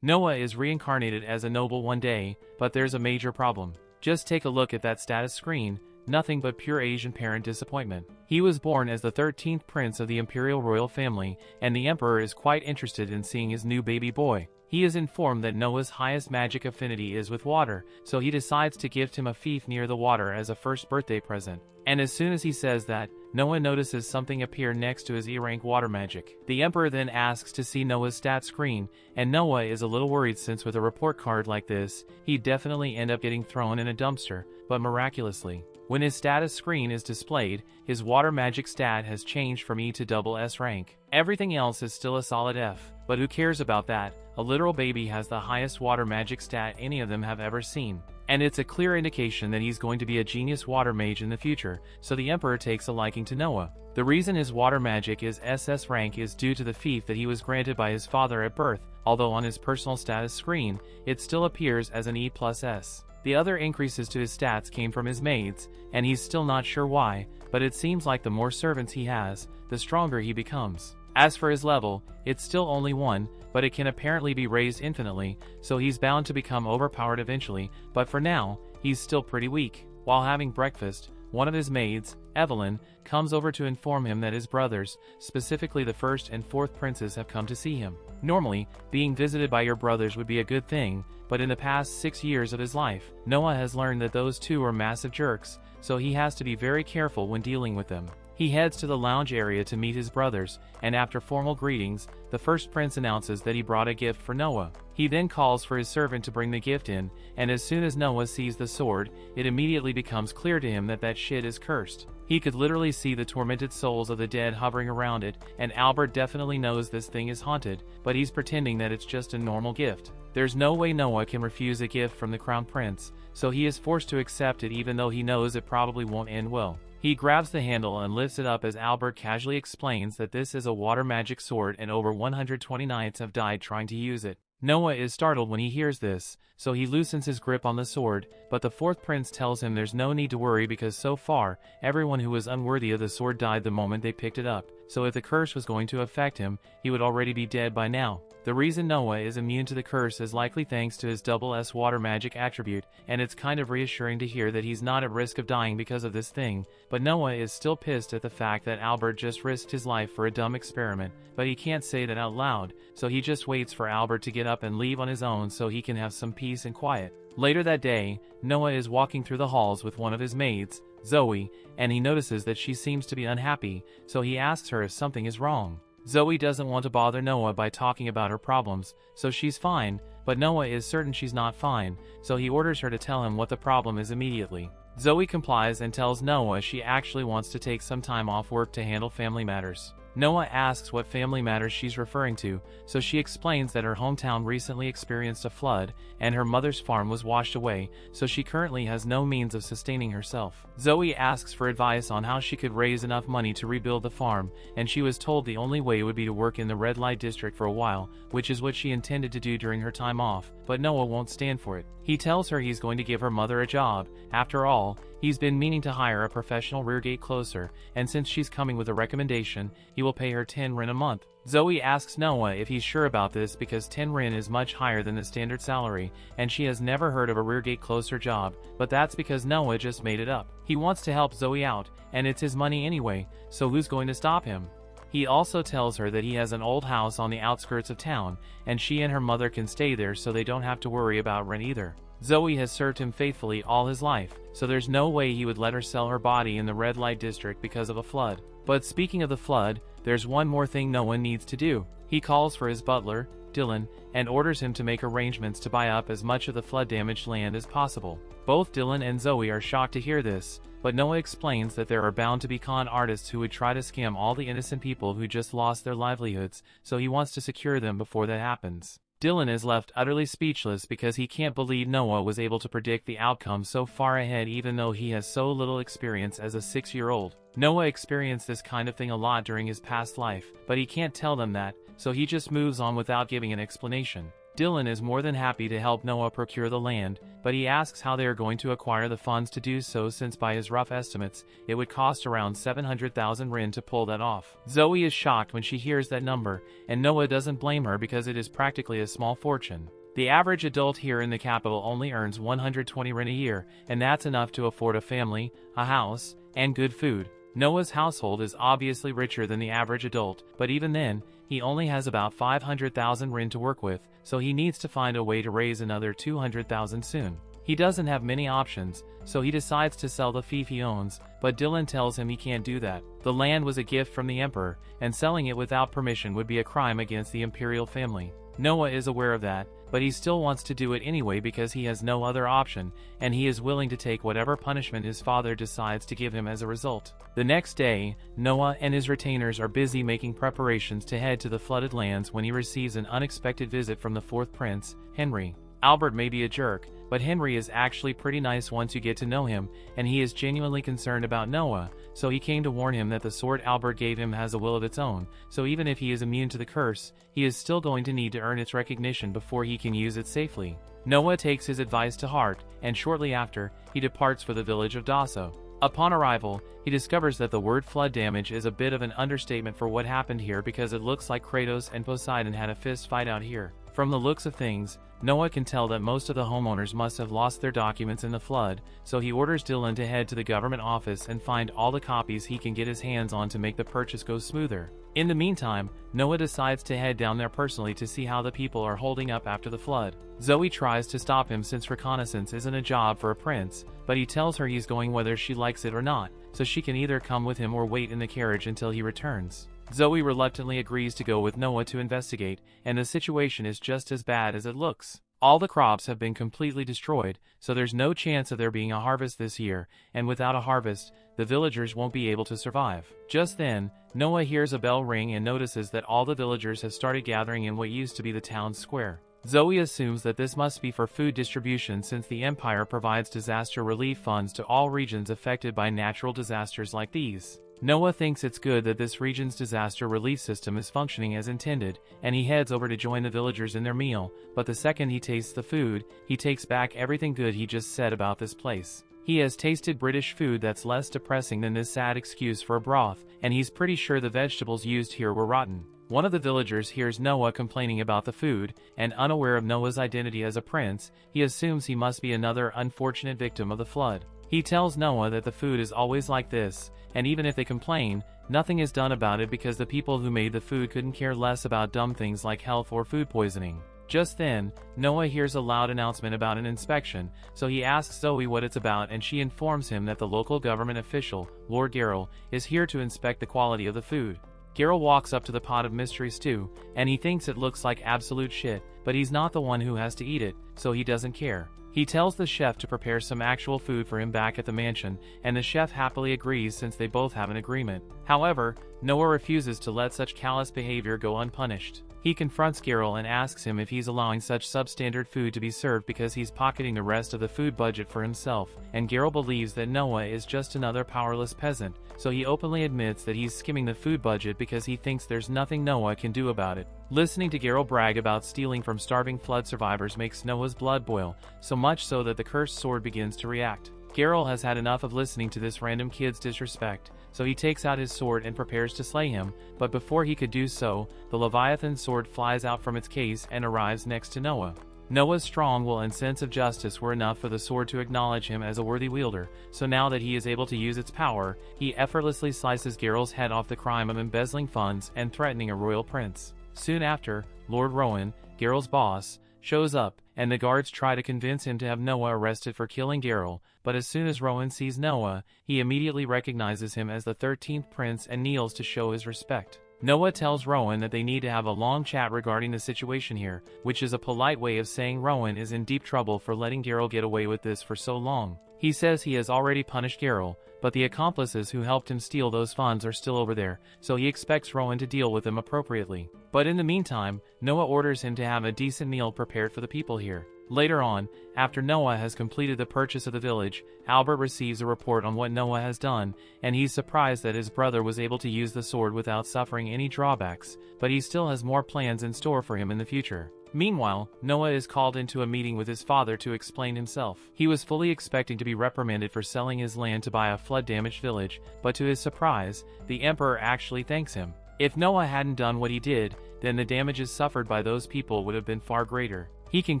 Noah is reincarnated as a noble one day, but there's a major problem. Just take a look at that status screen, nothing but pure Asian parent disappointment. He was born as the 13th prince of the imperial royal family, and the emperor is quite interested in seeing his new baby boy. He is informed that Noah's highest magic affinity is with water, so he decides to gift him a fief near the water as a first birthday present. And as soon as he says that, Noah notices something appear next to his E-rank water magic. The emperor then asks to see Noah's stat screen, and Noah is a little worried since with a report card like this, he'd definitely end up getting thrown in a dumpster, but miraculously, when his status screen is displayed, his water magic stat has changed from E to double S rank. Everything else is still a solid F, but who cares about that? A literal baby has the highest water magic stat any of them have ever seen. And it's a clear indication that he's going to be a genius water mage in the future, so the emperor takes a liking to Noah. The reason his water magic is SS rank is due to the fief that he was granted by his father at birth, although on his personal status screen, it still appears as an E+S. The other increases to his stats came from his maids, and he's still not sure why, but it seems like the more servants he has, the stronger he becomes. As for his level, it's still only 1, but it can apparently be raised infinitely, so he's bound to become overpowered eventually, but for now, he's still pretty weak. While having breakfast, one of his maids, Evelyn, comes over to inform him that his brothers, specifically the 1st and 4th princes, have come to see him. Normally, being visited by your brothers would be a good thing, but in the past 6 years of his life, Noah has learned that those two are massive jerks, so he has to be very careful when dealing with them. He heads to the lounge area to meet his brothers, and after formal greetings, the 1st prince announces that he brought a gift for Noah. He then calls for his servant to bring the gift in, and as soon as Noah sees the sword, it immediately becomes clear to him that that shit is cursed. He could literally see the tormented souls of the dead hovering around it, and Albert definitely knows this thing is haunted, but he's pretending that it's just a normal gift. There's no way Noah can refuse a gift from the crown prince, so he is forced to accept it even though he knows it probably won't end well. He grabs the handle and lifts it up as Albert casually explains that this is a water magic sword and over 120 knights have died trying to use it. Noah is startled when he hears this, so he loosens his grip on the sword, but the 4th prince tells him there's no need to worry because so far, everyone who was unworthy of the sword died the moment they picked it up, so if the curse was going to affect him, he would already be dead by now. The reason Noah is immune to the curse is likely thanks to his double S water magic attribute, and it's kind of reassuring to hear that he's not at risk of dying because of this thing, but Noah is still pissed at the fact that Albert just risked his life for a dumb experiment, but he can't say that out loud, so he just waits for Albert to get up and leave on his own so he can have some peace and quiet. Later that day, Noah is walking through the halls with one of his maids, Zoe, and he notices that she seems to be unhappy, so he asks her if something is wrong. Zoe doesn't want to bother Noah by talking about her problems, so she's fine, but Noah is certain she's not fine, so he orders her to tell him what the problem is immediately. Zoe complies and tells Noah she actually wants to take some time off work to handle family matters. Noah asks what family matters she's referring to, so she explains that her hometown recently experienced a flood, and her mother's farm was washed away, so she currently has no means of sustaining herself. Zoe asks for advice on how she could raise enough money to rebuild the farm, and she was told the only way would be to work in the red light district for a while, which is what she intended to do during her time off, but Noah won't stand for it. He tells her he's going to give her mother a job. After all, he's been meaning to hire a professional reargate closer, and since she's coming with a recommendation, he will pay her 10 Ren a month. Zoe asks Noah if he's sure about this because 10 Ren is much higher than the standard salary, and she has never heard of a reargate closer job, but that's because Noah just made it up. He wants to help Zoe out, and it's his money anyway, so who's going to stop him? He also tells her that he has an old house on the outskirts of town, and she and her mother can stay there so they don't have to worry about rent either. Zoe has served him faithfully all his life, so there's no way he would let her sell her body in the red light district because of a flood. But speaking of the flood, there's one more thing Noah needs to do. He calls for his butler, Dylan, and orders him to make arrangements to buy up as much of the flood-damaged land as possible. Both Dylan and Zoe are shocked to hear this, but Noah explains that there are bound to be con artists who would try to scam all the innocent people who just lost their livelihoods, so he wants to secure them before that happens. Dylan is left utterly speechless because he can't believe Noah was able to predict the outcome so far ahead even though he has so little experience as a 6-year-old. Noah experienced this kind of thing a lot during his past life, but he can't tell them that, so he just moves on without giving an explanation. Dylan is more than happy to help Noah procure the land, but he asks how they are going to acquire the funds to do so, since by his rough estimates, it would cost around 700,000 Rin to pull that off. Zoe is shocked when she hears that number, and Noah doesn't blame her because it is practically a small fortune. The average adult here in the capital only earns 120 Rin a year, and that's enough to afford a family, a house, and good food. Noah's household is obviously richer than the average adult, but even then, he only has about 500,000 Rin to work with, so he needs to find a way to raise another 200,000 soon. He doesn't have many options, so he decides to sell the fief he owns, but Dylan tells him he can't do that. The land was a gift from the emperor, and selling it without permission would be a crime against the imperial family. Noah is aware of that, but he still wants to do it anyway because he has no other option, and he is willing to take whatever punishment his father decides to give him as a result. The next day, Noah and his retainers are busy making preparations to head to the flooded lands when he receives an unexpected visit from the fourth prince, Henry. Albert may be a jerk, but Henry is actually pretty nice once you get to know him, and he is genuinely concerned about Noah, so he came to warn him that the sword Albert gave him has a will of its own, so even if he is immune to the curse, he is still going to need to earn its recognition before he can use it safely. Noah takes his advice to heart, and shortly after, he departs for the village of Dasso. Upon arrival, he discovers that the word flood damage is a bit of an understatement for what happened here because it looks like Kratos and Poseidon had a fist fight out here. From the looks of things, Noah can tell that most of the homeowners must have lost their documents in the flood, so he orders Dylan to head to the government office and find all the copies he can get his hands on to make the purchase go smoother. In the meantime, Noah decides to head down there personally to see how the people are holding up after the flood. Zoe tries to stop him since reconnaissance isn't a job for a prince, but he tells her he's going whether she likes it or not, so she can either come with him or wait in the carriage until he returns. Zoe reluctantly agrees to go with Noah to investigate, and the situation is just as bad as it looks. All the crops have been completely destroyed, so there's no chance of there being a harvest this year, and without a harvest, the villagers won't be able to survive. Just then, Noah hears a bell ring and notices that all the villagers have started gathering in what used to be the town square. Zoe assumes that this must be for food distribution since the Empire provides disaster relief funds to all regions affected by natural disasters like these. Noah thinks it's good that this region's disaster relief system is functioning as intended, and he heads over to join the villagers in their meal, but the second he tastes the food, he takes back everything good he just said about this place. He has tasted British food that's less depressing than this sad excuse for a broth, and he's pretty sure the vegetables used here were rotten. One of the villagers hears Noah complaining about the food, and unaware of Noah's identity as a prince, he assumes he must be another unfortunate victim of the flood. He tells Noah that the food is always like this, and even if they complain, nothing is done about it because the people who made the food couldn't care less about dumb things like health or food poisoning. Just then, Noah hears a loud announcement about an inspection, so he asks Zoe what it's about and she informs him that the local government official, Lord Geralt, is here to inspect the quality of the food. Geralt walks up to the pot of mystery stew, and he thinks it looks like absolute shit, but he's not the one who has to eat it, so he doesn't care. He tells the chef to prepare some actual food for him back at the mansion, and the chef happily agrees since they both have an agreement. However, Noah refuses to let such callous behavior go unpunished. He confronts Geralt and asks him if he's allowing such substandard food to be served because he's pocketing the rest of the food budget for himself, and Geralt believes that Noah is just another powerless peasant, so he openly admits that he's skimming the food budget because he thinks there's nothing Noah can do about it. Listening to Geralt brag about stealing from starving flood survivors makes Noah's blood boil, so much so that the cursed sword begins to react. Geralt has had enough of listening to this random kid's disrespect, so he takes out his sword and prepares to slay him, but before he could do so, the Leviathan sword flies out from its case and arrives next to Noah. Noah's strong will and sense of justice were enough for the sword to acknowledge him as a worthy wielder, so now that he is able to use its power, he effortlessly slices Geralt's head off the crime of embezzling funds and threatening a royal prince. Soon after, Lord Rowan, Geralt's boss, shows up, and the guards try to convince him to have Noah arrested for killing Geralt, but as soon as Rowan sees Noah, he immediately recognizes him as the 13th prince and kneels to show his respect. Noah tells Rowan that they need to have a long chat regarding the situation here, which is a polite way of saying Rowan is in deep trouble for letting Geralt get away with this for so long. He says he has already punished Geralt, but the accomplices who helped him steal those funds are still over there, so he expects Rowan to deal with them appropriately. But in the meantime, Noah orders him to have a decent meal prepared for the people here. Later on, after Noah has completed the purchase of the village, Albert receives a report on what Noah has done, and he's surprised that his brother was able to use the sword without suffering any drawbacks, but he still has more plans in store for him in the future. Meanwhile, Noah is called into a meeting with his father to explain himself. He was fully expecting to be reprimanded for selling his land to buy a flood-damaged village, but to his surprise, the emperor actually thanks him. If Noah hadn't done what he did, then the damages suffered by those people would have been far greater. He can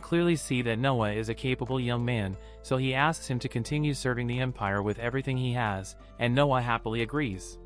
clearly see that Noah is a capable young man, so he asks him to continue serving the empire with everything he has, and Noah happily agrees.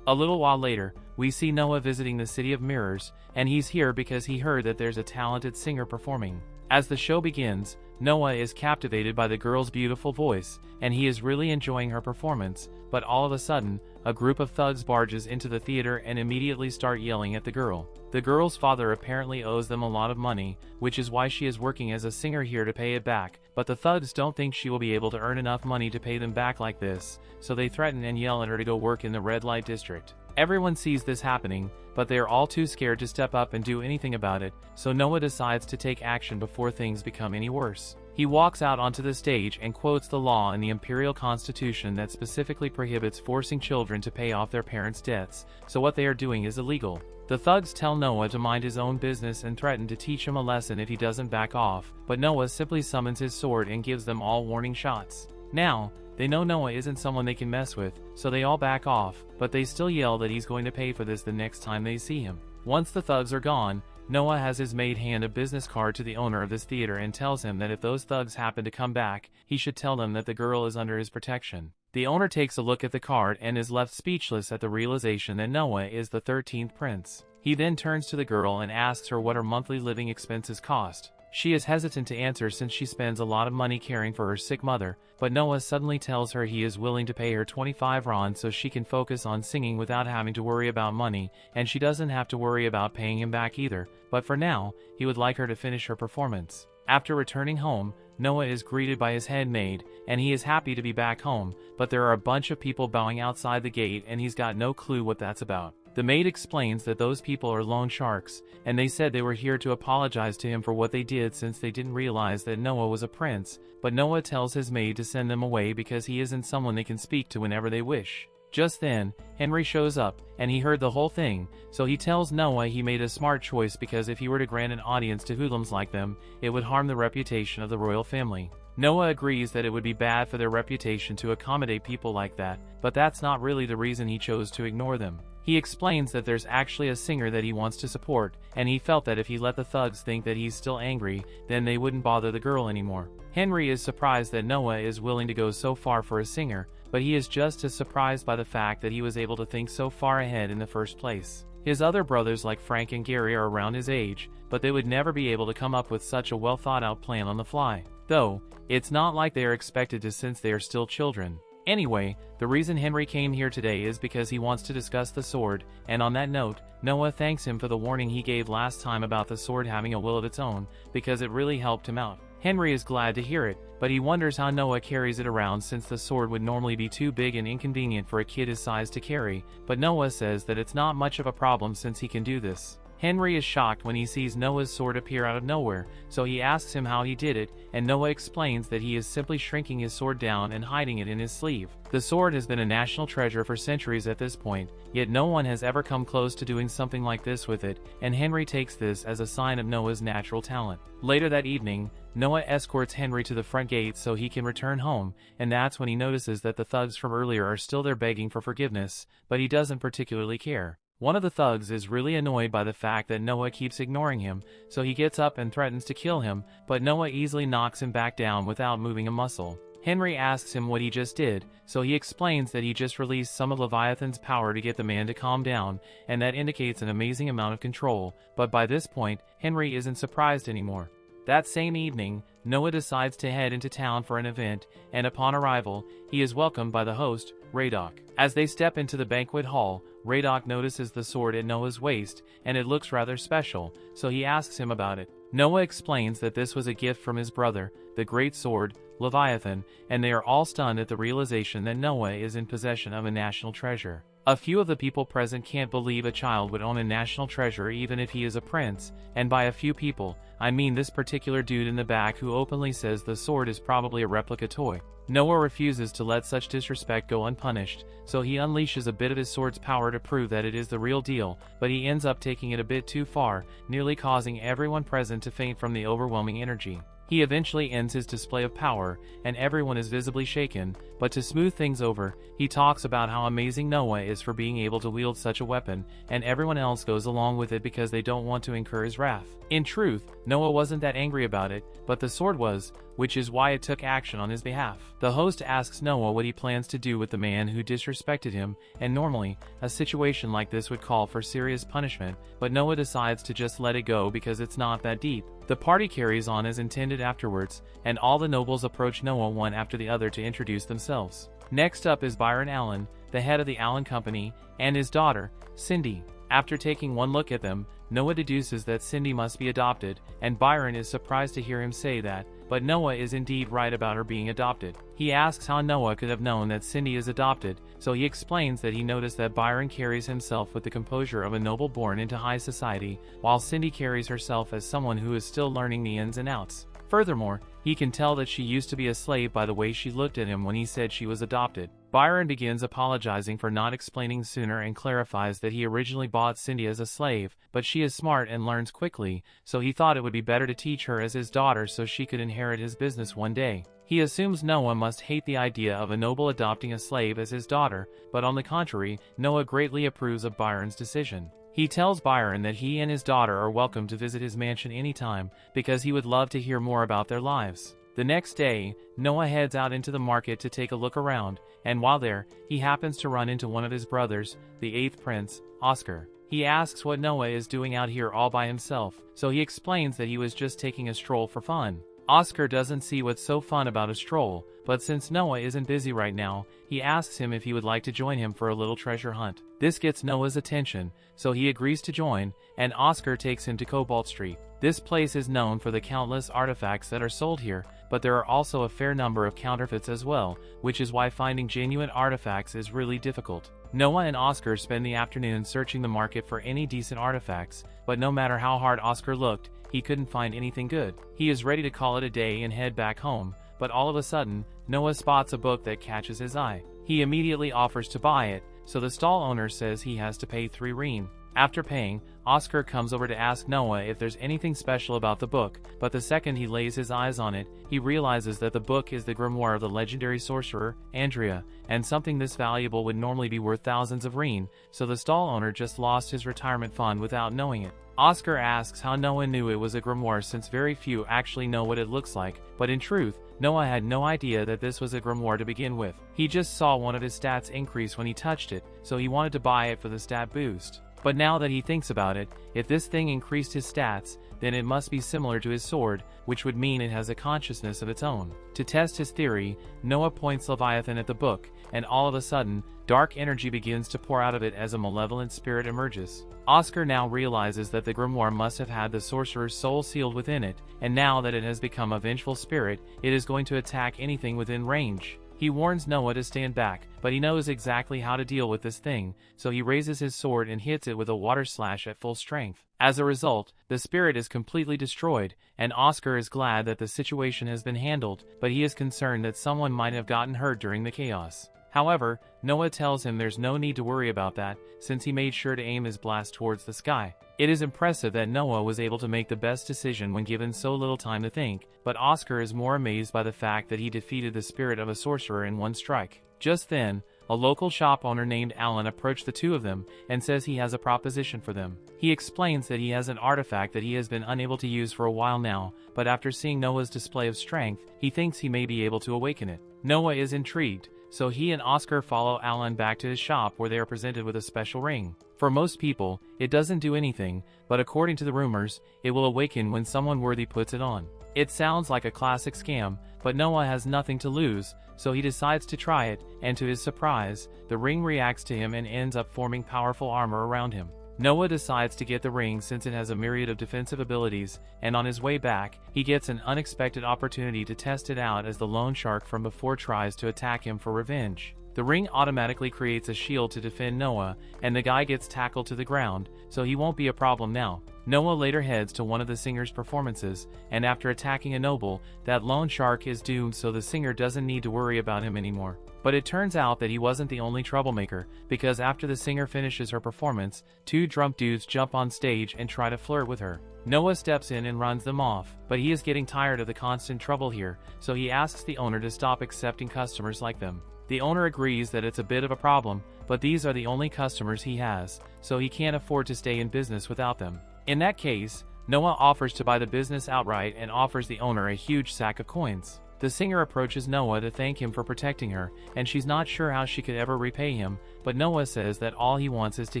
A little while later, we see Noah visiting the City of Mirrors, and he's here because he heard that there's a talented singer performing. As the show begins, Noah is captivated by the girl's beautiful voice, and he is really enjoying her performance, but all of a sudden, a group of thugs barges into the theater and immediately start yelling at the girl. The girl's father apparently owes them a lot of money, which is why she is working as a singer here to pay it back, but the thugs don't think she will be able to earn enough money to pay them back like this, so they threaten and yell at her to go work in the red light district. Everyone sees this happening, but they are all too scared to step up and do anything about it, so Noah decides to take action before things become any worse. He walks out onto the stage and quotes the law in the Imperial Constitution that specifically prohibits forcing children to pay off their parents' debts, so what they are doing is illegal. The thugs tell Noah to mind his own business and threaten to teach him a lesson if he doesn't back off, but Noah simply summons his sword and gives them all warning shots. Now, they know Noah isn't someone they can mess with, so they all back off, but they still yell that he's going to pay for this the next time they see him. Once the thugs are gone, Noah has his maid hand a business card to the owner of this theater and tells him that if those thugs happen to come back, he should tell them that the girl is under his protection. The owner takes a look at the card and is left speechless at the realization that Noah is the 13th prince. He then turns to the girl and asks her what her monthly living expenses cost. She is hesitant to answer since she spends a lot of money caring for her sick mother, but Noah suddenly tells her he is willing to pay her 25 ron so she can focus on singing without having to worry about money, and she doesn't have to worry about paying him back either, but for now, he would like her to finish her performance. After returning home, Noah is greeted by his head maid, and he is happy to be back home, but there are a bunch of people bowing outside the gate and he's got no clue what that's about. The maid explains that those people are loan sharks, and they said they were here to apologize to him for what they did since they didn't realize that Noah was a prince, but Noah tells his maid to send them away because he isn't someone they can speak to whenever they wish. Just then, Henry shows up, and he heard the whole thing, so he tells Noah he made a smart choice because if he were to grant an audience to hoodlums like them, it would harm the reputation of the royal family. Noah agrees that it would be bad for their reputation to accommodate people like that, but that's not really the reason he chose to ignore them. He explains that there's actually a singer that he wants to support, and he felt that if he let the thugs think that he's still angry, then they wouldn't bother the girl anymore. Henry is surprised that Noah is willing to go so far for a singer, but he is just as surprised by the fact that he was able to think so far ahead in the first place. His other brothers like Frank and Gary are around his age, but they would never be able to come up with such a well-thought-out plan on the fly. Though, it's not like they are expected to since they are still children. Anyway, the reason Henry came here today is because he wants to discuss the sword, and on that note, Noah thanks him for the warning he gave last time about the sword having a will of its own, because it really helped him out. Henry is glad to hear it, but he wonders how Noah carries it around since the sword would normally be too big and inconvenient for a kid his size to carry, but Noah says that it's not much of a problem since he can do this. Henry is shocked when he sees Noah's sword appear out of nowhere, so he asks him how he did it, and Noah explains that he is simply shrinking his sword down and hiding it in his sleeve. The sword has been a national treasure for centuries at this point, yet no one has ever come close to doing something like this with it, and Henry takes this as a sign of Noah's natural talent. Later that evening, Noah escorts Henry to the front gate so he can return home, and that's when he notices that the thugs from earlier are still there begging for forgiveness, but he doesn't particularly care. One of the thugs is really annoyed by the fact that Noah keeps ignoring him, so he gets up and threatens to kill him, but Noah easily knocks him back down without moving a muscle. Henry asks him what he just did, so he explains that he just released some of Leviathan's power to get the man to calm down, and that indicates an amazing amount of control, but by this point, Henry isn't surprised anymore. That same evening, Noah decides to head into town for an event, and upon arrival, he is welcomed by the host, Radok. As they step into the banquet hall, Radok notices the sword at Noah's waist, and it looks rather special, so he asks him about it. Noah explains that this was a gift from his brother, the great sword, Leviathan, and they are all stunned at the realization that Noah is in possession of a national treasure. A few of the people present can't believe a child would own a national treasure even if he is a prince, and by a few people, I mean this particular dude in the back who openly says the sword is probably a replica toy. Noah refuses to let such disrespect go unpunished, so he unleashes a bit of his sword's power to prove that it is the real deal, but he ends up taking it a bit too far, nearly causing everyone present to faint from the overwhelming energy. He eventually ends his display of power, and everyone is visibly shaken, but to smooth things over, he talks about how amazing Noah is for being able to wield such a weapon, and everyone else goes along with it because they don't want to incur his wrath. In truth, Noah wasn't that angry about it, but the sword was, which is why it took action on his behalf. The host asks Noah what he plans to do with the man who disrespected him, and normally, a situation like this would call for serious punishment, but Noah decides to just let it go because it's not that deep. The party carries on as intended afterwards, and all the nobles approach Noah one after the other to introduce themselves. Next up is Byron Allen, the head of the Allen Company, and his daughter, Cindy. After taking one look at them, Noah deduces that Cindy must be adopted, and Byron is surprised to hear him say that, but Noah is indeed right about her being adopted. He asks how Noah could have known that Cindy is adopted, so he explains that he noticed that Byron carries himself with the composure of a noble born into high society, while Cindy carries herself as someone who is still learning the ins and outs. Furthermore, he can tell that she used to be a slave by the way she looked at him when he said she was adopted. Byron begins apologizing for not explaining sooner and clarifies that he originally bought Cindy as a slave, but she is smart and learns quickly, so he thought it would be better to teach her as his daughter so she could inherit his business one day. He assumes Noah must hate the idea of a noble adopting a slave as his daughter, but on the contrary, Noah greatly approves of Byron's decision. He tells Byron that he and his daughter are welcome to visit his mansion anytime, because he would love to hear more about their lives. The next day, Noah heads out into the market to take a look around, and while there, he happens to run into one of his brothers, the 8th prince, Oscar. He asks what Noah is doing out here all by himself, so he explains that he was just taking a stroll for fun. Oscar doesn't see what's so fun about a stroll, but since Noah isn't busy right now, he asks him if he would like to join him for a little treasure hunt. This gets Noah's attention, so he agrees to join, and Oscar takes him to Cobalt Street. This place is known for the countless artifacts that are sold here, but there are also a fair number of counterfeits as well, which is why finding genuine artifacts is really difficult. Noah and Oscar spend the afternoon searching the market for any decent artifacts, but no matter how hard Oscar looked, he couldn't find anything good. He is ready to call it a day and head back home, but all of a sudden, Noah spots a book that catches his eye. He immediately offers to buy it, so the stall owner says he has to pay 3 rein. After paying, Oscar comes over to ask Noah if there's anything special about the book, but the second he lays his eyes on it, he realizes that the book is the grimoire of the legendary sorcerer, Andrea, and something this valuable would normally be worth thousands of rein, so the stall owner just lost his retirement fund without knowing it. Oscar asks how Noah knew it was a grimoire since very few actually know what it looks like, but in truth, Noah had no idea that this was a grimoire to begin with. He just saw one of his stats increase when he touched it, so he wanted to buy it for the stat boost. But now that he thinks about it, if this thing increased his stats, then it must be similar to his sword, which would mean it has a consciousness of its own. To test his theory, Noah points Leviathan at the book, and all of a sudden, dark energy begins to pour out of it as a malevolent spirit emerges. Oscar now realizes that the grimoire must have had the sorcerer's soul sealed within it, and now that it has become a vengeful spirit, it is going to attack anything within range. He warns Noah to stand back, but he knows exactly how to deal with this thing, so he raises his sword and hits it with a water slash at full strength. As a result, the spirit is completely destroyed, and Oscar is glad that the situation has been handled, but he is concerned that someone might have gotten hurt during the chaos. However, Noah tells him there's no need to worry about that, since he made sure to aim his blast towards the sky. It is impressive that Noah was able to make the best decision when given so little time to think, but Oscar is more amazed by the fact that he defeated the spirit of a sorcerer in one strike. Just then, a local shop owner named Alan approached the two of them and says he has a proposition for them. He explains that he has an artifact that he has been unable to use for a while now, but after seeing Noah's display of strength, he thinks he may be able to awaken it. Noah is intrigued, so he and Oscar follow Alan back to his shop where they are presented with a special ring. For most people, it doesn't do anything, but according to the rumors, it will awaken when someone worthy puts it on. It sounds like a classic scam, but Noah has nothing to lose, so he decides to try it, and to his surprise, the ring reacts to him and ends up forming powerful armor around him. Noah decides to get the ring since it has a myriad of defensive abilities, and on his way back, he gets an unexpected opportunity to test it out as the loan shark from before tries to attack him for revenge. The ring automatically creates a shield to defend Noah, and the guy gets tackled to the ground, so he won't be a problem now. Noah later heads to one of the singer's performances, and after attacking a noble, that loan shark is doomed, so the singer doesn't need to worry about him anymore. But it turns out that he wasn't the only troublemaker, because after the singer finishes her performance, two drunk dudes jump on stage and try to flirt with her. Noah steps in and runs them off, but he is getting tired of the constant trouble here, so he asks the owner to stop accepting customers like them. The owner agrees that it's a bit of a problem, but these are the only customers he has, so he can't afford to stay in business without them. In that case, Noah offers to buy the business outright and offers the owner a huge sack of coins. The singer approaches Noah to thank him for protecting her, and she's not sure how she could ever repay him, but Noah says that all he wants is to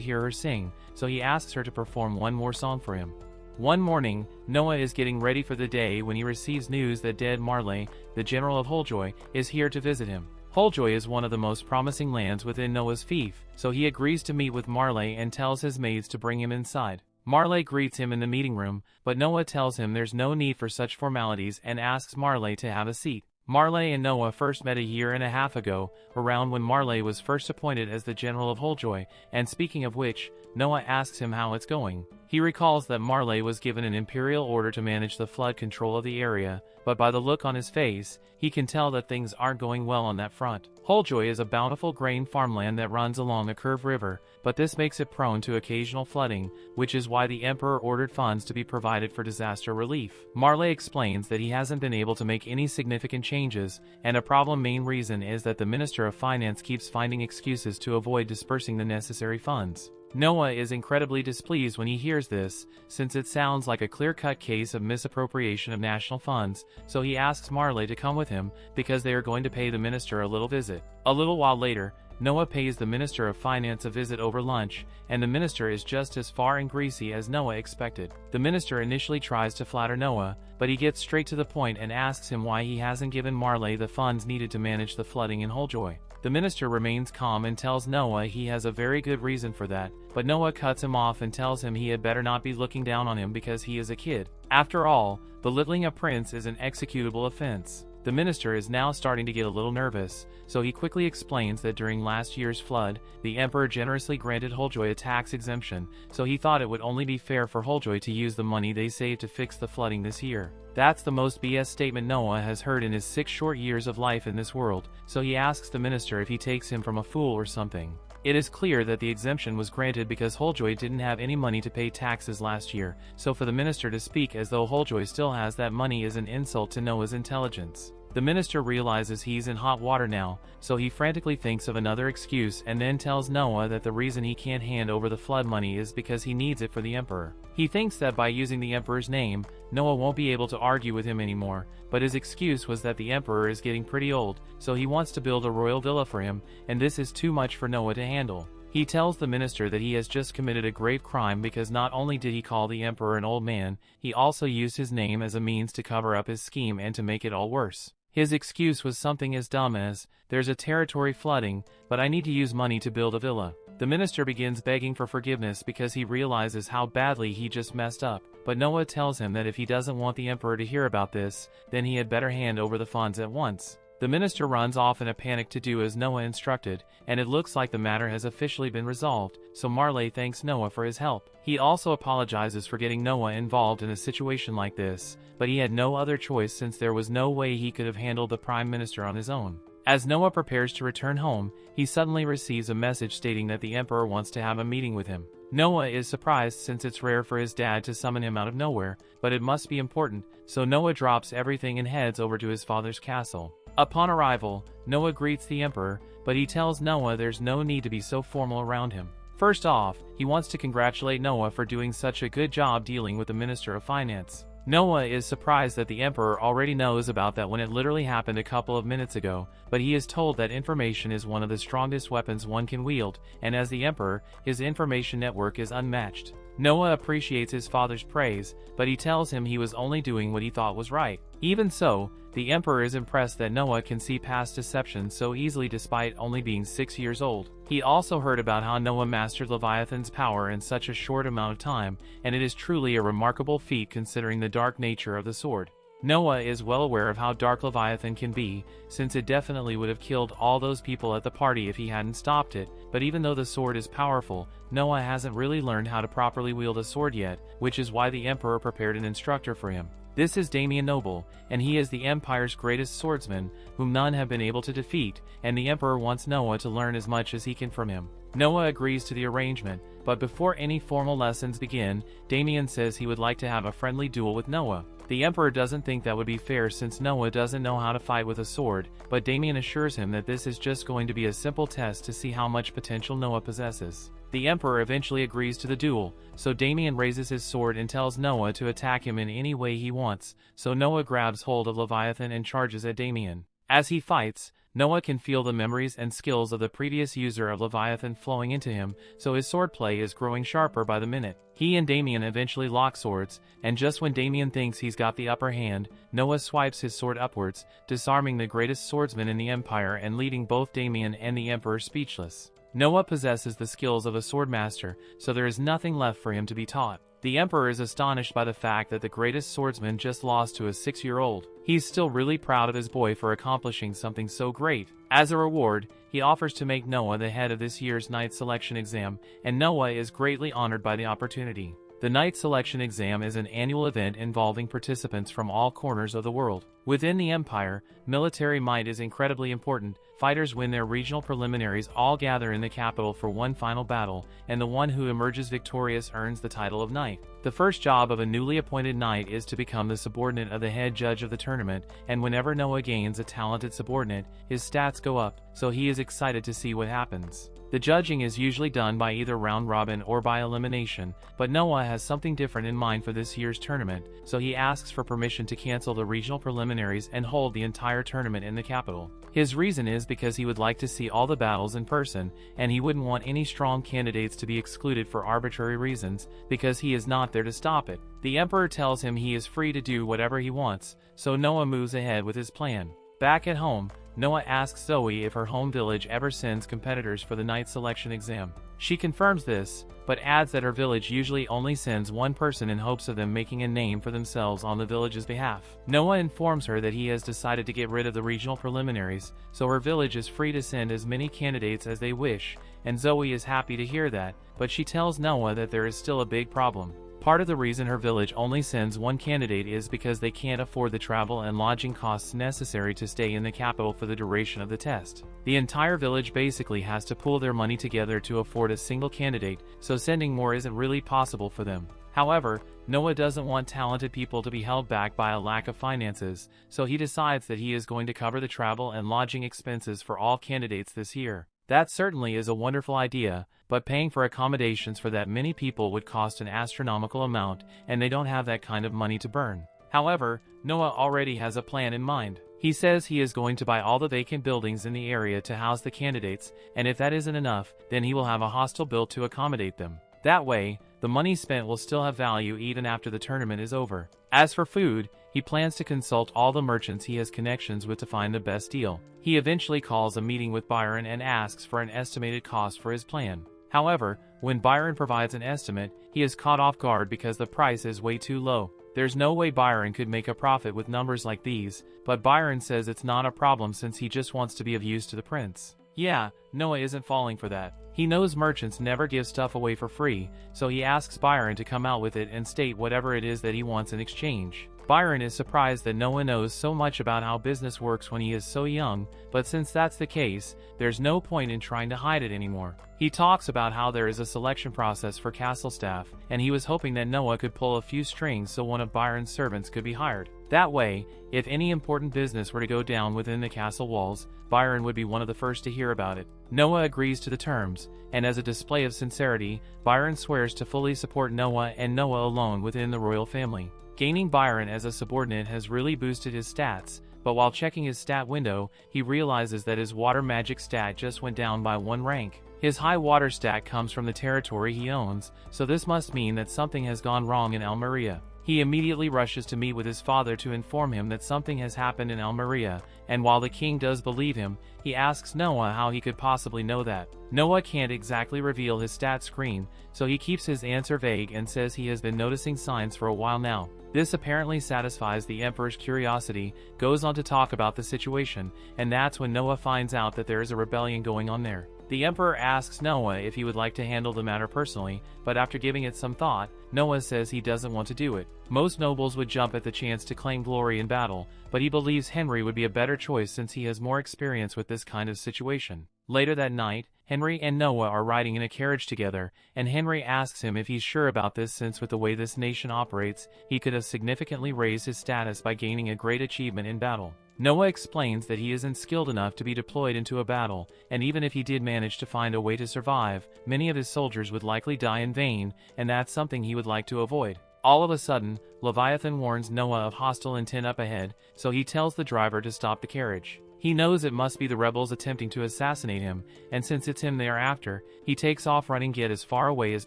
hear her sing, so he asks her to perform one more song for him. One morning, Noah is getting ready for the day when he receives news that dead Marley, the general of Holjoy, is here to visit him. Holjoy is one of the most promising lands within Noah's fief, so he agrees to meet with Marley and tells his maids to bring him inside. Marley greets him in the meeting room, but Noah tells him there's no need for such formalities and asks Marley to have a seat. Marley and Noah first met a year and a half ago, around when Marley was first appointed as the general of Holjoy, and speaking of which, Noah asks him how it's going. He recalls that Marley was given an imperial order to manage the flood control of the area, but by the look on his face, he can tell that things aren't going well on that front. Holjoy is a bountiful grain farmland that runs along a curved river, but this makes it prone to occasional flooding, which is why the emperor ordered funds to be provided for disaster relief. Marley explains that he hasn't been able to make any significant changes, and a main reason is that the Minister of Finance keeps finding excuses to avoid dispersing the necessary funds. Noah is incredibly displeased when he hears this, since it sounds like a clear-cut case of misappropriation of national funds, so he asks Marley to come with him, because they are going to pay the minister a little visit. A little while later, Noah pays the Minister of Finance a visit over lunch, and the minister is just as far and greasy as Noah expected. The minister initially tries to flatter Noah, but he gets straight to the point and asks him why he hasn't given Marley the funds needed to manage the flooding in Holjoy. The minister remains calm and tells Noah he has a very good reason for that, but Noah cuts him off and tells him he had better not be looking down on him because he is a kid. After all, belittling a prince is an executable offense. The minister is now starting to get a little nervous, so he quickly explains that during last year's flood, the emperor generously granted Holjoy a tax exemption, so he thought it would only be fair for Holjoy to use the money they saved to fix the flooding this year. That's the most BS statement Noah has heard in his 6 short years of life in this world, so he asks the minister if he takes him from a fool or something. It is clear that the exemption was granted because Holjoy didn't have any money to pay taxes last year, so for the minister to speak as though Holjoy still has that money is an insult to Noah's intelligence. The minister realizes he's in hot water now, so he frantically thinks of another excuse and then tells Noah that the reason he can't hand over the flood money is because he needs it for the emperor. He thinks that by using the emperor's name, Noah won't be able to argue with him anymore, but his excuse was that the emperor is getting pretty old, so he wants to build a royal villa for him, and this is too much for Noah to handle. He tells the minister that he has just committed a grave crime because not only did he call the emperor an old man, he also used his name as a means to cover up his scheme and to make it all worse. His excuse was something as dumb as, "There's a territory flooding, but I need to use money to build a villa." The minister begins begging for forgiveness because he realizes how badly he just messed up, but Noah tells him that if he doesn't want the emperor to hear about this, then he had better hand over the funds at once. The minister runs off in a panic to do as Noah instructed, and it looks like the matter has officially been resolved, so Marley thanks Noah for his help. He also apologizes for getting Noah involved in a situation like this, but he had no other choice since there was no way he could have handled the prime minister on his own. As Noah prepares to return home, he suddenly receives a message stating that the emperor wants to have a meeting with him. Noah is surprised since it's rare for his dad to summon him out of nowhere, but it must be important, so Noah drops everything and heads over to his father's castle. Upon arrival, Noah greets the emperor, but he tells Noah there's no need to be so formal around him. First off, he wants to congratulate Noah for doing such a good job dealing with the Minister of Finance. Noah is surprised that the emperor already knows about that when it literally happened a couple of minutes ago, but he is told that information is one of the strongest weapons one can wield, and as the emperor, his information network is unmatched. Noah appreciates his father's praise, but he tells him he was only doing what he thought was right. Even so, the emperor is impressed that Noah can see past deception so easily despite only being 6 years old. He also heard about how Noah mastered Leviathan's power in such a short amount of time, and it is truly a remarkable feat considering the dark nature of the sword. Noah is well aware of how dark Leviathan can be, since it definitely would have killed all those people at the party if he hadn't stopped it, but even though the sword is powerful, Noah hasn't really learned how to properly wield a sword yet, which is why the Emperor prepared an instructor for him. This is Damien Noble, and he is the Empire's greatest swordsman, whom none have been able to defeat, and the Emperor wants Noah to learn as much as he can from him. Noah agrees to the arrangement, but before any formal lessons begin, Damien says he would like to have a friendly duel with Noah. The Emperor doesn't think that would be fair since Noah doesn't know how to fight with a sword, but Damien assures him that this is just going to be a simple test to see how much potential Noah possesses. The Emperor eventually agrees to the duel, so Damien raises his sword and tells Noah to attack him in any way he wants, so Noah grabs hold of Leviathan and charges at Damien. As he fights, Noah can feel the memories and skills of the previous user of Leviathan flowing into him, so his swordplay is growing sharper by the minute. He and Damien eventually lock swords, and just when Damien thinks he's got the upper hand, Noah swipes his sword upwards, disarming the greatest swordsman in the Empire and leaving both Damien and the Emperor speechless. Noah possesses the skills of a swordmaster, so there is nothing left for him to be taught. The Emperor is astonished by the fact that the greatest swordsman just lost to a 6-year-old. He's still really proud of his boy for accomplishing something so great. As a reward, he offers to make Noah the head of this year's Knight Selection Exam, and Noah is greatly honored by the opportunity. The Knight Selection Exam is an annual event involving participants from all corners of the world. Within the Empire, military might is incredibly important. Fighters win their regional preliminaries all gather in the capital for one final battle, and the one who emerges victorious earns the title of Knight. The first job of a newly appointed Knight is to become the subordinate of the head judge of the tournament, and whenever Noah gains a talented subordinate, his stats go up, so he is excited to see what happens. The judging is usually done by either round robin or by elimination, but Noah has something different in mind for this year's tournament, so he asks for permission to cancel the regional preliminaries and hold the entire tournament in the capital. His reason is because he would like to see all the battles in person, and he wouldn't want any strong candidates to be excluded for arbitrary reasons, because he is not there to stop it. The Emperor tells him he is free to do whatever he wants, so Noah moves ahead with his plan. Back at home, Noah asks Zoe if her home village ever sends competitors for the Knight Selection Exam. She confirms this, but adds that her village usually only sends one person in hopes of them making a name for themselves on the village's behalf. Noah informs her that he has decided to get rid of the regional preliminaries, so her village is free to send as many candidates as they wish, and Zoe is happy to hear that, but she tells Noah that there is still a big problem. Part of the reason her village only sends one candidate is because they can't afford the travel and lodging costs necessary to stay in the capital for the duration of the test. The entire village basically has to pool their money together to afford a single candidate, so sending more isn't really possible for them. However, Noah doesn't want talented people to be held back by a lack of finances, so he decides that he is going to cover the travel and lodging expenses for all candidates this year. That certainly is a wonderful idea, but paying for accommodations for that many people would cost an astronomical amount, and they don't have that kind of money to burn. However, Noah already has a plan in mind. He says he is going to buy all the vacant buildings in the area to house the candidates, and if that isn't enough, then he will have a hostel built to accommodate them. That way, the money spent will still have value even after the tournament is over. As for food, he plans to consult all the merchants he has connections with to find the best deal. He eventually calls a meeting with Byron and asks for an estimated cost for his plan. However, when Byron provides an estimate, he is caught off guard because the price is way too low. There's no way Byron could make a profit with numbers like these, but Byron says it's not a problem since he just wants to be of use to the prince. Yeah, Noah isn't falling for that. He knows merchants never give stuff away for free, so he asks Byron to come out with it and state whatever it is that he wants in exchange. Byron is surprised that Noah knows so much about how business works when he is so young, but since that's the case, there's no point in trying to hide it anymore. He talks about how there is a selection process for castle staff, and he was hoping that Noah could pull a few strings so one of Byron's servants could be hired. That way, if any important business were to go down within the castle walls, Byron would be one of the first to hear about it. Noah agrees to the terms, and as a display of sincerity, Byron swears to fully support Noah and Noah alone within the royal family. Gaining Byron as a subordinate has really boosted his stats, but while checking his stat window, he realizes that his water magic stat just went down by 1 rank. His high water stat comes from the territory he owns, so this must mean that something has gone wrong in Almeria. He immediately rushes to meet with his father to inform him that something has happened in Almeria, and while the king does believe him, he asks Noah how he could possibly know that. Noah can't exactly reveal his stat screen, so he keeps his answer vague and says he has been noticing signs for a while now. This apparently satisfies the Emperor's curiosity, goes on to talk about the situation, and that's when Noah finds out that there is a rebellion going on there. The Emperor asks Noah if he would like to handle the matter personally, but after giving it some thought, Noah says he doesn't want to do it. Most nobles would jump at the chance to claim glory in battle, but he believes Henry would be a better choice since he has more experience with this kind of situation. Later that night, Henry and Noah are riding in a carriage together, and Henry asks him if he's sure about this since with the way this nation operates, he could have significantly raised his status by gaining a great achievement in battle. Noah explains that he isn't skilled enough to be deployed into a battle, and even if he did manage to find a way to survive, many of his soldiers would likely die in vain, and that's something he would like to avoid. All of a sudden, Leviathan warns Noah of hostile intent up ahead, so he tells the driver to stop the carriage. He knows it must be the rebels attempting to assassinate him, and since it's him they are after, he takes off running get as far away as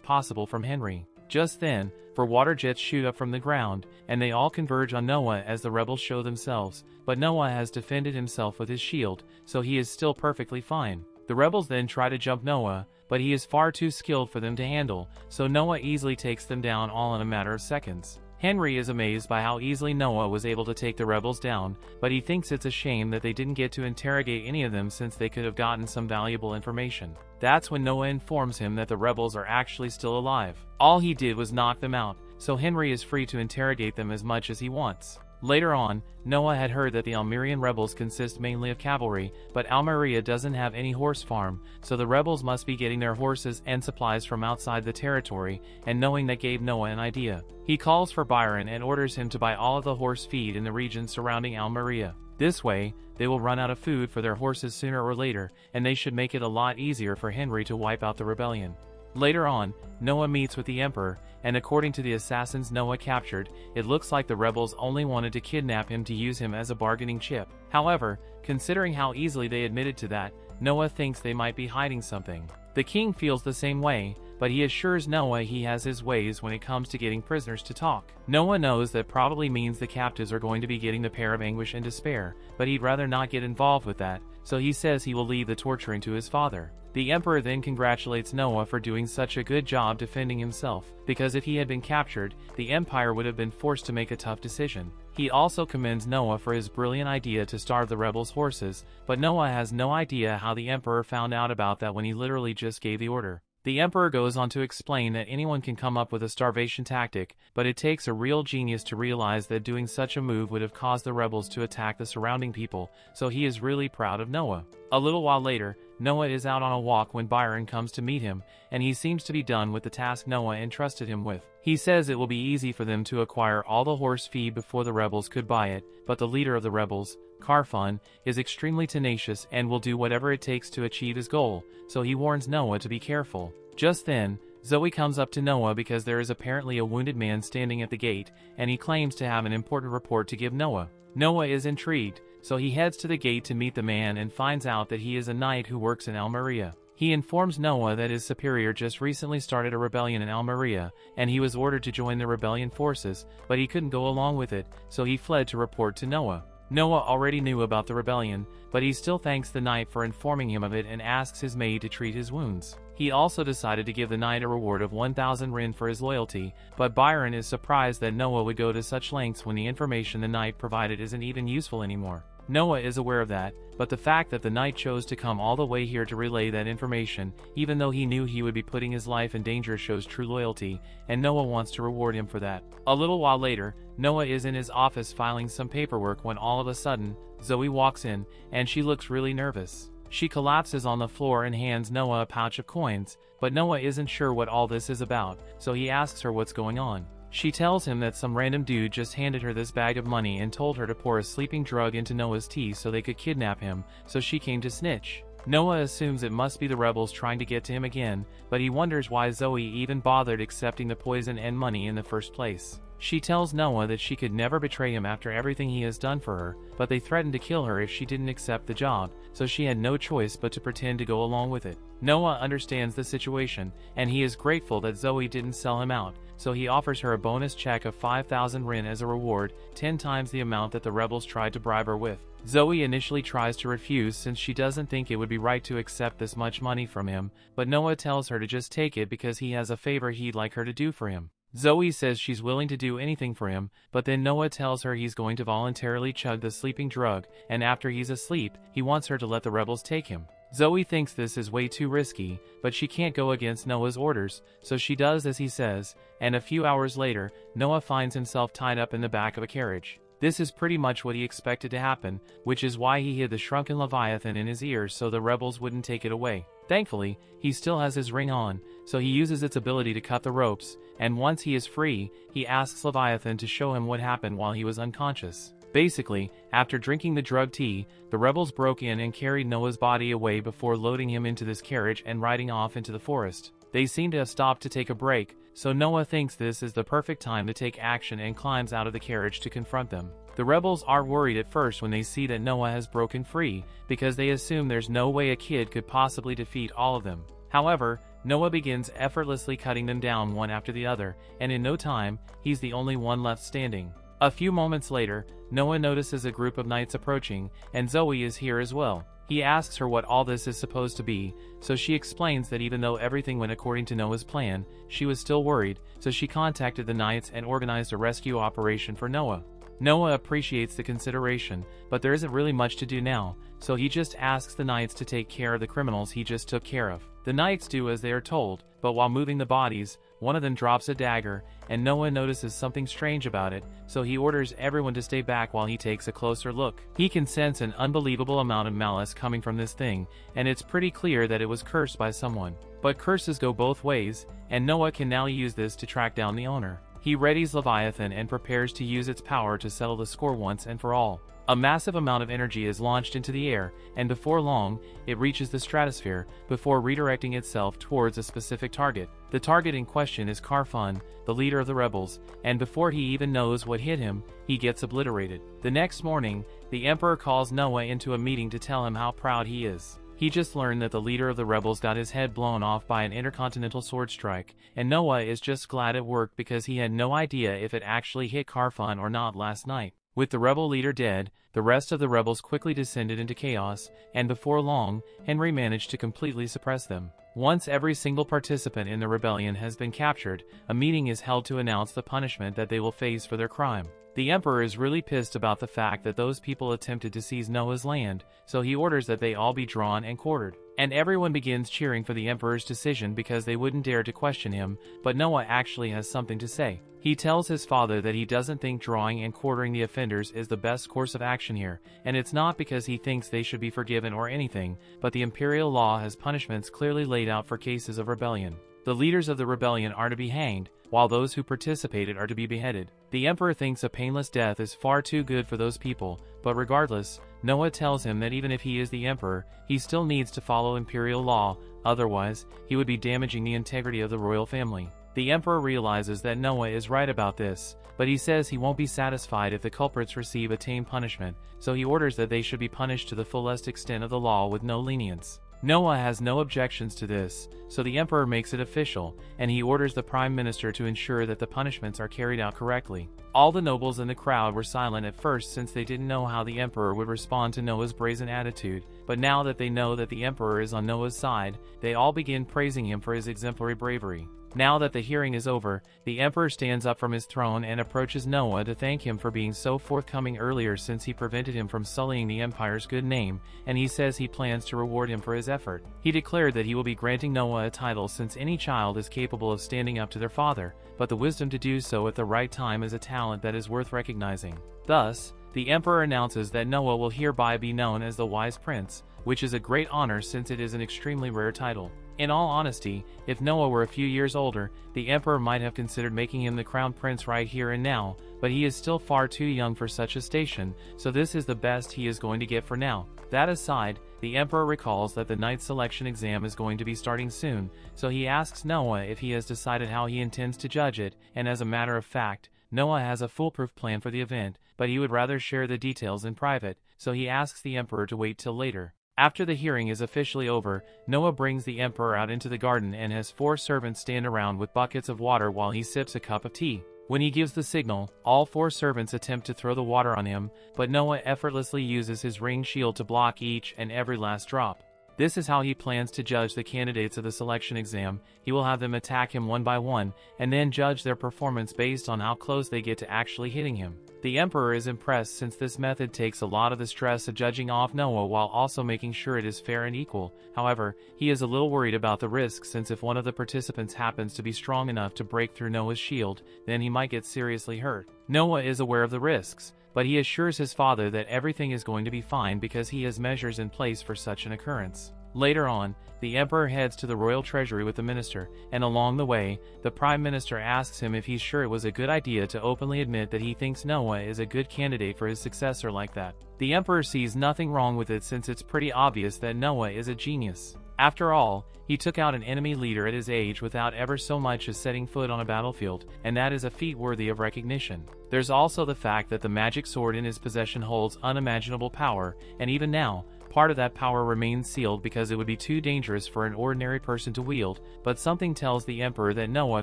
possible from Henry. Just then, water jets shoot up from the ground, and they all converge on Noah as the rebels show themselves, but Noah has defended himself with his shield, so he is still perfectly fine. The rebels then try to jump Noah, but he is far too skilled for them to handle, so Noah easily takes them down all in a matter of seconds. Henry is amazed by how easily Noah was able to take the rebels down, but he thinks it's a shame that they didn't get to interrogate any of them since they could have gotten some valuable information. That's when Noah informs him that the rebels are actually still alive. All he did was knock them out, so Henry is free to interrogate them as much as he wants. Later on, Noah had heard that the Almerian rebels consist mainly of cavalry, but Almeria doesn't have any horse farm, so the rebels must be getting their horses and supplies from outside the territory, and knowing that gave Noah an idea. He calls for Byron and orders him to buy all of the horse feed in the region surrounding Almeria. This way, they will run out of food for their horses sooner or later, and they should make it a lot easier for Henry to wipe out the rebellion. Later on, Noah meets with the Emperor, and according to the assassins Noah captured, it looks like the rebels only wanted to kidnap him to use him as a bargaining chip. However, considering how easily they admitted to that, Noah thinks they might be hiding something. The king feels the same way, but he assures Noah he has his ways when it comes to getting prisoners to talk. Noah knows that probably means the captives are going to be getting the pair of anguish and despair, but he'd rather not get involved with that, so he says he will leave the torturing to his father. The Emperor then congratulates Noah for doing such a good job defending himself, because if he had been captured, the Empire would have been forced to make a tough decision. He also commends Noah for his brilliant idea to starve the rebels' horses, but Noah has no idea how the Emperor found out about that when he literally just gave the order. The Emperor goes on to explain that anyone can come up with a starvation tactic, but it takes a real genius to realize that doing such a move would have caused the rebels to attack the surrounding people, so he is really proud of Noah. A little while later, Noah is out on a walk when Byron comes to meet him, and he seems to be done with the task Noah entrusted him with. He says it will be easy for them to acquire all the horse feed before the rebels could buy it, but the leader of the rebels, Carfun, is extremely tenacious and will do whatever it takes to achieve his goal, so he warns Noah to be careful. Just then, Zoe comes up to Noah because there is apparently a wounded man standing at the gate, and he claims to have an important report to give Noah. Noah is intrigued, so he heads to the gate to meet the man and finds out that he is a knight who works in Almeria. He informs Noah that his superior just recently started a rebellion in Almeria, and he was ordered to join the rebellion forces, but he couldn't go along with it, so he fled to report to Noah. Noah already knew about the rebellion, but he still thanks the knight for informing him of it and asks his maid to treat his wounds. He also decided to give the knight a reward of 1,000 rin for his loyalty, but Byron is surprised that Noah would go to such lengths when the information the knight provided isn't even useful anymore. Noah is aware of that, but the fact that the knight chose to come all the way here to relay that information, even though he knew he would be putting his life in danger, shows true loyalty, and Noah wants to reward him for that. A little while later, Noah is in his office filing some paperwork when all of a sudden, Zoe walks in, and she looks really nervous. She collapses on the floor and hands Noah a pouch of coins, but Noah isn't sure what all this is about, so he asks her what's going on. She tells him that some random dude just handed her this bag of money and told her to pour a sleeping drug into Noah's tea so they could kidnap him, so she came to snitch. Noah assumes it must be the rebels trying to get to him again, but he wonders why Zoe even bothered accepting the poison and money in the first place. She tells Noah that she could never betray him after everything he has done for her, but they threatened to kill her if she didn't accept the job, so she had no choice but to pretend to go along with it. Noah understands the situation, and he is grateful that Zoe didn't sell him out, so he offers her a bonus check of 5,000 rin as a reward, 10 times the amount that the rebels tried to bribe her with. Zoe initially tries to refuse since she doesn't think it would be right to accept this much money from him, but Noah tells her to just take it because he has a favor he'd like her to do for him. Zoe says she's willing to do anything for him, but then Noah tells her he's going to voluntarily chug the sleeping drug, and after he's asleep, he wants her to let the rebels take him. Zoe thinks this is way too risky, but she can't go against Noah's orders, so she does as he says, and a few hours later, Noah finds himself tied up in the back of a carriage. This is pretty much what he expected to happen, which is why he hid the shrunken Leviathan in his ears so the rebels wouldn't take it away. Thankfully, he still has his ring on, so he uses its ability to cut the ropes, and once he is free, he asks Leviathan to show him what happened while he was unconscious. Basically, after drinking the drug tea, the rebels broke in and carried Noah's body away before loading him into this carriage and riding off into the forest. They seem to have stopped to take a break, so Noah thinks this is the perfect time to take action and climbs out of the carriage to confront them. The rebels are worried at first when they see that Noah has broken free, because they assume there's no way a kid could possibly defeat all of them. However, Noah begins effortlessly cutting them down one after the other, and in no time, he's the only one left standing. A few moments later, Noah notices a group of knights approaching, and Zoe is here as well. He asks her what all this is supposed to be, so she explains that even though everything went according to Noah's plan, she was still worried, so she contacted the knights and organized a rescue operation for Noah. Noah appreciates the consideration, but there isn't really much to do now, so he just asks the knights to take care of the criminals he just took care of. The knights do as they are told, but while moving the bodies, one of them drops a dagger, and Noah notices something strange about it, so he orders everyone to stay back while he takes a closer look. He can sense an unbelievable amount of malice coming from this thing, and it's pretty clear that it was cursed by someone. But curses go both ways, and Noah can now use this to track down the owner. He readies Leviathan and prepares to use its power to settle the score once and for all. A massive amount of energy is launched into the air, and before long, it reaches the stratosphere, before redirecting itself towards a specific target. The target in question is Karfun, the leader of the rebels, and before he even knows what hit him, he gets obliterated. The next morning, the Emperor calls Noah into a meeting to tell him how proud he is. He just learned that the leader of the rebels got his head blown off by an intercontinental sword strike, and Noah is just glad it worked because he had no idea if it actually hit Karfun or not last night. With the rebel leader dead, the rest of the rebels quickly descended into chaos, and before long, Henry managed to completely suppress them. Once every single participant in the rebellion has been captured, a meeting is held to announce the punishment that they will face for their crime. The Emperor is really pissed about the fact that those people attempted to seize Noah's land, so he orders that they all be drawn and quartered. And everyone begins cheering for the Emperor's decision because they wouldn't dare to question him, but Noah actually has something to say. He tells his father that he doesn't think drawing and quartering the offenders is the best course of action here, and it's not because he thinks they should be forgiven or anything, but the imperial law has punishments clearly laid out for cases of rebellion. The leaders of the rebellion are to be hanged, while those who participated are to be beheaded. The Emperor thinks a painless death is far too good for those people, but regardless, Noah tells him that even if he is the Emperor, he still needs to follow imperial law, otherwise, he would be damaging the integrity of the royal family. The Emperor realizes that Noah is right about this, but he says he won't be satisfied if the culprits receive a tame punishment, so he orders that they should be punished to the fullest extent of the law with no lenience. Noah has no objections to this, so the Emperor makes it official, and he orders the Prime Minister to ensure that the punishments are carried out correctly. All the nobles in the crowd were silent at first since they didn't know how the Emperor would respond to Noah's brazen attitude, but now that they know that the Emperor is on Noah's side, they all begin praising him for his exemplary bravery. Now that the hearing is over, the Emperor stands up from his throne and approaches Noah to thank him for being so forthcoming earlier since he prevented him from sullying the Empire's good name, and he says he plans to reward him for his effort. He declared that he will be granting Noah a title since any child is capable of standing up to their father, but the wisdom to do so at the right time is a talent that is worth recognizing. Thus, the Emperor announces that Noah will hereby be known as the Wise Prince, which is a great honor since it is an extremely rare title. In all honesty, if Noah were a few years older, the Emperor might have considered making him the crown prince right here and now, but he is still far too young for such a station, so this is the best he is going to get for now. That aside, the Emperor recalls that the knight selection exam is going to be starting soon, so he asks Noah if he has decided how he intends to judge it, and as a matter of fact, Noah has a foolproof plan for the event, but he would rather share the details in private, so he asks the Emperor to wait till later. After the hearing is officially over, Noah brings the Emperor out into the garden and has 4 servants stand around with buckets of water while he sips a cup of tea. When he gives the signal, all 4 servants attempt to throw the water on him, but Noah effortlessly uses his ring shield to block each and every last drop. This is how he plans to judge the candidates of the selection exam. He will have them attack him one by one, and then judge their performance based on how close they get to actually hitting him. The Emperor is impressed since this method takes a lot of the stress of judging off Noah while also making sure it is fair and equal. However, he is a little worried about the risks since if one of the participants happens to be strong enough to break through Noah's shield, then he might get seriously hurt. Noah is aware of the risks, but he assures his father that everything is going to be fine because he has measures in place for such an occurrence. Later on, the Emperor heads to the royal treasury with the minister, and along the way, the Prime Minister asks him if he's sure it was a good idea to openly admit that he thinks Noah is a good candidate for his successor like that. The Emperor sees nothing wrong with it since it's pretty obvious that Noah is a genius. After all, he took out an enemy leader at his age without ever so much as setting foot on a battlefield, and that is a feat worthy of recognition. There's also the fact that the magic sword in his possession holds unimaginable power, and even now, part of that power remains sealed because it would be too dangerous for an ordinary person to wield, but something tells the Emperor that Noah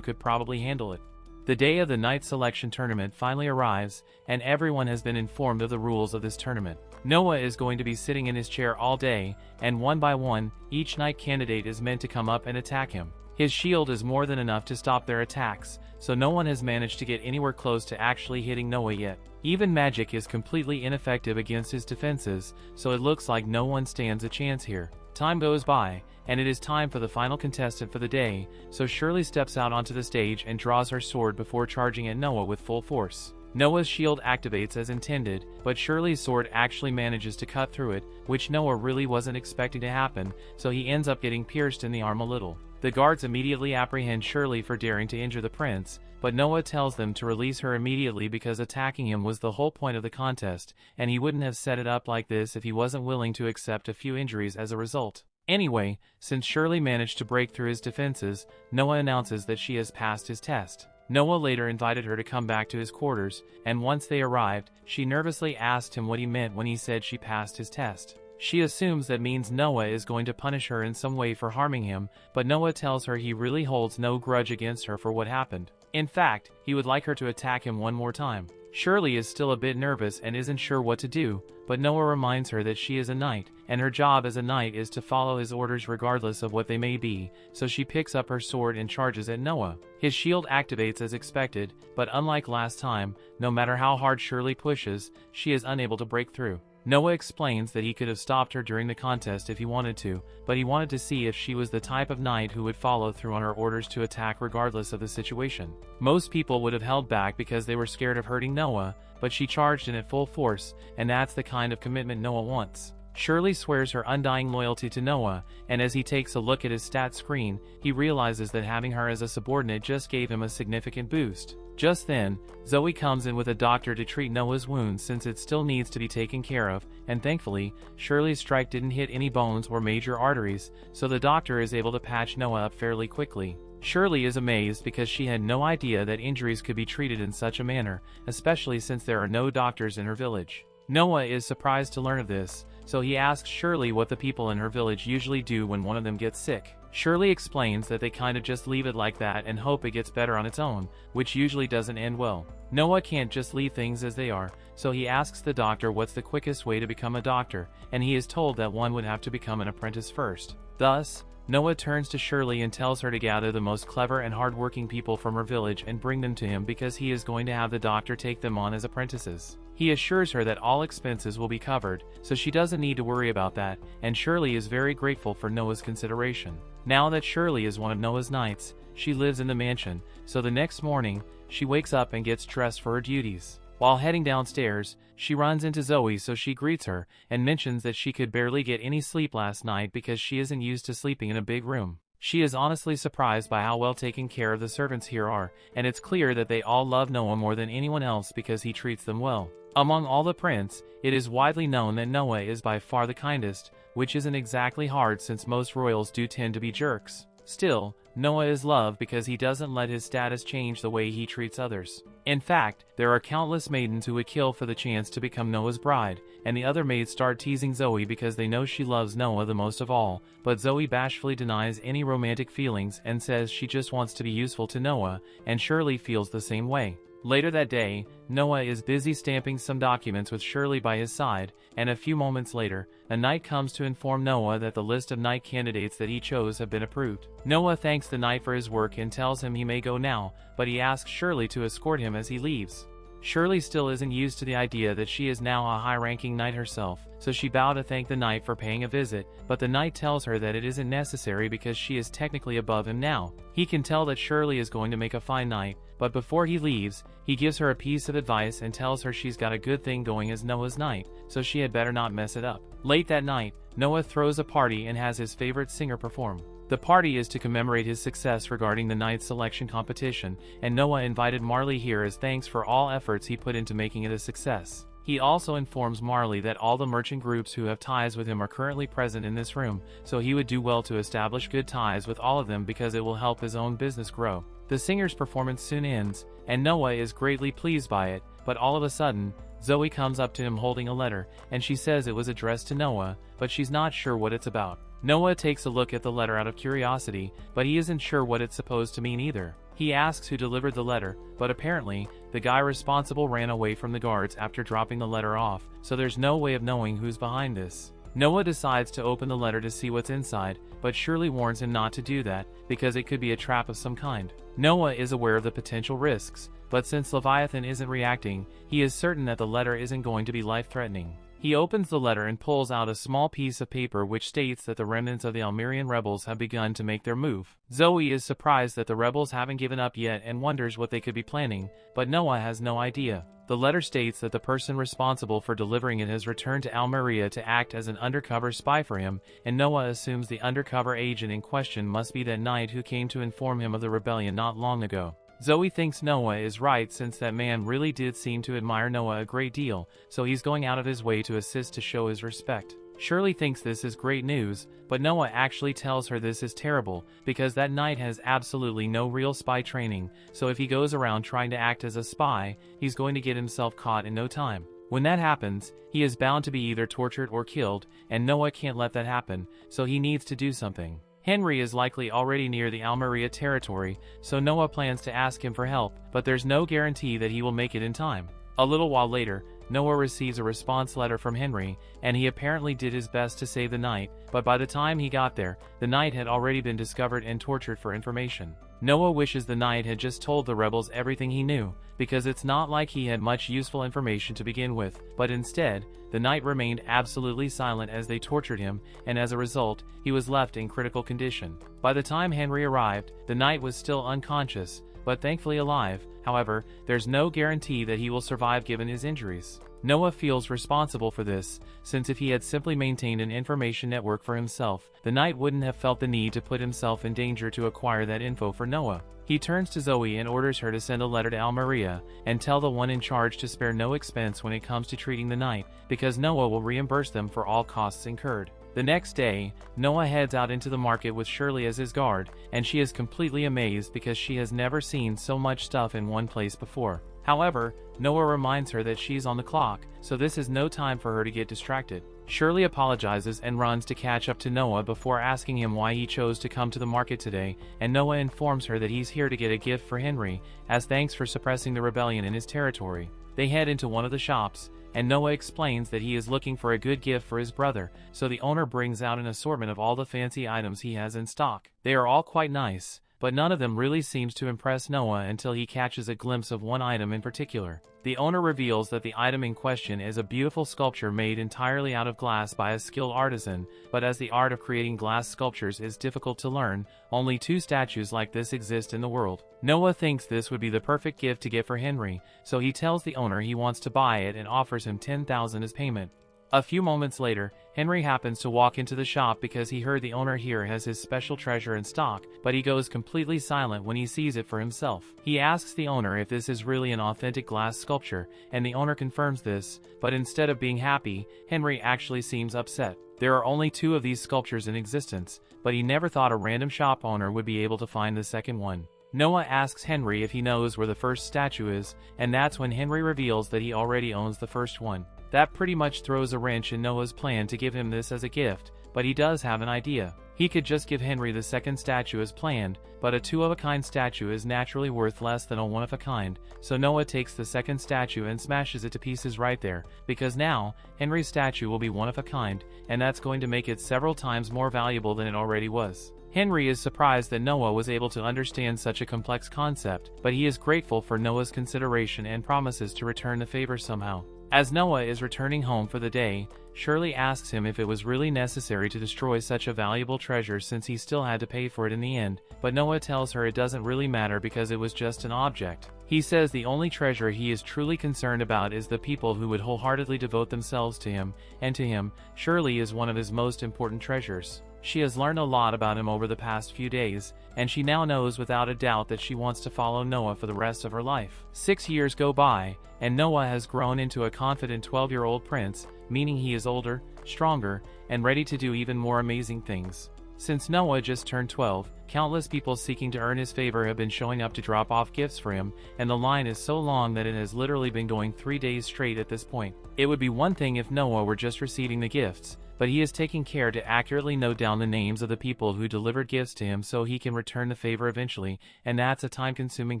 could probably handle it. The day of the knight selection tournament finally arrives, and everyone has been informed of the rules of this tournament. Noah is going to be sitting in his chair all day, and one by one, each knight candidate is meant to come up and attack him. His shield is more than enough to stop their attacks, so no one has managed to get anywhere close to actually hitting Noah yet. Even magic is completely ineffective against his defenses, so it looks like no one stands a chance here. Time goes by, and it is time for the final contestant for the day, so Shirley steps out onto the stage and draws her sword before charging at Noah with full force. Noah's shield activates as intended, but Shirley's sword actually manages to cut through it, which Noah really wasn't expecting to happen, so he ends up getting pierced in the arm a little. The guards immediately apprehend Shirley for daring to injure the prince, but Noah tells them to release her immediately because attacking him was the whole point of the contest, and he wouldn't have set it up like this if he wasn't willing to accept a few injuries as a result. Anyway, since Shirley managed to break through his defenses, Noah announces that she has passed his test. Noah later invited her to come back to his quarters, and once they arrived, she nervously asked him what he meant when he said she passed his test. She assumes that means Noah is going to punish her in some way for harming him, but Noah tells her he really holds no grudge against her for what happened. In fact, he would like her to attack him one more time. Shirley is still a bit nervous and isn't sure what to do, but Noah reminds her that she is a knight, and her job as a knight is to follow his orders regardless of what they may be, so she picks up her sword and charges at Noah. His shield activates as expected, but unlike last time, no matter how hard Shirley pushes, she is unable to break through. Noah explains that he could have stopped her during the contest if he wanted to, but he wanted to see if she was the type of knight who would follow through on her orders to attack regardless of the situation. Most people would have held back because they were scared of hurting Noah, but she charged in at full force, and that's the kind of commitment Noah wants. Shirley swears her undying loyalty to Noah, and as he takes a look at his stat screen, he realizes that having her as a subordinate just gave him a significant boost. Just then, Zoe comes in with a doctor to treat Noah's wounds since it still needs to be taken care of, and thankfully, Shirley's strike didn't hit any bones or major arteries, so the doctor is able to patch Noah up fairly quickly. Shirley is amazed because she had no idea that injuries could be treated in such a manner, especially since there are no doctors in her village. Noah is surprised to learn of this, so he asks Shirley what the people in her village usually do when one of them gets sick. Shirley explains that they kind of just leave it like that and hope it gets better on its own, which usually doesn't end well. Noah can't just leave things as they are, so he asks the doctor what's the quickest way to become a doctor, and he is told that one would have to become an apprentice first. Thus, Noah turns to Shirley and tells her to gather the most clever and hardworking people from her village and bring them to him because he is going to have the doctor take them on as apprentices. He assures her that all expenses will be covered, so she doesn't need to worry about that, and Shirley is very grateful for Noah's consideration. Now that Shirley is one of Noah's knights, she lives in the mansion, so the next morning, she wakes up and gets dressed for her duties. While heading downstairs, she runs into Zoe so she greets her, and mentions that she could barely get any sleep last night because she isn't used to sleeping in a big room. She is honestly surprised by how well taken care of the servants here are, and it's clear that they all love Noah more than anyone else because he treats them well. Among all the princes, it is widely known that Noah is by far the kindest, which isn't exactly hard since most royals do tend to be jerks. Still, Noah is loved because he doesn't let his status change the way he treats others. In fact, there are countless maidens who would kill for the chance to become Noah's bride, and the other maids start teasing Zoe because they know she loves Noah the most of all, but Zoe bashfully denies any romantic feelings and says she just wants to be useful to Noah, and Shirley feels the same way. Later that day, Noah is busy stamping some documents with Shirley by his side, and a few moments later, a knight comes to inform Noah that the list of knight candidates that he chose have been approved. Noah thanks the knight for his work and tells him he may go now, but he asks Shirley to escort him as he leaves. Shirley still isn't used to the idea that she is now a high-ranking knight herself, so she bows to thank the knight for paying a visit, but the knight tells her that it isn't necessary because she is technically above him now. He can tell that Shirley is going to make a fine knight, but before he leaves, he gives her a piece of advice and tells her she's got a good thing going as Noah's knight, so she had better not mess it up. Late that night, Noah throws a party and has his favorite singer perform. The party is to commemorate his success regarding the knight selection competition, and Noah invited Marley here as thanks for all efforts he put into making it a success. He also informs Marley that all the merchant groups who have ties with him are currently present in this room, so he would do well to establish good ties with all of them because it will help his own business grow. The singer's performance soon ends, and Noah is greatly pleased by it, but all of a sudden, Zoe comes up to him holding a letter, and she says it was addressed to Noah, but she's not sure what it's about. Noah takes a look at the letter out of curiosity, but he isn't sure what it's supposed to mean either. He asks who delivered the letter, but apparently, the guy responsible ran away from the guards after dropping the letter off, so there's no way of knowing who's behind this. Noah decides to open the letter to see what's inside, but Shirley warns him not to do that, because it could be a trap of some kind. Noah is aware of the potential risks, but since Leviathan isn't reacting, he is certain that the letter isn't going to be life-threatening. He opens the letter and pulls out a small piece of paper which states that the remnants of the Almerian rebels have begun to make their move. Zoe is surprised that the rebels haven't given up yet and wonders what they could be planning, but Noah has no idea. The letter states that the person responsible for delivering it has returned to Almeria to act as an undercover spy for him, and Noah assumes the undercover agent in question must be that knight who came to inform him of the rebellion not long ago. Zoe thinks Noah is right since that man really did seem to admire Noah a great deal, so he's going out of his way to assist to show his respect. Shirley thinks this is great news, but Noah actually tells her this is terrible, because that knight has absolutely no real spy training, so if he goes around trying to act as a spy, he's going to get himself caught in no time. When that happens, he is bound to be either tortured or killed, and Noah can't let that happen, so he needs to do something. Henry is likely already near the Almeria territory, so Noah plans to ask him for help, but there's no guarantee that he will make it in time. A little while later, Noah receives a response letter from Henry, and he apparently did his best to save the knight, but by the time he got there, the knight had already been discovered and tortured for information. Noah wishes the knight had just told the rebels everything he knew, because it's not like he had much useful information to begin with, but instead, the knight remained absolutely silent as they tortured him, and as a result, he was left in critical condition. By the time Henry arrived, the knight was still unconscious, but thankfully alive. However, there's no guarantee that he will survive given his injuries. Noah feels responsible for this, since if he had simply maintained an information network for himself, the knight wouldn't have felt the need to put himself in danger to acquire that info for Noah. He turns to Zoe and orders her to send a letter to Almeria, and tell the one in charge to spare no expense when it comes to treating the knight, because Noah will reimburse them for all costs incurred. The next day, Noah heads out into the market with Shirley as his guard, and she is completely amazed because she has never seen so much stuff in one place before. However, Noah reminds her that she's on the clock, so this is no time for her to get distracted. Shirley apologizes and runs to catch up to Noah before asking him why he chose to come to the market today, and Noah informs her that he's here to get a gift for Henry, as thanks for suppressing the rebellion in his territory. They head into one of the shops, and Noah explains that he is looking for a good gift for his brother, so the owner brings out an assortment of all the fancy items he has in stock. They are all quite nice, but none of them really seems to impress Noah until he catches a glimpse of one item in particular. The owner reveals that the item in question is a beautiful sculpture made entirely out of glass by a skilled artisan, but as the art of creating glass sculptures is difficult to learn, only 2 statues like this exist in the world. Noah thinks this would be the perfect gift to get for Henry, so he tells the owner he wants to buy it and offers him $10,000 as payment. A few moments later, Henry happens to walk into the shop because he heard the owner here has his special treasure in stock, but he goes completely silent when he sees it for himself. He asks the owner if this is really an authentic glass sculpture, and the owner confirms this, but instead of being happy, Henry actually seems upset. There are only 2 of these sculptures in existence, but he never thought a random shop owner would be able to find the second one. Noah asks Henry if he knows where the first statue is, and that's when Henry reveals that he already owns the first one. That pretty much throws a wrench in Noah's plan to give him this as a gift, but he does have an idea. He could just give Henry the second statue as planned, but a two-of-a-kind statue is naturally worth less than a one-of-a-kind, so Noah takes the second statue and smashes it to pieces right there, because now, Henry's statue will be one-of-a-kind, and that's going to make it several times more valuable than it already was. Henry is surprised that Noah was able to understand such a complex concept, but he is grateful for Noah's consideration and promises to return the favor somehow. As Noah is returning home for the day, Shirley asks him if it was really necessary to destroy such a valuable treasure since he still had to pay for it in the end, but Noah tells her it doesn't really matter because it was just an object. He says the only treasure he is truly concerned about is the people who would wholeheartedly devote themselves to him, and to him, Shirley is one of his most important treasures. She has learned a lot about him over the past few days, and she now knows without a doubt that she wants to follow Noah for the rest of her life. 6 years go by, and Noah has grown into a confident 12-year-old prince, meaning he is older, stronger, and ready to do even more amazing things. Since Noah just turned 12, countless people seeking to earn his favor have been showing up to drop off gifts for him, and the line is so long that it has literally been going 3 days straight at this point. It would be one thing if Noah were just receiving the gifts, but he is taking care to accurately note down the names of the people who delivered gifts to him so he can return the favor eventually, and that's a time-consuming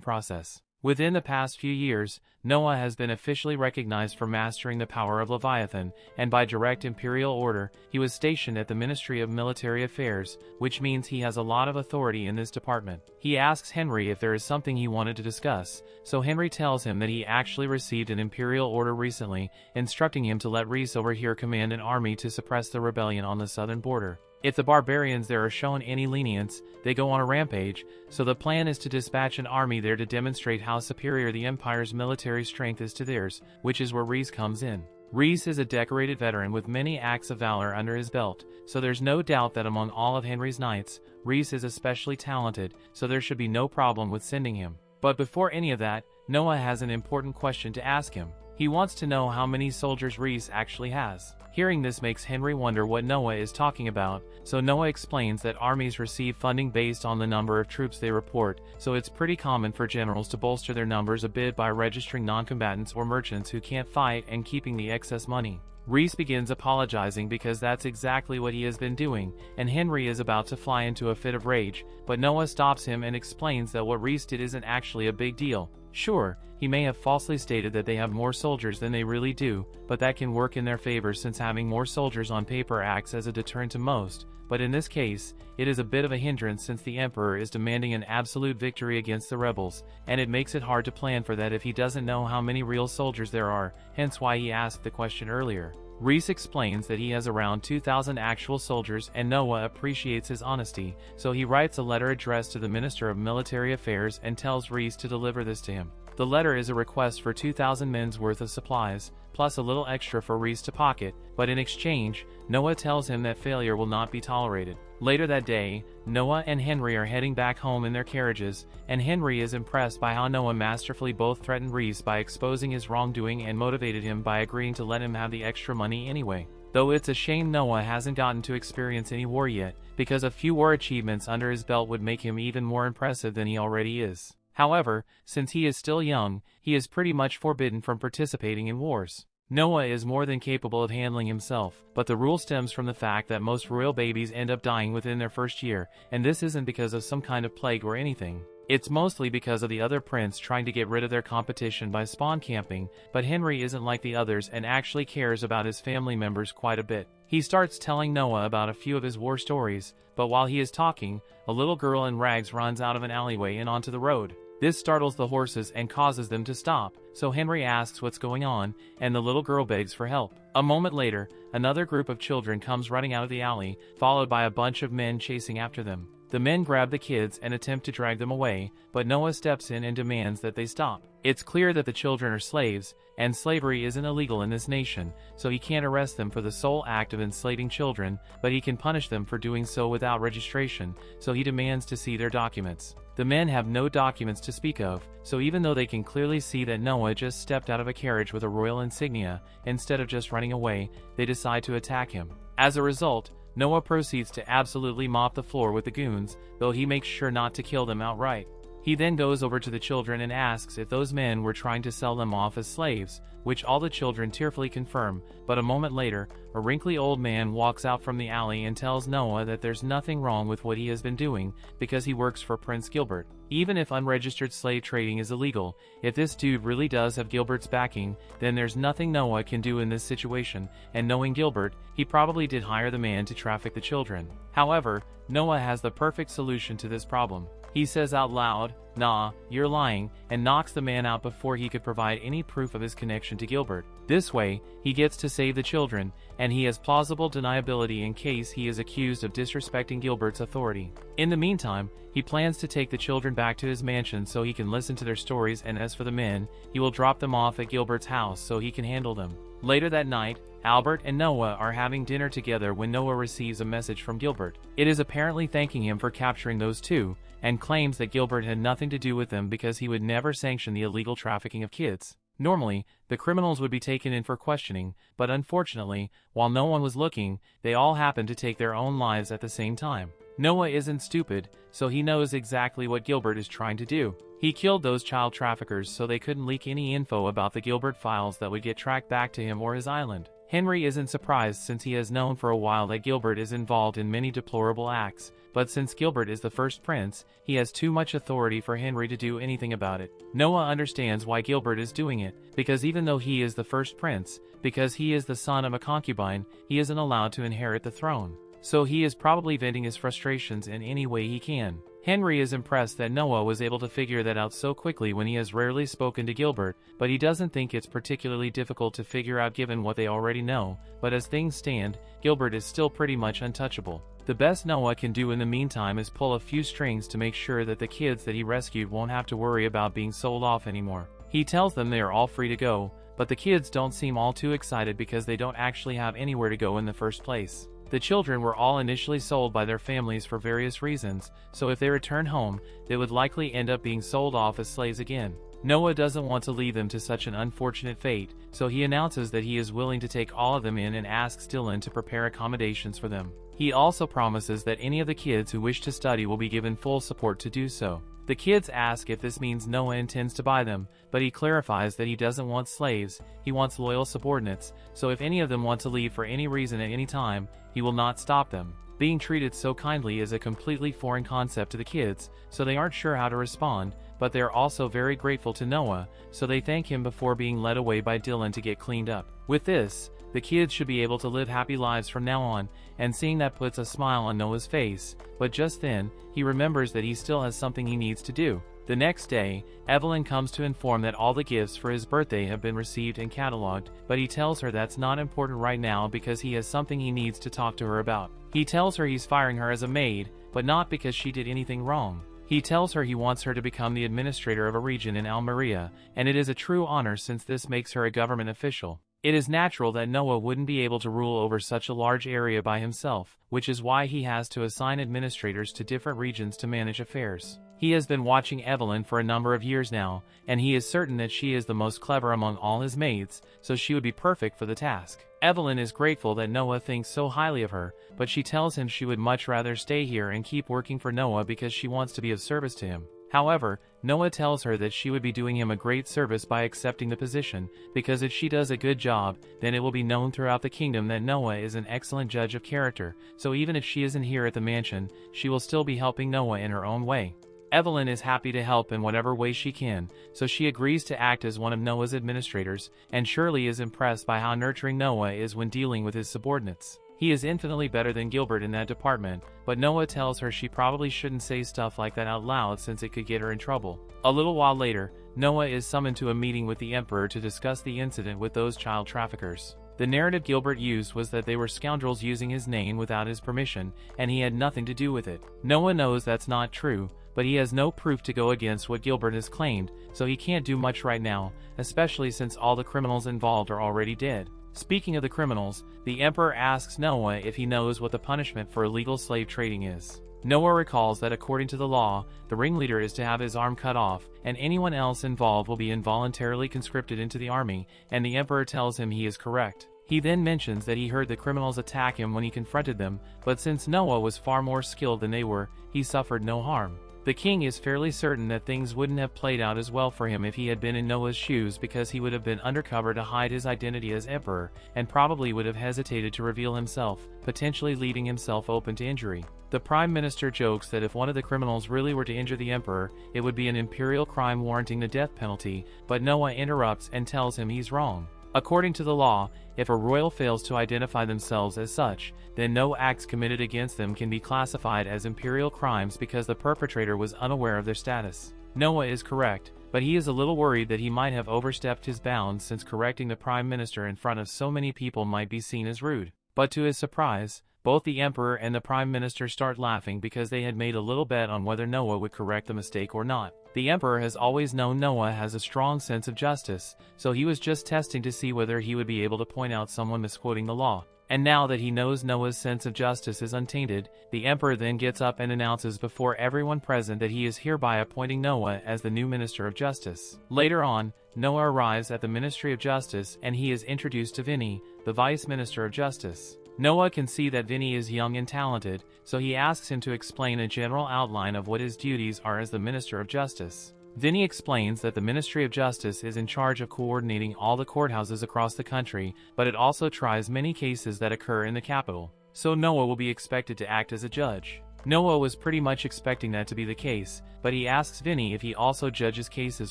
process. Within the past few years, Noah has been officially recognized for mastering the power of Leviathan, and by direct imperial order, he was stationed at the Ministry of Military Affairs, which means he has a lot of authority in this department. He asks Henry if there is something he wanted to discuss, so Henry tells him that he actually received an imperial order recently, instructing him to let Rhys over here command an army to suppress the rebellion on the southern border. If the barbarians there are shown any lenience, they go on a rampage, so the plan is to dispatch an army there to demonstrate how superior the Empire's military strength is to theirs, which is where Rhys comes in. Rhys is a decorated veteran with many acts of valor under his belt, so there's no doubt that among all of Henry's knights, Rhys is especially talented, so there should be no problem with sending him. But before any of that, Noah has an important question to ask him. He wants to know how many soldiers Rhys actually has. Hearing this makes Henry wonder what Noah is talking about, so Noah explains that armies receive funding based on the number of troops they report, so it's pretty common for generals to bolster their numbers a bit by registering non-combatants or merchants who can't fight and keeping the excess money. Rhys begins apologizing because that's exactly what he has been doing, and Henry is about to fly into a fit of rage, but Noah stops him and explains that what Rhys did isn't actually a big deal. Sure, he may have falsely stated that they have more soldiers than they really do, but that can work in their favor since having more soldiers on paper acts as a deterrent to most, but in this case, it is a bit of a hindrance since the Emperor is demanding an absolute victory against the rebels, and it makes it hard to plan for that if he doesn't know how many real soldiers there are, hence why he asked the question earlier. Rhys explains that he has around 2,000 actual soldiers and Noah appreciates his honesty, so he writes a letter addressed to the Minister of Military Affairs and tells Rhys to deliver this to him. The letter is a request for 2,000 men's worth of supplies, plus a little extra for Rhys to pocket, but in exchange, Noah tells him that failure will not be tolerated. Later that day, Noah and Henry are heading back home in their carriages, and Henry is impressed by how Noah masterfully both threatened Rhys by exposing his wrongdoing and motivated him by agreeing to let him have the extra money anyway. Though it's a shame Noah hasn't gotten to experience any war yet, because a few war achievements under his belt would make him even more impressive than he already is. However, since he is still young, he is pretty much forbidden from participating in wars. Noah is more than capable of handling himself, but the rule stems from the fact that most royal babies end up dying within their first year, and this isn't because of some kind of plague or anything. It's mostly because of the other prince trying to get rid of their competition by spawn camping, but Henry isn't like the others and actually cares about his family members quite a bit. He starts telling Noah about a few of his war stories, but while he is talking, a little girl in rags runs out of an alleyway and onto the road. This startles the horses and causes them to stop, so Henry asks what's going on, and the little girl begs for help. A moment later, another group of children comes running out of the alley, followed by a bunch of men chasing after them. The men grab the kids and attempt to drag them away, but Noah steps in and demands that they stop. It's clear that the children are slaves, and slavery isn't illegal in this nation, so he can't arrest them for the sole act of enslaving children, but he can punish them for doing so without registration, so he demands to see their documents. The men have no documents to speak of, so even though they can clearly see that Noah just stepped out of a carriage with a royal insignia, instead of just running away, they decide to attack him. As a result, Noah proceeds to absolutely mop the floor with the goons, though he makes sure not to kill them outright. He then goes over to the children and asks if those men were trying to sell them off as slaves, which all the children tearfully confirm, but a moment later, a wrinkly old man walks out from the alley and tells Noah that there's nothing wrong with what he has been doing, because he works for Prince Gilbert. Even if unregistered slave trading is illegal, if this dude really does have Gilbert's backing, then there's nothing Noah can do in this situation, and knowing Gilbert, he probably did hire the man to traffic the children. However, Noah has the perfect solution to this problem. He says out loud, "Nah, you're lying," and knocks the man out before he could provide any proof of his connection to Gilbert. This way, he gets to save the children, and he has plausible deniability in case he is accused of disrespecting Gilbert's authority. In the meantime, he plans to take the children back to his mansion so he can listen to their stories, and as for the men, he will drop them off at Gilbert's house so he can handle them. Later that night, Albert and Noah are having dinner together when Noah receives a message from Gilbert. It is apparently thanking him for capturing those two, and claims that Gilbert had nothing to do with them because he would never sanction the illegal trafficking of kids. Normally, the criminals would be taken in for questioning, but unfortunately, while no one was looking, they all happened to take their own lives at the same time. Noah isn't stupid, so he knows exactly what Gilbert is trying to do. He killed those child traffickers so they couldn't leak any info about the Gilbert files that would get tracked back to him or his island. Henry isn't surprised since he has known for a while that Gilbert is involved in many deplorable acts, but since Gilbert is the first prince, he has too much authority for Henry to do anything about it. Noah understands why Gilbert is doing it, because even though he is the first prince, because he is the son of a concubine, he isn't allowed to inherit the throne. So he is probably venting his frustrations in any way he can. Henry is impressed that Noah was able to figure that out so quickly when he has rarely spoken to Gilbert, but he doesn't think it's particularly difficult to figure out given what they already know, but as things stand, Gilbert is still pretty much untouchable. The best Noah can do in the meantime is pull a few strings to make sure that the kids that he rescued won't have to worry about being sold off anymore. He tells them they are all free to go, but the kids don't seem all too excited because they don't actually have anywhere to go in the first place. The children were all initially sold by their families for various reasons, so if they return home, they would likely end up being sold off as slaves again. Noah doesn't want to leave them to such an unfortunate fate, so he announces that he is willing to take all of them in and asks Dylan to prepare accommodations for them. He also promises that any of the kids who wish to study will be given full support to do so. The kids ask if this means Noah intends to buy them, but he clarifies that he doesn't want slaves, he wants loyal subordinates, so if any of them want to leave for any reason at any time, he will not stop them. Being treated so kindly is a completely foreign concept to the kids, so they aren't sure how to respond, but they are also very grateful to Noah, so they thank him before being led away by Dylan to get cleaned up. With this, the kids should be able to live happy lives from now on, and seeing that puts a smile on Noah's face, but just then, he remembers that he still has something he needs to do. The next day, Evelyn comes to inform that all the gifts for his birthday have been received and cataloged, but he tells her that's not important right now because he has something he needs to talk to her about. He tells her he's firing her as a maid, but not because she did anything wrong. He tells her he wants her to become the administrator of a region in Almeria, and it is a true honor since this makes her a government official. It is natural that Noah wouldn't be able to rule over such a large area by himself, which is why he has to assign administrators to different regions to manage affairs. He has been watching Evelyn for a number of years now, and he is certain that she is the most clever among all his maids, so she would be perfect for the task. Evelyn is grateful that Noah thinks so highly of her, but she tells him she would much rather stay here and keep working for Noah because she wants to be of service to him. However, Noah tells her that she would be doing him a great service by accepting the position, because if she does a good job, then it will be known throughout the kingdom that Noah is an excellent judge of character, so even if she isn't here at the mansion, she will still be helping Noah in her own way. Evelyn is happy to help in whatever way she can, so she agrees to act as one of Noah's administrators, and Shirley is impressed by how nurturing Noah is when dealing with his subordinates. He is infinitely better than Gilbert in that department, but Noah tells her she probably shouldn't say stuff like that out loud since it could get her in trouble. A little while later, Noah is summoned to a meeting with the Emperor to discuss the incident with those child traffickers. The narrative Gilbert used was that they were scoundrels using his name without his permission, and he had nothing to do with it. Noah knows that's not true, but he has no proof to go against what Gilbert has claimed, so he can't do much right now, especially since all the criminals involved are already dead. Speaking of the criminals, the Emperor asks Noah if he knows what the punishment for illegal slave trading is. Noah recalls that according to the law, the ringleader is to have his arm cut off, and anyone else involved will be involuntarily conscripted into the army, and the Emperor tells him he is correct. He then mentions that he heard the criminals attack him when he confronted them, but since Noah was far more skilled than they were, he suffered no harm. The king is fairly certain that things wouldn't have played out as well for him if he had been in Noah's shoes, because he would have been undercover to hide his identity as emperor, and probably would have hesitated to reveal himself, potentially leaving himself open to injury. The prime minister jokes that if one of the criminals really were to injure the emperor, it would be an imperial crime warranting the death penalty, but Noah interrupts and tells him he's wrong. According to the law, if a royal fails to identify themselves as such, then no acts committed against them can be classified as imperial crimes because the perpetrator was unaware of their status. Noah is correct, but he is a little worried that he might have overstepped his bounds, since correcting the prime minister in front of so many people might be seen as rude. But to his surprise, both the emperor and the prime minister start laughing because they had made a little bet on whether Noah would correct the mistake or not. The emperor has always known Noah has a strong sense of justice, so he was just testing to see whether he would be able to point out someone misquoting the law. And now that he knows Noah's sense of justice is untainted, the emperor then gets up and announces before everyone present that he is hereby appointing Noah as the new minister of justice. Later on, Noah arrives at the Ministry of Justice and he is introduced to Vinny, the vice minister of justice. Noah can see that Vinny is young and talented, so he asks him to explain a general outline of what his duties are as the Minister of Justice. Vinny explains that the Ministry of Justice is in charge of coordinating all the courthouses across the country, but it also tries many cases that occur in the capital. So Noah will be expected to act as a judge. Noah was pretty much expecting that to be the case, but he asks Vinny if he also judges cases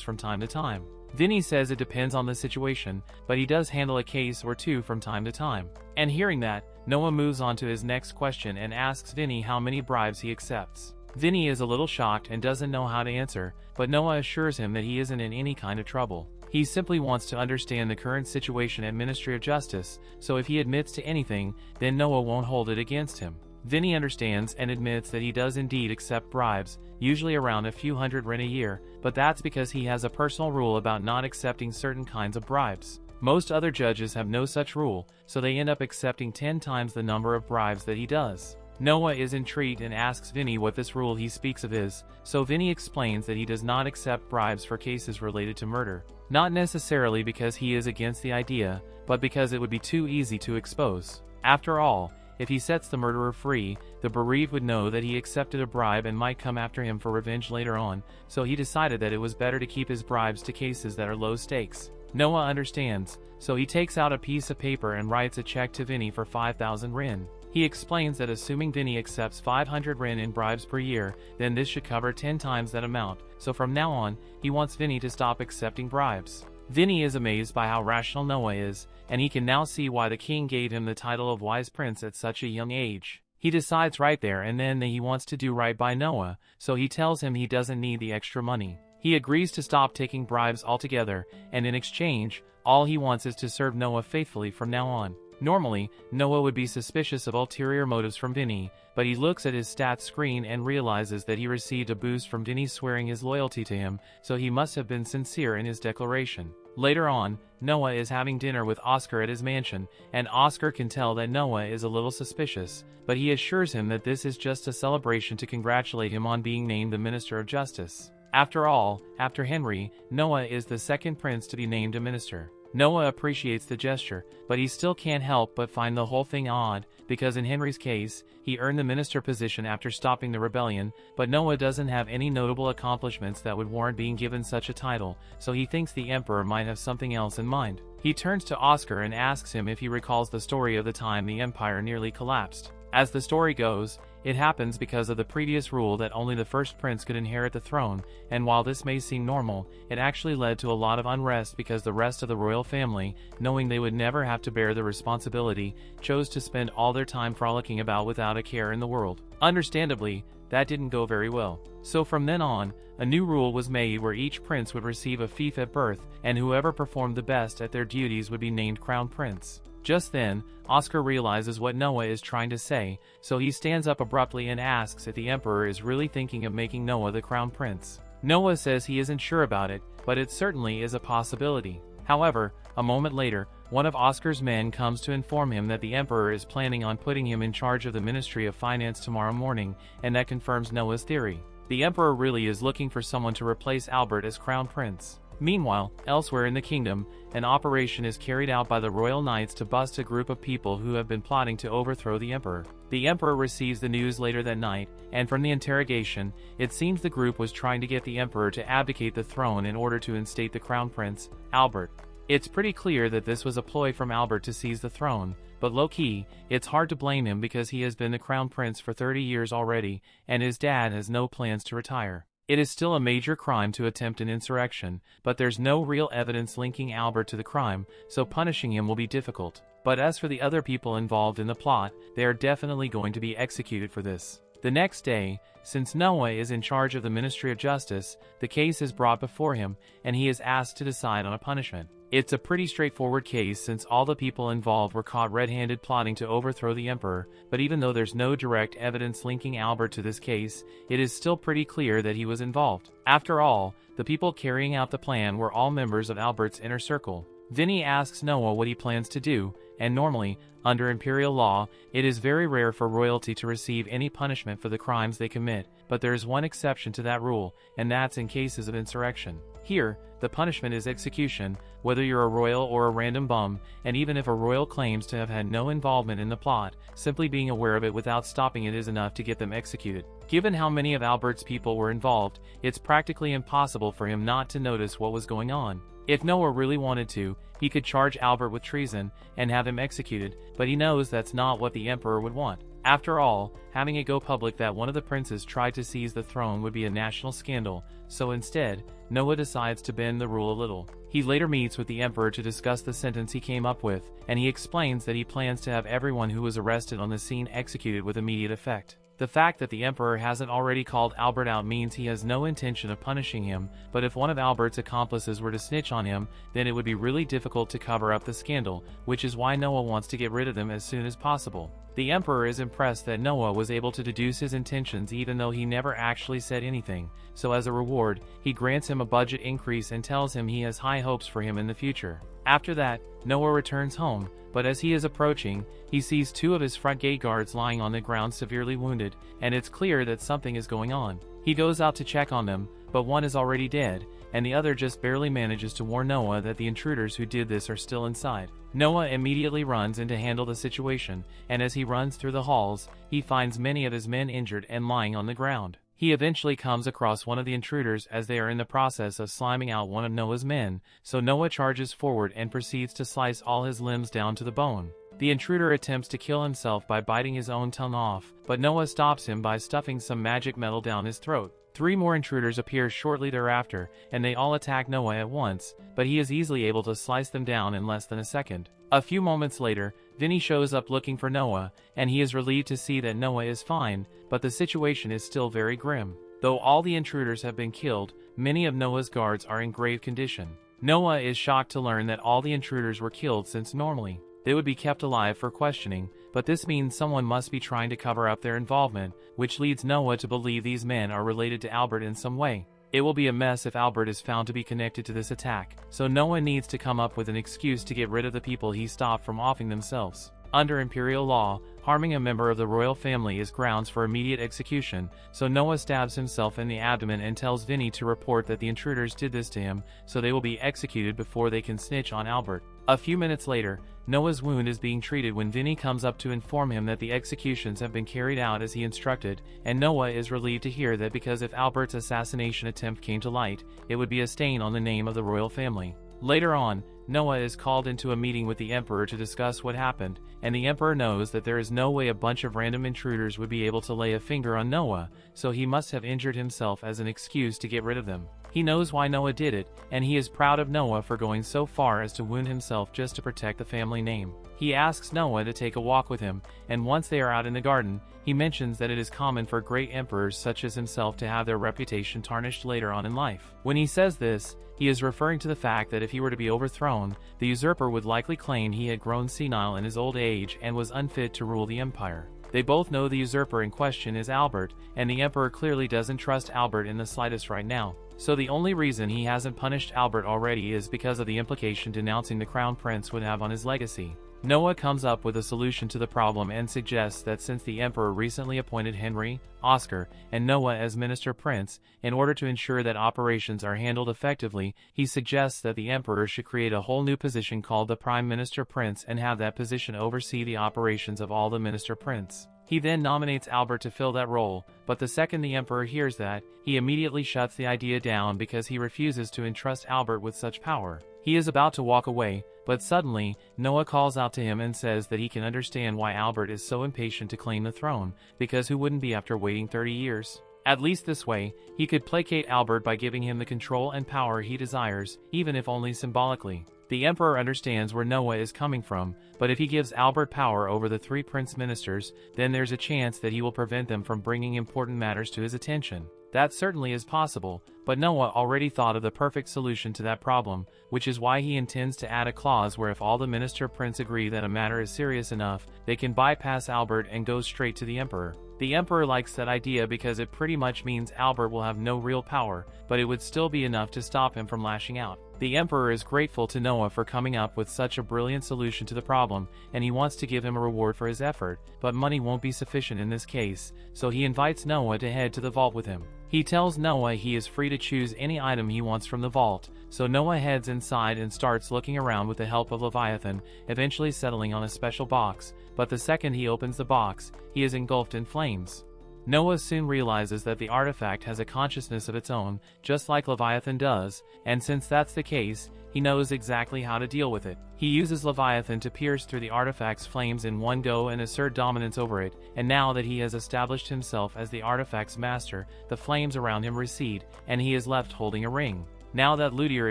from time to time. Vinny says it depends on the situation, but he does handle a case or two from time to time. And hearing that, Noah moves on to his next question and asks Vinny how many bribes he accepts. Vinny is a little shocked and doesn't know how to answer, but Noah assures him that he isn't in any kind of trouble. He simply wants to understand the current situation at Ministry of Justice, so if he admits to anything, then Noah won't hold it against him. Vinny understands and admits that he does indeed accept bribes, usually around a few hundred Ren a year, but that's because he has a personal rule about not accepting certain kinds of bribes. Most other judges have no such rule, so they end up accepting 10 times the number of bribes that he does. Noah is intrigued and asks Vinny what this rule he speaks of is, so Vinny explains that he does not accept bribes for cases related to murder. Not necessarily because he is against the idea, but because it would be too easy to expose. After all, if he sets the murderer free, the bereaved would know that he accepted a bribe and might come after him for revenge later on, so he decided that it was better to keep his bribes to cases that are low stakes. Noah understands, so he takes out a piece of paper and writes a check to Vinny for 5,000 Ren. He explains that assuming Vinny accepts 500 Ren in bribes per year, then this should cover 10 times that amount, so from now on, he wants Vinny to stop accepting bribes. Vinny is amazed by how rational Noah is, and he can now see why the king gave him the title of wise prince at such a young age. He decides right there and then that he wants to do right by Noah, so he tells him he doesn't need the extra money. He agrees to stop taking bribes altogether, and in exchange, all he wants is to serve Noah faithfully from now on. Normally, Noah would be suspicious of ulterior motives from Vinny, but he looks at his stats screen and realizes that he received a boost from Vinny swearing his loyalty to him, so he must have been sincere in his declaration. Later on, Noah is having dinner with Oscar at his mansion, and Oscar can tell that Noah is a little suspicious, but he assures him that this is just a celebration to congratulate him on being named the Minister of Justice. After all, after Henry, Noah is the second prince to be named a minister. Noah appreciates the gesture, but he still can't help but find the whole thing odd, because in Henry's case, he earned the minister position after stopping the rebellion, but Noah doesn't have any notable accomplishments that would warrant being given such a title, so he thinks the emperor might have something else in mind. He turns to Oscar and asks him if he recalls the story of the time the empire nearly collapsed. As the story goes, it happens because of the previous rule that only the first prince could inherit the throne, and while this may seem normal, it actually led to a lot of unrest because the rest of the royal family, knowing they would never have to bear the responsibility, chose to spend all their time frolicking about without a care in the world. Understandably, that didn't go very well. So from then on, a new rule was made where each prince would receive a fief at birth, and whoever performed the best at their duties would be named crown prince. Just then, Oscar realizes what Noah is trying to say, so he stands up abruptly and asks if the emperor is really thinking of making Noah the crown prince. Noah says he isn't sure about it, but it certainly is a possibility. However, a moment later, one of Oscar's men comes to inform him that the emperor is planning on putting him in charge of the Ministry of Finance tomorrow morning, and that confirms Noah's theory. The emperor really is looking for someone to replace Albert as crown prince. Meanwhile, elsewhere in the kingdom, an operation is carried out by the royal knights to bust a group of people who have been plotting to overthrow the emperor. The emperor receives the news later that night, and from the interrogation, it seems the group was trying to get the emperor to abdicate the throne in order to instate the crown prince, Albert. It's pretty clear that this was a ploy from Albert to seize the throne, but low-key, it's hard to blame him because he has been the crown prince for 30 years already, and his dad has no plans to retire. It is still a major crime to attempt an insurrection, but there's no real evidence linking Albert to the crime, so punishing him will be difficult. But as for the other people involved in the plot, they are definitely going to be executed for this. The next day, since Noah is in charge of the Ministry of Justice, the case is brought before him, and he is asked to decide on a punishment. It's a pretty straightforward case since all the people involved were caught red-handed plotting to overthrow the emperor, but even though there's no direct evidence linking Albert to this case, it is still pretty clear that he was involved. After all, the people carrying out the plan were all members of Albert's inner circle. Vinny asks Noah what he plans to do, and normally, under imperial law, it is very rare for royalty to receive any punishment for the crimes they commit, but there is one exception to that rule, and that's in cases of insurrection. Here, the punishment is execution, whether you're a royal or a random bum, and even if a royal claims to have had no involvement in the plot, simply being aware of it without stopping it is enough to get them executed. Given how many of Albert's people were involved, it's practically impossible for him not to notice what was going on. If Noah really wanted to, he could charge Albert with treason and have him executed, but he knows that's not what the emperor would want. After all, having it go public that one of the princes tried to seize the throne would be a national scandal, so instead, Noah decides to bend the rule a little. He later meets with the emperor to discuss the sentence he came up with, and he explains that he plans to have everyone who was arrested on the scene executed with immediate effect. The fact that the emperor hasn't already called Albert out means he has no intention of punishing him, but if one of Albert's accomplices were to snitch on him, then it would be really difficult to cover up the scandal, which is why Noah wants to get rid of them as soon as possible. The emperor is impressed that Noah was able to deduce his intentions even though he never actually said anything, so as a reward, he grants him a budget increase and tells him he has high hopes for him in the future. After that, Noah returns home, but as he is approaching, he sees two of his front gate guards lying on the ground severely wounded, and it's clear that something is going on. He goes out to check on them, but one is already dead, and the other just barely manages to warn Noah that the intruders who did this are still inside. Noah immediately runs in to handle the situation, and as he runs through the halls, he finds many of his men injured and lying on the ground. He eventually comes across one of the intruders as they are in the process of sliming out one of Noah's men, so Noah charges forward and proceeds to slice all his limbs down to the bone. The intruder attempts to kill himself by biting his own tongue off, but Noah stops him by stuffing some magic metal down his throat. 3 more intruders appear shortly thereafter, and they all attack Noah at once, but he is easily able to slice them down in less than a second. A few moments later, Vinny shows up looking for Noah, and he is relieved to see that Noah is fine, but the situation is still very grim. Though all the intruders have been killed, many of Noah's guards are in grave condition. Noah is shocked to learn that all the intruders were killed since normally they would be kept alive for questioning, but this means someone must be trying to cover up their involvement, which leads Noah to believe these men are related to Albert in some way. It will be a mess if Albert is found to be connected to this attack, so Noah needs to come up with an excuse to get rid of the people he stopped from offing themselves. Under imperial law, harming a member of the royal family is grounds for immediate execution, so Noah stabs himself in the abdomen and tells Vinny to report that the intruders did this to him, so they will be executed before they can snitch on Albert. A few minutes later, Noah's wound is being treated when Vinny comes up to inform him that the executions have been carried out as he instructed, and Noah is relieved to hear that because if Albert's assassination attempt came to light, it would be a stain on the name of the royal family. Later on, Noah is called into a meeting with the emperor to discuss what happened, and the emperor knows that there is no way a bunch of random intruders would be able to lay a finger on Noah, so he must have injured himself as an excuse to get rid of them. He knows why Noah did it, and he is proud of Noah for going so far as to wound himself just to protect the family name. He asks Noah to take a walk with him, and once they are out in the garden, he mentions that it is common for great emperors such as himself to have their reputation tarnished later on in life. When he says this, he is referring to the fact that if he were to be overthrown, the usurper would likely claim he had grown senile in his old age and was unfit to rule the empire. They both know the usurper in question is Albert, and the emperor clearly doesn't trust Albert in the slightest right now. So the only reason he hasn't punished Albert already is because of the implication denouncing the crown prince would have on his legacy. Noah comes up with a solution to the problem and suggests that since the emperor recently appointed Henry, Oscar, and Noah as minister prince, in order to ensure that operations are handled effectively, he suggests that the emperor should create a whole new position called the prime minister prince and have that position oversee the operations of all the minister prince. He then nominates Albert to fill that role, but the second the emperor hears that, he immediately shuts the idea down because he refuses to entrust Albert with such power. He is about to walk away, but suddenly, Noah calls out to him and says that he can understand why Albert is so impatient to claim the throne, because who wouldn't be after waiting 30 years? At least this way, he could placate Albert by giving him the control and power he desires, even if only symbolically. The emperor understands where Noah is coming from, but if he gives Albert power over the 3 prince ministers, then there's a chance that he will prevent them from bringing important matters to his attention. That certainly is possible, but Noah already thought of the perfect solution to that problem, which is why he intends to add a clause where if all the minister prince agree that a matter is serious enough, they can bypass Albert and go straight to the emperor. The emperor likes that idea because it pretty much means Albert will have no real power, but it would still be enough to stop him from lashing out. The emperor is grateful to Noah for coming up with such a brilliant solution to the problem, and he wants to give him a reward for his effort, but money won't be sufficient in this case, so he invites Noah to head to the vault with him. He tells Noah he is free to choose any item he wants from the vault, so Noah heads inside and starts looking around with the help of Leviathan, eventually settling on a special box, but the second he opens the box, he is engulfed in flames. Noah soon realizes that the artifact has a consciousness of its own, just like Leviathan does, and since that's the case, he knows exactly how to deal with it. He uses Leviathan to pierce through the artifact's flames in one go and assert dominance over it, and now that he has established himself as the artifact's master, the flames around him recede, and he is left holding a ring. Now that Ludier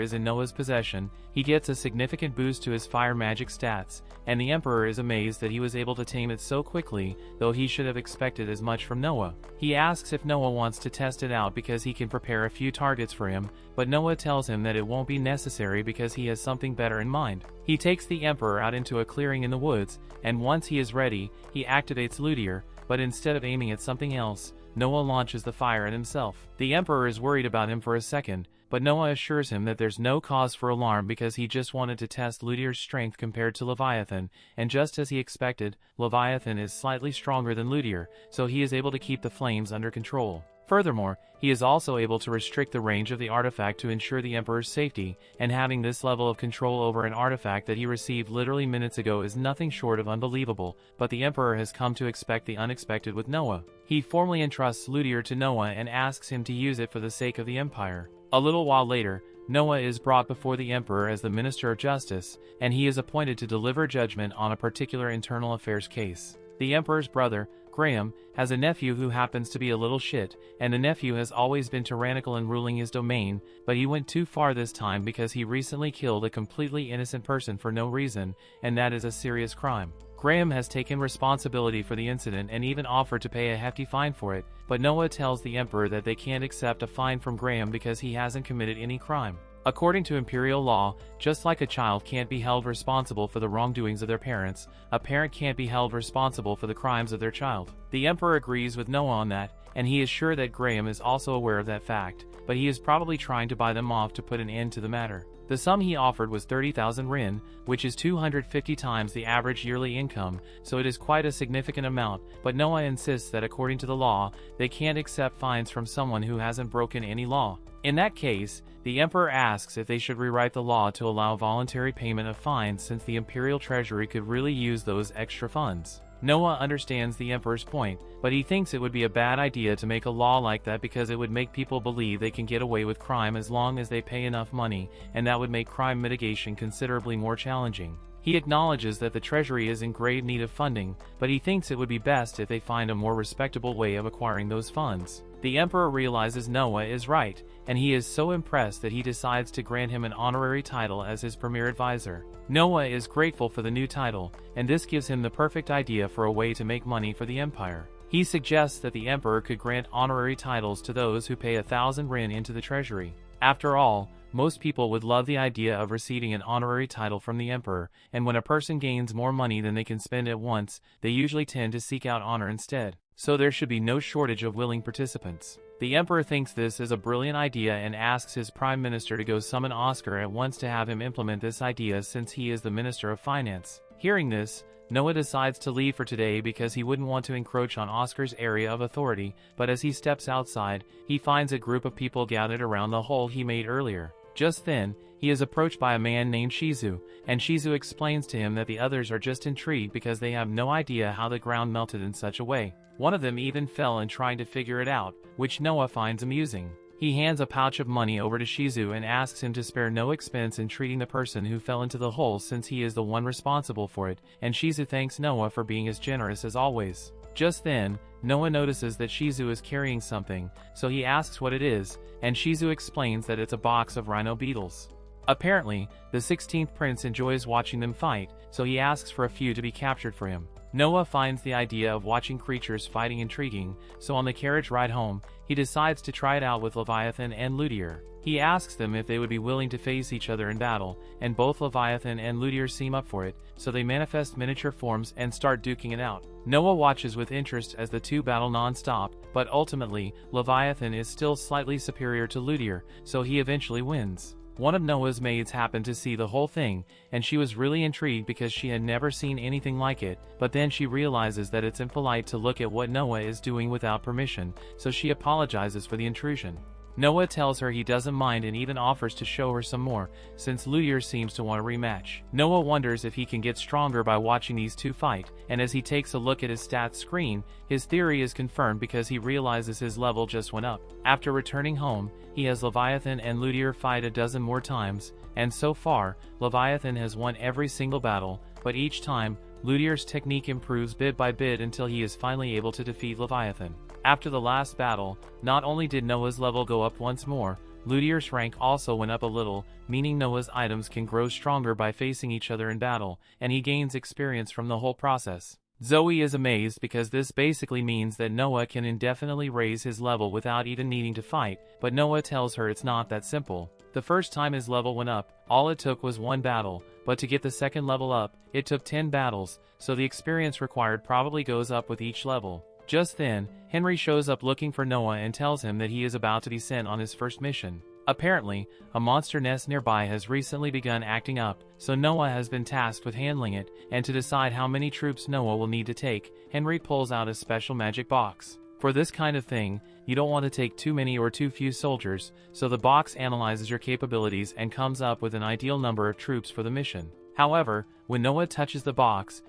is in Noah's possession, he gets a significant boost to his fire magic stats, and the Emperor is amazed that he was able to tame it so quickly, though he should have expected as much from Noah. He asks if Noah wants to test it out because he can prepare a few targets for him, but Noah tells him that it won't be necessary because he has something better in mind. He takes the Emperor out into a clearing in the woods, and once he is ready, he activates Ludier, but instead of aiming at something else, Noah launches the fire at himself. The Emperor is worried about him for a second, but Noah assures him that there's no cause for alarm because he just wanted to test Ludier's strength compared to Leviathan, and just as he expected, Leviathan is slightly stronger than Ludier, so he is able to keep the flames under control. Furthermore, he is also able to restrict the range of the artifact to ensure the Emperor's safety, and having this level of control over an artifact that he received literally minutes ago is nothing short of unbelievable, but the Emperor has come to expect the unexpected with Noah. He formally entrusts Ludier to Noah and asks him to use it for the sake of the Empire. A little while later, Noah is brought before the Emperor as the Minister of Justice, and he is appointed to deliver judgment on a particular internal affairs case. The Emperor's brother, Graham, has a nephew who happens to be a little shit, and the nephew has always been tyrannical in ruling his domain, but he went too far this time because he recently killed a completely innocent person for no reason, and that is a serious crime. Graham has taken responsibility for the incident and even offered to pay a hefty fine for it, but Noah tells the Emperor that they can't accept a fine from Graham because he hasn't committed any crime. According to imperial law, just like a child can't be held responsible for the wrongdoings of their parents, a parent can't be held responsible for the crimes of their child. The Emperor agrees with Noah on that, and he is sure that Graham is also aware of that fact, but he is probably trying to buy them off to put an end to the matter. The sum he offered was 30,000 rin, which is 250 times the average yearly income, so it is quite a significant amount, but Noah insists that according to the law, they can't accept fines from someone who hasn't broken any law. In that case, the Emperor asks if they should rewrite the law to allow voluntary payment of fines since the Imperial Treasury could really use those extra funds. Noah understands the Emperor's point, but he thinks it would be a bad idea to make a law like that because it would make people believe they can get away with crime as long as they pay enough money, and that would make crime mitigation considerably more challenging. He acknowledges that the Treasury is in grave need of funding, but he thinks it would be best if they find a more respectable way of acquiring those funds. The Emperor realizes Noah is right, and he is so impressed that he decides to grant him an honorary title as his premier advisor. Noah is grateful for the new title, and this gives him the perfect idea for a way to make money for the Empire. He suggests that the Emperor could grant honorary titles to those who pay 1,000 rin into the treasury. After all, most people would love the idea of receiving an honorary title from the Emperor, and when a person gains more money than they can spend at once, they usually tend to seek out honor instead. So there should be no shortage of willing participants. The Emperor thinks this is a brilliant idea and asks his Prime Minister to go summon Oscar at once to have him implement this idea since he is the Minister of Finance. Hearing this, Noah decides to leave for today because he wouldn't want to encroach on Oscar's area of authority, but as he steps outside, he finds a group of people gathered around the hole he made earlier. Just then, he is approached by a man named Shizu, and Shizu explains to him that the others are just intrigued because they have no idea how the ground melted in such a way. One of them even fell in trying to figure it out, which Noah finds amusing. He hands a pouch of money over to Shizu and asks him to spare no expense in treating the person who fell into the hole since he is the one responsible for it, and Shizu thanks Noah for being as generous as always. Just then, Noah notices that Shizu is carrying something, so he asks what it is, and Shizu explains that it's a box of rhino beetles. Apparently, the 16th prince enjoys watching them fight, so he asks for a few to be captured for him. Noah finds the idea of watching creatures fighting intriguing, so on the carriage ride home, he decides to try it out with Leviathan and Ludier. He asks them if they would be willing to face each other in battle, and both Leviathan and Ludier seem up for it, so they manifest miniature forms and start duking it out. Noah watches with interest as the two battle non-stop, but ultimately, Leviathan is still slightly superior to Ludier, so he eventually wins. One of Noah's maids happened to see the whole thing, and she was really intrigued because she had never seen anything like it, but then she realizes that it's impolite to look at what Noah is doing without permission, so she apologizes for the intrusion. Noah tells her he doesn't mind and even offers to show her some more, since Ludier seems to want a rematch. Noah wonders if he can get stronger by watching these two fight, and as he takes a look at his stats screen, his theory is confirmed because he realizes his level just went up. After returning home, he has Leviathan and Ludier fight a dozen more times, and so far, Leviathan has won every single battle, but each time, Ludier's technique improves bit by bit until he is finally able to defeat Leviathan. After the last battle, not only did Noah's level go up once more, Ludier's rank also went up a little, meaning Noah's items can grow stronger by facing each other in battle, and he gains experience from the whole process. Zoe is amazed because this basically means that Noah can indefinitely raise his level without even needing to fight, but Noah tells her it's not that simple. The first time his level went up, all it took was one battle, but to get the second level up, it took 10 battles, so the experience required probably goes up with each level. Just then, Henry shows up looking for Noah and tells him that he is about to be sent on his first mission. Apparently, a monster nest nearby has recently begun acting up, so Noah has been tasked with handling it, and to decide how many troops Noah will need to take, Henry pulls out a special magic box. For this kind of thing, you don't want to take too many or too few soldiers, so the box analyzes your capabilities and comes up with an ideal number of troops for the mission. However, when Noah touches the box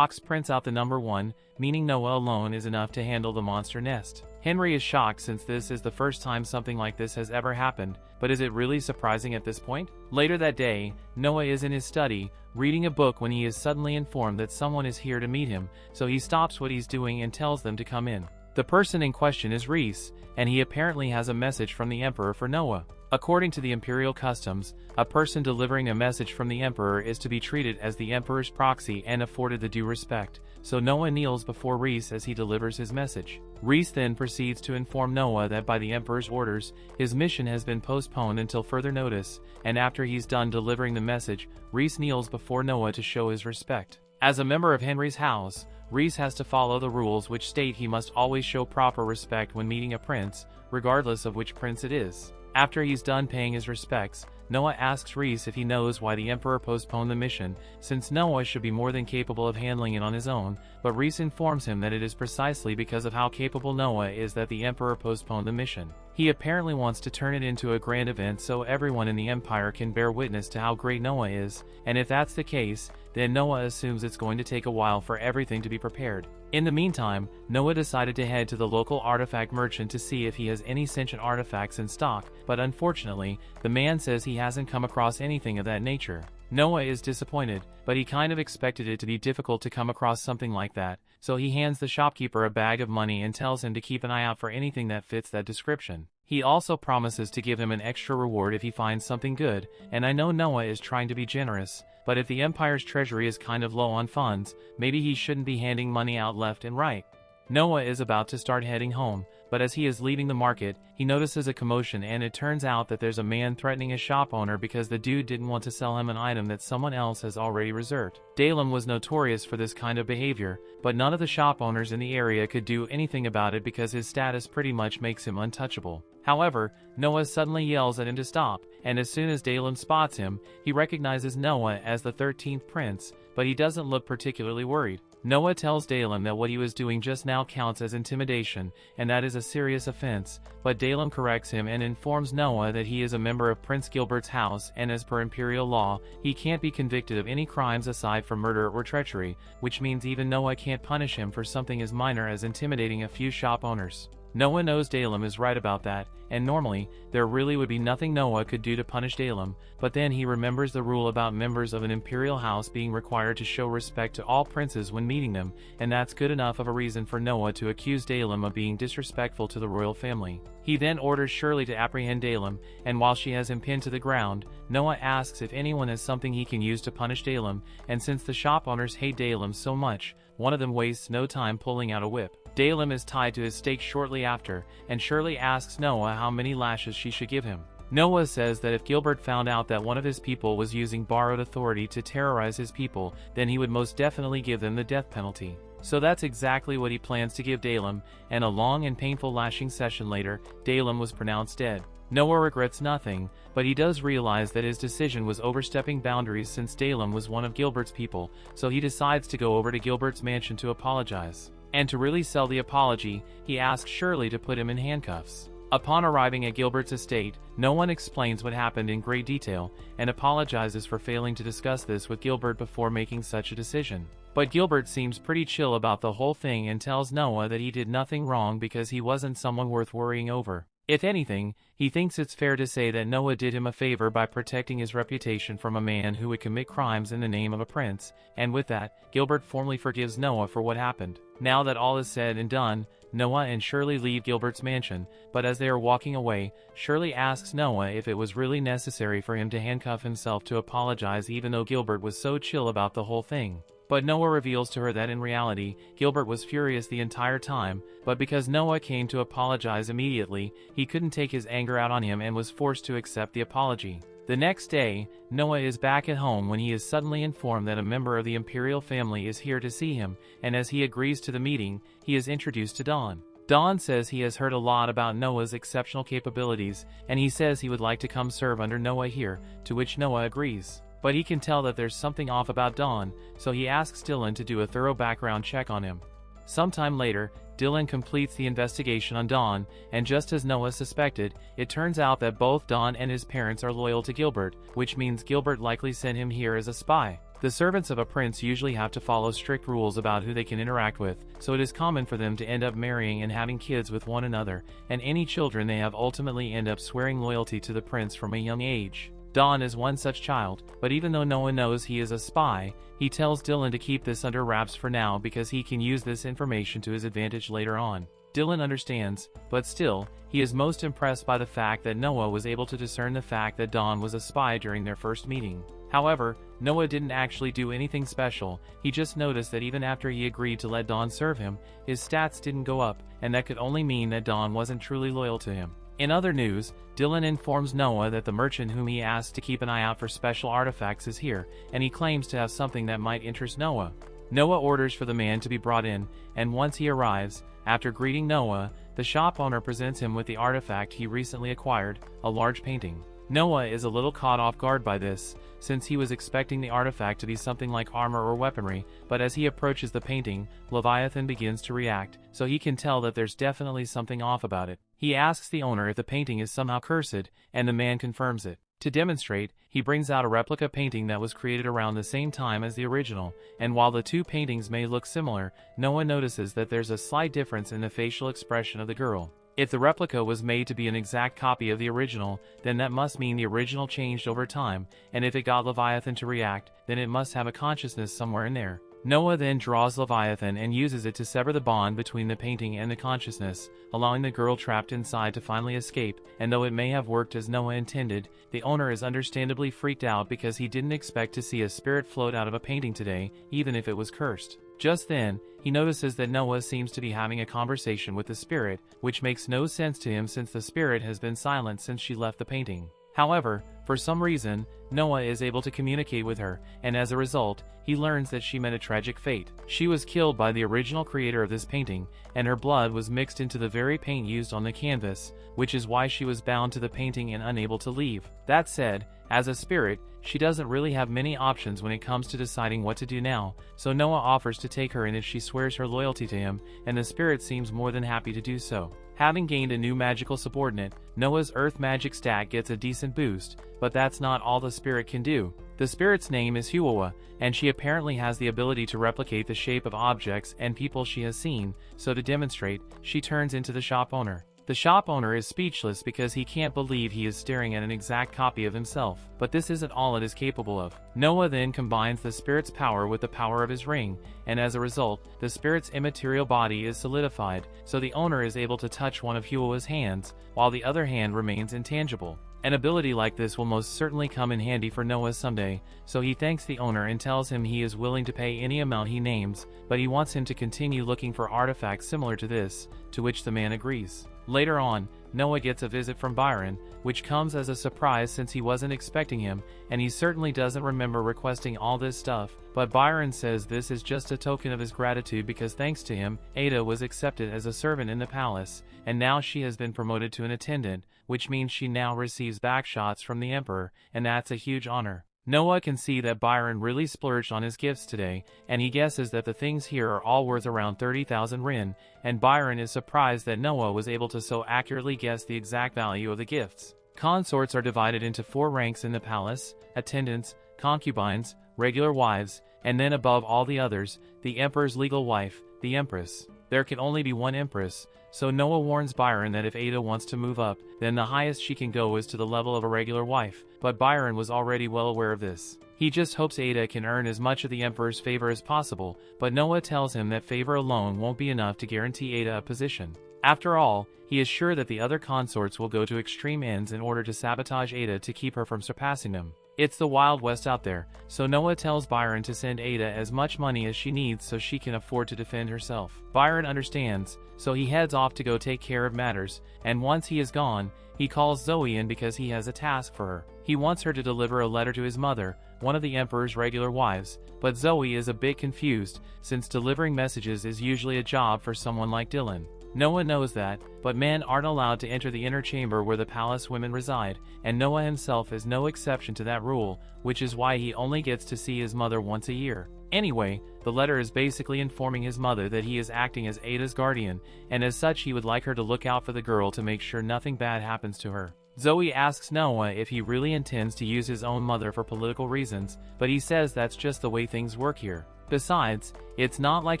prints out the number 1, meaning Noah alone is enough to handle the monster nest. Henry is shocked since this is the first time something like this has ever happened, but is it really surprising at this point? Later that day, Noah is in his study, reading a book when he is suddenly informed that someone is here to meet him, so he stops what he's doing and tells them to come in. The person in question is Reese, and he apparently has a message from the Emperor for Noah. According to the imperial customs, a person delivering a message from the Emperor is to be treated as the Emperor's proxy and afforded the due respect, so Noah kneels before Reese as he delivers his message. Reese then proceeds to inform Noah that by the Emperor's orders, his mission has been postponed until further notice, and after he's done delivering the message, Reese kneels before Noah to show his respect. As a member of Henry's house, Reese has to follow the rules which state he must always show proper respect when meeting a prince, regardless of which prince it is. After he's done paying his respects, Noah asks Reese if he knows why the Emperor postponed the mission, since Noah should be more than capable of handling it on his own, but Reese informs him that it is precisely because of how capable Noah is that the Emperor postponed the mission. He apparently wants to turn it into a grand event so everyone in the Empire can bear witness to how great Noah is, and if that's the case, then Noah assumes it's going to take a while for everything to be prepared. In the meantime, Noah decided to head to the local artifact merchant to see if he has any sentient artifacts in stock, but unfortunately, the man says he hasn't come across anything of that nature. Noah is disappointed, but he kind of expected it to be difficult to come across something like that, so he hands the shopkeeper a bag of money and tells him to keep an eye out for anything that fits that description. He also promises to give him an extra reward if he finds something good, and I know Noah is trying to be generous, but if the Empire's treasury is kind of low on funds, maybe he shouldn't be handing money out left and right. Noah is about to start heading home, but as he is leaving the market, he notices a commotion, and it turns out that there's a man threatening a shop owner because the dude didn't want to sell him an item that someone else has already reserved. Dalem was notorious for this kind of behavior, but none of the shop owners in the area could do anything about it because his status pretty much makes him untouchable. However, Noah suddenly yells at him to stop, and as soon as Dalem spots him, he recognizes Noah as the 13th prince, but he doesn't look particularly worried. Noah tells Dalem that what he was doing just now counts as intimidation, and that is a serious offense, but Dalem corrects him and informs Noah that he is a member of Prince Gilbert's house, and as per imperial law, he can't be convicted of any crimes aside from murder or treachery, which means even Noah can't punish him for something as minor as intimidating a few shop owners. Noah knows Dalem is right about that, and normally, there really would be nothing Noah could do to punish Dalem, but then he remembers the rule about members of an imperial house being required to show respect to all princes when meeting them, and that's good enough of a reason for Noah to accuse Dalem of being disrespectful to the royal family. He then orders Shirley to apprehend Dalem, and while she has him pinned to the ground, Noah asks if anyone has something he can use to punish Dalem, and since the shop owners hate Dalem so much, one of them wastes no time pulling out a whip. Dalem is tied to his stake shortly after, and Shirley asks Noah how many lashes she should give him. Noah says that if Gilbert found out that one of his people was using borrowed authority to terrorize his people, then he would most definitely give them the death penalty. So that's exactly what he plans to give Dalem, and a long and painful lashing session later, Dalem was pronounced dead. Noah regrets nothing, but he does realize that his decision was overstepping boundaries since Dalem was one of Gilbert's people, so he decides to go over to Gilbert's mansion to apologize. And to really sell the apology, he asks Shirley to put him in handcuffs. Upon arriving at Gilbert's estate, no one explains what happened in great detail, and apologizes for failing to discuss this with Gilbert before making such a decision. But Gilbert seems pretty chill about the whole thing and tells Noah that he did nothing wrong because he wasn't someone worth worrying over. If anything, he thinks it's fair to say that Noah did him a favor by protecting his reputation from a man who would commit crimes in the name of a prince, and with that, Gilbert formally forgives Noah for what happened. Now that all is said and done, Noah and Shirley leave Gilbert's mansion, but as they are walking away, Shirley asks Noah if it was really necessary for him to handcuff himself to apologize even though Gilbert was so chill about the whole thing. But Noah reveals to her that in reality, Gilbert was furious the entire time, but because Noah came to apologize immediately, he couldn't take his anger out on him and was forced to accept the apology. The next day, Noah is back at home when he is suddenly informed that a member of the imperial family is here to see him, and as he agrees to the meeting, he is introduced to Dawn. Dawn says he has heard a lot about Noah's exceptional capabilities, and he says he would like to come serve under Noah here, to which Noah agrees. But he can tell that there's something off about Dawn, so he asks Dylan to do a thorough background check on him. Sometime later, Dylan completes the investigation on Dawn, and just as Noah suspected, it turns out that both Dawn and his parents are loyal to Gilbert, which means Gilbert likely sent him here as a spy. The servants of a prince usually have to follow strict rules about who they can interact with, so it is common for them to end up marrying and having kids with one another, and any children they have ultimately end up swearing loyalty to the prince from a young age. Dawn is one such child, but even though Noah knows he is a spy, he tells Dylan to keep this under wraps for now because he can use this information to his advantage later on. Dylan understands, but still, he is most impressed by the fact that Noah was able to discern the fact that Dawn was a spy during their first meeting. However, Noah didn't actually do anything special, he just noticed that even after he agreed to let Dawn serve him, his stats didn't go up, and that could only mean that Dawn wasn't truly loyal to him. In other news, Dylan informs Noah that the merchant whom he asked to keep an eye out for special artifacts is here, and he claims to have something that might interest Noah. Noah orders for the man to be brought in, and once he arrives, after greeting Noah, the shop owner presents him with the artifact he recently acquired, a large painting. Noah is a little caught off guard by this, since he was expecting the artifact to be something like armor or weaponry, but as he approaches the painting, Leviathan begins to react, so he can tell that there's definitely something off about it. He asks the owner if the painting is somehow cursed, and the man confirms it. To demonstrate, he brings out a replica painting that was created around the same time as the original, and while the two paintings may look similar, Noah notices that there's a slight difference in the facial expression of the girl. If the replica was made to be an exact copy of the original, then that must mean the original changed over time, and if it got Leviathan to react, then it must have a consciousness somewhere in there. Noah then draws Leviathan and uses it to sever the bond between the painting and the consciousness, allowing the girl trapped inside to finally escape, and though it may have worked as Noah intended, the owner is understandably freaked out because he didn't expect to see a spirit float out of a painting today, even if it was cursed. Just then, he notices that Noah seems to be having a conversation with the spirit, which makes no sense to him since the spirit has been silent since she left the painting. However, for some reason, Noah is able to communicate with her, and as a result, he learns that she met a tragic fate. She was killed by the original creator of this painting, and her blood was mixed into the very paint used on the canvas, which is why she was bound to the painting and unable to leave. That said, as a spirit, she doesn't really have many options when it comes to deciding what to do now, so Noah offers to take her in if she swears her loyalty to him, and the spirit seems more than happy to do so. Having gained a new magical subordinate, Noah's earth magic stat gets a decent boost, but that's not all the spirit can do. The spirit's name is Huowa, and she apparently has the ability to replicate the shape of objects and people she has seen, so to demonstrate, she turns into the shop owner. The shop owner is speechless because he can't believe he is staring at an exact copy of himself, but this isn't all it is capable of. Noah then combines the spirit's power with the power of his ring, and as a result, the spirit's immaterial body is solidified, so the owner is able to touch one of Huowa's hands, while the other hand remains intangible. An ability like this will most certainly come in handy for Noah someday, so he thanks the owner and tells him he is willing to pay any amount he names, but he wants him to continue looking for artifacts similar to this, to which the man agrees. Later on, Noah gets a visit from Byron, which comes as a surprise since he wasn't expecting him, and he certainly doesn't remember requesting all this stuff, but Byron says this is just a token of his gratitude because thanks to him, Ada was accepted as a servant in the palace, and now she has been promoted to an attendant, which means she now receives backshots from the emperor, and that's a huge honor. Noah can see that Byron really splurged on his gifts today, and he guesses that the things here are all worth around 30,000 rin, and Byron is surprised that Noah was able to so accurately guess the exact value of the gifts. Consorts are divided into 4 ranks in the palace: attendants, concubines, regular wives, and then above all the others, the emperor's legal wife, the empress. There can only be one empress, so Noah warns Byron that if Ada wants to move up, then the highest she can go is to the level of a regular wife, but Byron was already well aware of this. He just hopes Ada can earn as much of the emperor's favor as possible, but Noah tells him that favor alone won't be enough to guarantee Ada a position. After all, he is sure that the other consorts will go to extreme ends in order to sabotage Ada to keep her from surpassing them. It's the Wild West out there, so Noah tells Byron to send Ada as much money as she needs so she can afford to defend herself. Byron understands, so he heads off to go take care of matters, and once he is gone, he calls Zoe in because he has a task for her. He wants her to deliver a letter to his mother, one of the emperor's regular wives, but Zoe is a bit confused, since delivering messages is usually a job for someone like Dylan. Noah knows that, but men aren't allowed to enter the inner chamber where the palace women reside, and Noah himself is no exception to that rule, which is why he only gets to see his mother once a year. Anyway, the letter is basically informing his mother that he is acting as Ada's guardian, and as such he would like her to look out for the girl to make sure nothing bad happens to her. Zoe asks Noah if he really intends to use his own mother for political reasons, but he says that's just the way things work here. Besides, it's not like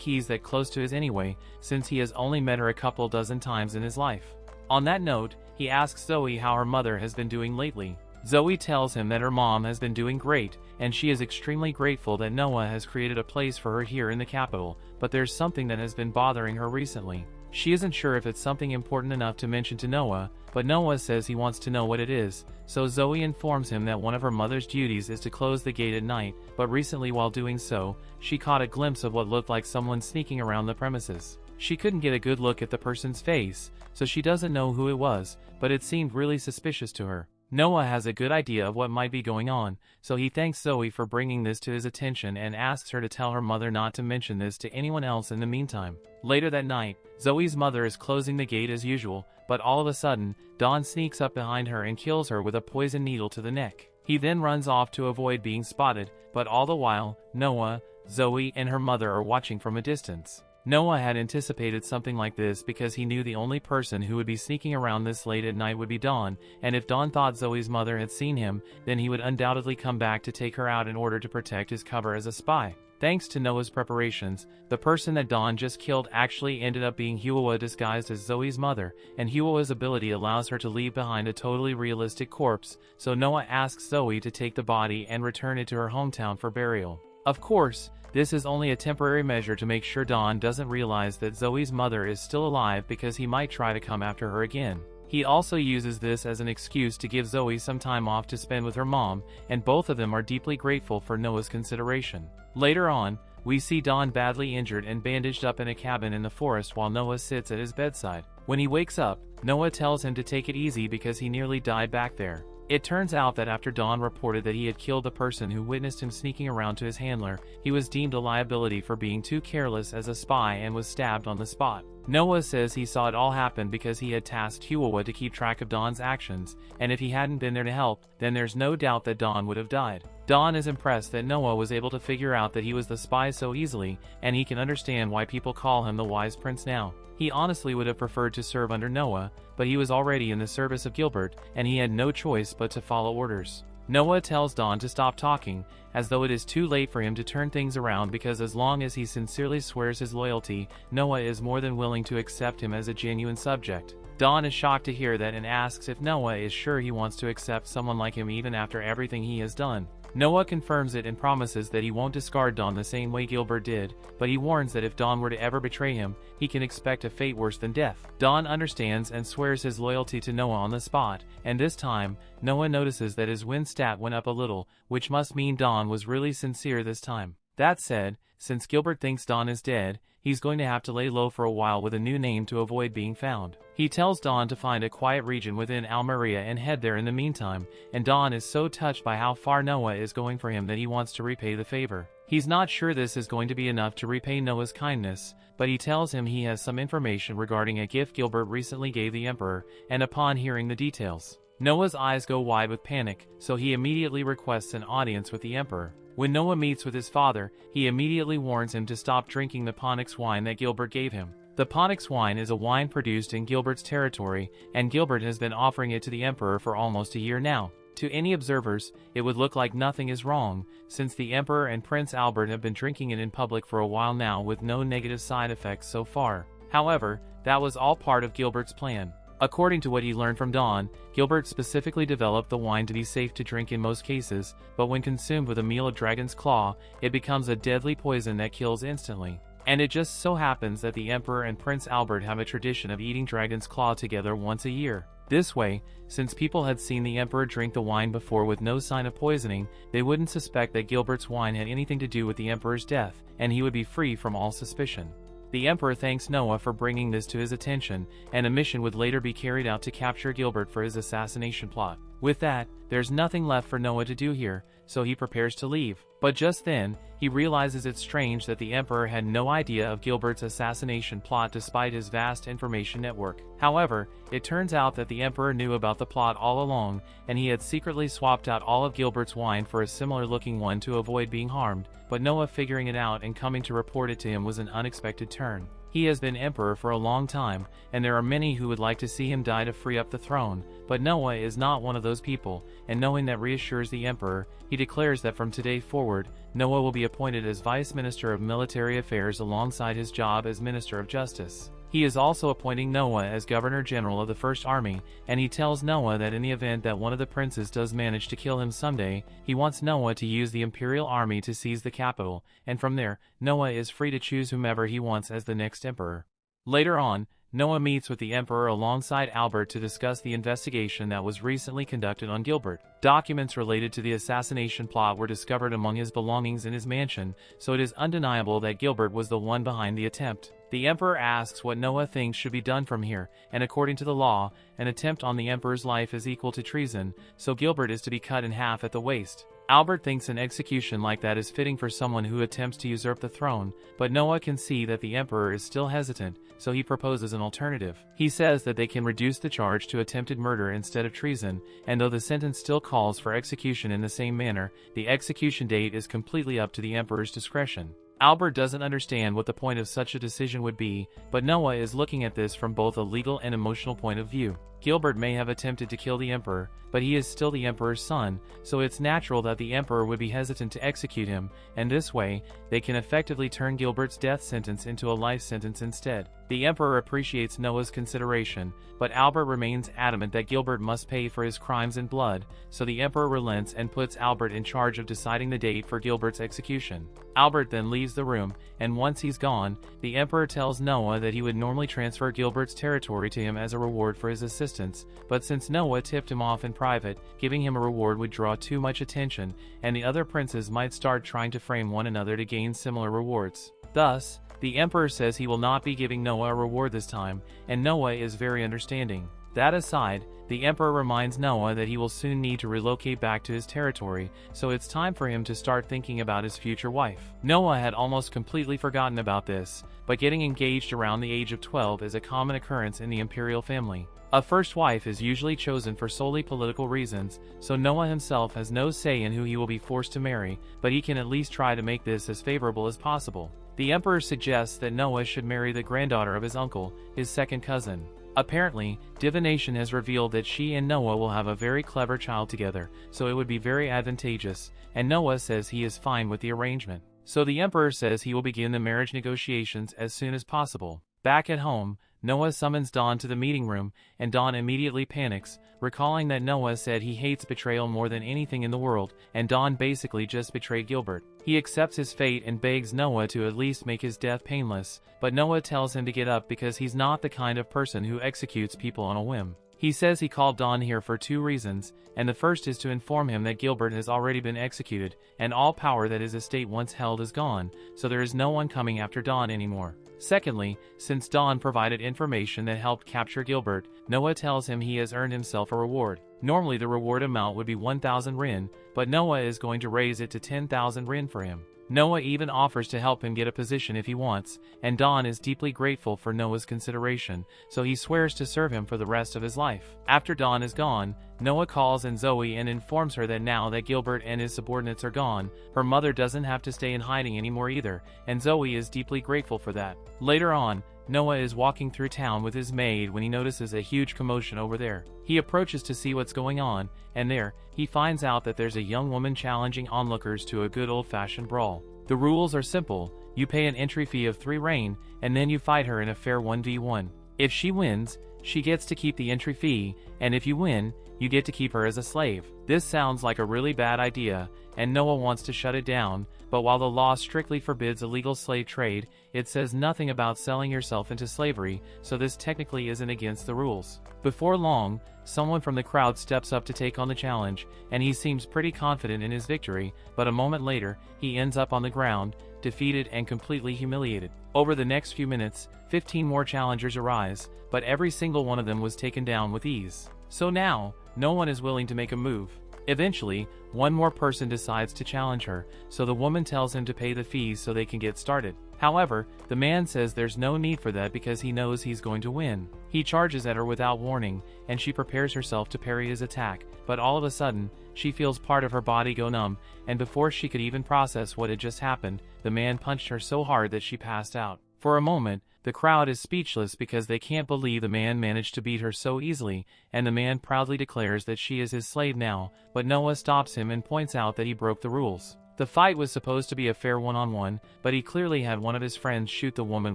he's that close to his anyway, since he has only met her a couple dozen times in his life. On that note, he asks Zoe how her mother has been doing lately. Zoe tells him that her mom has been doing great, and she is extremely grateful that Noah has created a place for her here in the capital, but there's something that has been bothering her recently. She isn't sure if it's something important enough to mention to Noah, but Noah says he wants to know what it is, so Zoe informs him that one of her mother's duties is to close the gate at night, but recently while doing so, she caught a glimpse of what looked like someone sneaking around the premises. She couldn't get a good look at the person's face, so she doesn't know who it was, but it seemed really suspicious to her. Noah has a good idea of what might be going on, so he thanks Zoe for bringing this to his attention and asks her to tell her mother not to mention this to anyone else in the meantime. Later that night, Zoe's mother is closing the gate as usual, but all of a sudden, Don sneaks up behind her and kills her with a poison needle to the neck. He then runs off to avoid being spotted, but all the while, Noah, Zoe, and her mother are watching from a distance. Noah had anticipated something like this because he knew the only person who would be sneaking around this late at night would be Dawn, and if Dawn thought Zoe's mother had seen him, then he would undoubtedly come back to take her out in order to protect his cover as a spy. Thanks to Noah's preparations, the person that Dawn just killed actually ended up being Huowa disguised as Zoe's mother, and Huowa's ability allows her to leave behind a totally realistic corpse, so Noah asks Zoe to take the body and return it to her hometown for burial. Of course, this is only a temporary measure to make sure Dawn doesn't realize that Zoe's mother is still alive because he might try to come after her again. He also uses this as an excuse to give Zoe some time off to spend with her mom, and both of them are deeply grateful for Noah's consideration. Later on, we see Don badly injured and bandaged up in a cabin in the forest while Noah sits at his bedside. When he wakes up, Noah tells him to take it easy because he nearly died back there. It turns out that after Don reported that he had killed the person who witnessed him sneaking around to his handler, he was deemed a liability for being too careless as a spy and was stabbed on the spot. Noah says he saw it all happen because he had tasked Huwawa to keep track of Don's actions, and if he hadn't been there to help, then there's no doubt that Don would have died. Don is impressed that Noah was able to figure out that he was the spy so easily, and he can understand why people call him the Wise Prince now. He honestly would have preferred to serve under Noah, but he was already in the service of Gilbert, and he had no choice but to follow orders. Noah tells Don to stop talking, as though it is too late for him to turn things around because as long as he sincerely swears his loyalty, Noah is more than willing to accept him as a genuine subject. Don is shocked to hear that and asks if Noah is sure he wants to accept someone like him even after everything he has done. Noah confirms it and promises that he won't discard Don the same way Gilbert did, but he warns that if Don were to ever betray him, he can expect a fate worse than death. Don understands and swears his loyalty to Noah on the spot, and this time, Noah notices that his win stat went up a little, which must mean Don was really sincere this time. That said, since Gilbert thinks Don is dead, he's going to have to lay low for a while with a new name to avoid being found. He tells Don to find a quiet region within Almeria and head there in the meantime, and Don is so touched by how far Noah is going for him that he wants to repay the favor. He's not sure this is going to be enough to repay Noah's kindness, but he tells him he has some information regarding a gift Gilbert recently gave the Emperor, and upon hearing the details, Noah's eyes go wide with panic, so he immediately requests an audience with the Emperor. When Noah meets with his father, he immediately warns him to stop drinking the Ponix wine that Gilbert gave him. The Ponix wine is a wine produced in Gilbert's territory, and Gilbert has been offering it to the Emperor for almost a year now. To any observers, it would look like nothing is wrong, since the Emperor and Prince Albert have been drinking it in public for a while now with no negative side effects so far. However, that was all part of Gilbert's plan. According to what he learned from Don, Gilbert specifically developed the wine to be safe to drink in most cases, but when consumed with a meal of dragon's claw, it becomes a deadly poison that kills instantly. And it just so happens that the Emperor and Prince Albert have a tradition of eating dragon's claw together once a year. This way, since people had seen the Emperor drink the wine before with no sign of poisoning, they wouldn't suspect that Gilbert's wine had anything to do with the Emperor's death, and he would be free from all suspicion. The Emperor thanks Noah for bringing this to his attention, and a mission would later be carried out to capture Gilbert for his assassination plot. With that, there's nothing left for Noah to do here, so he prepares to leave. But just then, he realizes it's strange that the Emperor had no idea of Gilbert's assassination plot despite his vast information network. However, it turns out that the Emperor knew about the plot all along, and he had secretly swapped out all of Gilbert's wine for a similar-looking one to avoid being harmed, but Noah figuring it out and coming to report it to him was an unexpected turn. He has been Emperor for a long time, and there are many who would like to see him die to free up the throne, but Noah is not one of those people, and knowing that reassures the Emperor, he declares that from today forward, Noah will be appointed as Vice Minister of Military Affairs alongside his job as Minister of Justice. He is also appointing Noah as Governor General of the First Army, and he tells Noah that in the event that one of the princes does manage to kill him someday, he wants Noah to use the Imperial Army to seize the capital, and from there, Noah is free to choose whomever he wants as the next emperor. Later on, Noah meets with the Emperor alongside Albert to discuss the investigation that was recently conducted on Gilbert. Documents related to the assassination plot were discovered among his belongings in his mansion, so it is undeniable that Gilbert was the one behind the attempt. The Emperor asks what Noah thinks should be done from here, and according to the law, an attempt on the Emperor's life is equal to treason, so Gilbert is to be cut in half at the waist. Albert thinks an execution like that is fitting for someone who attempts to usurp the throne, but Noah can see that the Emperor is still hesitant, so he proposes an alternative. He says that they can reduce the charge to attempted murder instead of treason, and though the sentence still calls for execution in the same manner, the execution date is completely up to the Emperor's discretion. Albert doesn't understand what the point of such a decision would be, but Noah is looking at this from both a legal and emotional point of view. Gilbert may have attempted to kill the Emperor, but he is still the Emperor's son, so it's natural that the Emperor would be hesitant to execute him, and this way, they can effectively turn Gilbert's death sentence into a life sentence instead. The Emperor appreciates Noah's consideration, but Albert remains adamant that Gilbert must pay for his crimes in blood, so the Emperor relents and puts Albert in charge of deciding the date for Gilbert's execution. Albert then leaves the room, and once he's gone, the Emperor tells Noah that he would normally transfer Gilbert's territory to him as a reward for his assistance, but since Noah tipped him off in private, giving him a reward would draw too much attention, and the other princes might start trying to frame one another to gain similar rewards. Thus, the Emperor says he will not be giving Noah a reward this time, and Noah is very understanding. That aside, the Emperor reminds Noah that he will soon need to relocate back to his territory, so it's time for him to start thinking about his future wife. Noah had almost completely forgotten about this, but getting engaged around the age of 12 is a common occurrence in the imperial family. A first wife is usually chosen for solely political reasons, so Noah himself has no say in who he will be forced to marry, but he can at least try to make this as favorable as possible. The Emperor suggests that Noah should marry the granddaughter of his uncle, his second cousin. Apparently, divination has revealed that she and Noah will have a very clever child together, so it would be very advantageous, and Noah says he is fine with the arrangement. So the Emperor says he will begin the marriage negotiations as soon as possible. Back at home, Noah summons Don to the meeting room, and Don immediately panics, recalling that Noah said he hates betrayal more than anything in the world, and Don basically just betrayed Gilbert. He accepts his fate and begs Noah to at least make his death painless, but Noah tells him to get up because he's not the kind of person who executes people on a whim. He says he called Don here for two reasons, and the first is to inform him that Gilbert has already been executed, and all power that his estate once held is gone, so there is no one coming after Don anymore. Secondly, since Don provided information that helped capture Gilbert, Noah tells him he has earned himself a reward. Normally the reward amount would be 1,000 rin, but Noah is going to raise it to 10,000 rin for him. Noah even offers to help him get a position if he wants, and Don is deeply grateful for Noah's consideration, so he swears to serve him for the rest of his life. After Don is gone, Noah calls in Zoe and informs her that now that Gilbert and his subordinates are gone, her mother doesn't have to stay in hiding anymore either, and Zoe is deeply grateful for that. Later on, Noah is walking through town with his maid when he notices a huge commotion over there. He approaches to see what's going on, and there, he finds out that there's a young woman challenging onlookers to a good old-fashioned brawl. The rules are simple: you pay an entry fee of 3 rein, and then you fight her in a fair 1v1. If she wins, she gets to keep the entry fee, and if you win, you get to keep her as a slave. This sounds like a really bad idea, and Noah wants to shut it down, but while the law strictly forbids illegal slave trade, it says nothing about selling yourself into slavery, so this technically isn't against the rules. Before long, someone from the crowd steps up to take on the challenge, and he seems pretty confident in his victory, but a moment later, he ends up on the ground, defeated and completely humiliated. Over the next few minutes, 15 more challengers arise, but every single one of them was taken down with ease. So now, no one is willing to make a move. Eventually, one more person decides to challenge her, so the woman tells him to pay the fees so they can get started. However, the man says there's no need for that because he knows he's going to win. He charges at her without warning, and she prepares herself to parry his attack, but all of a sudden, she feels part of her body go numb, and before she could even process what had just happened, the man punched her so hard that she passed out. For a moment, the crowd is speechless because they can't believe the man managed to beat her so easily, and the man proudly declares that she is his slave now, but Noah stops him and points out that he broke the rules. The fight was supposed to be a fair one-on-one, but he clearly had one of his friends shoot the woman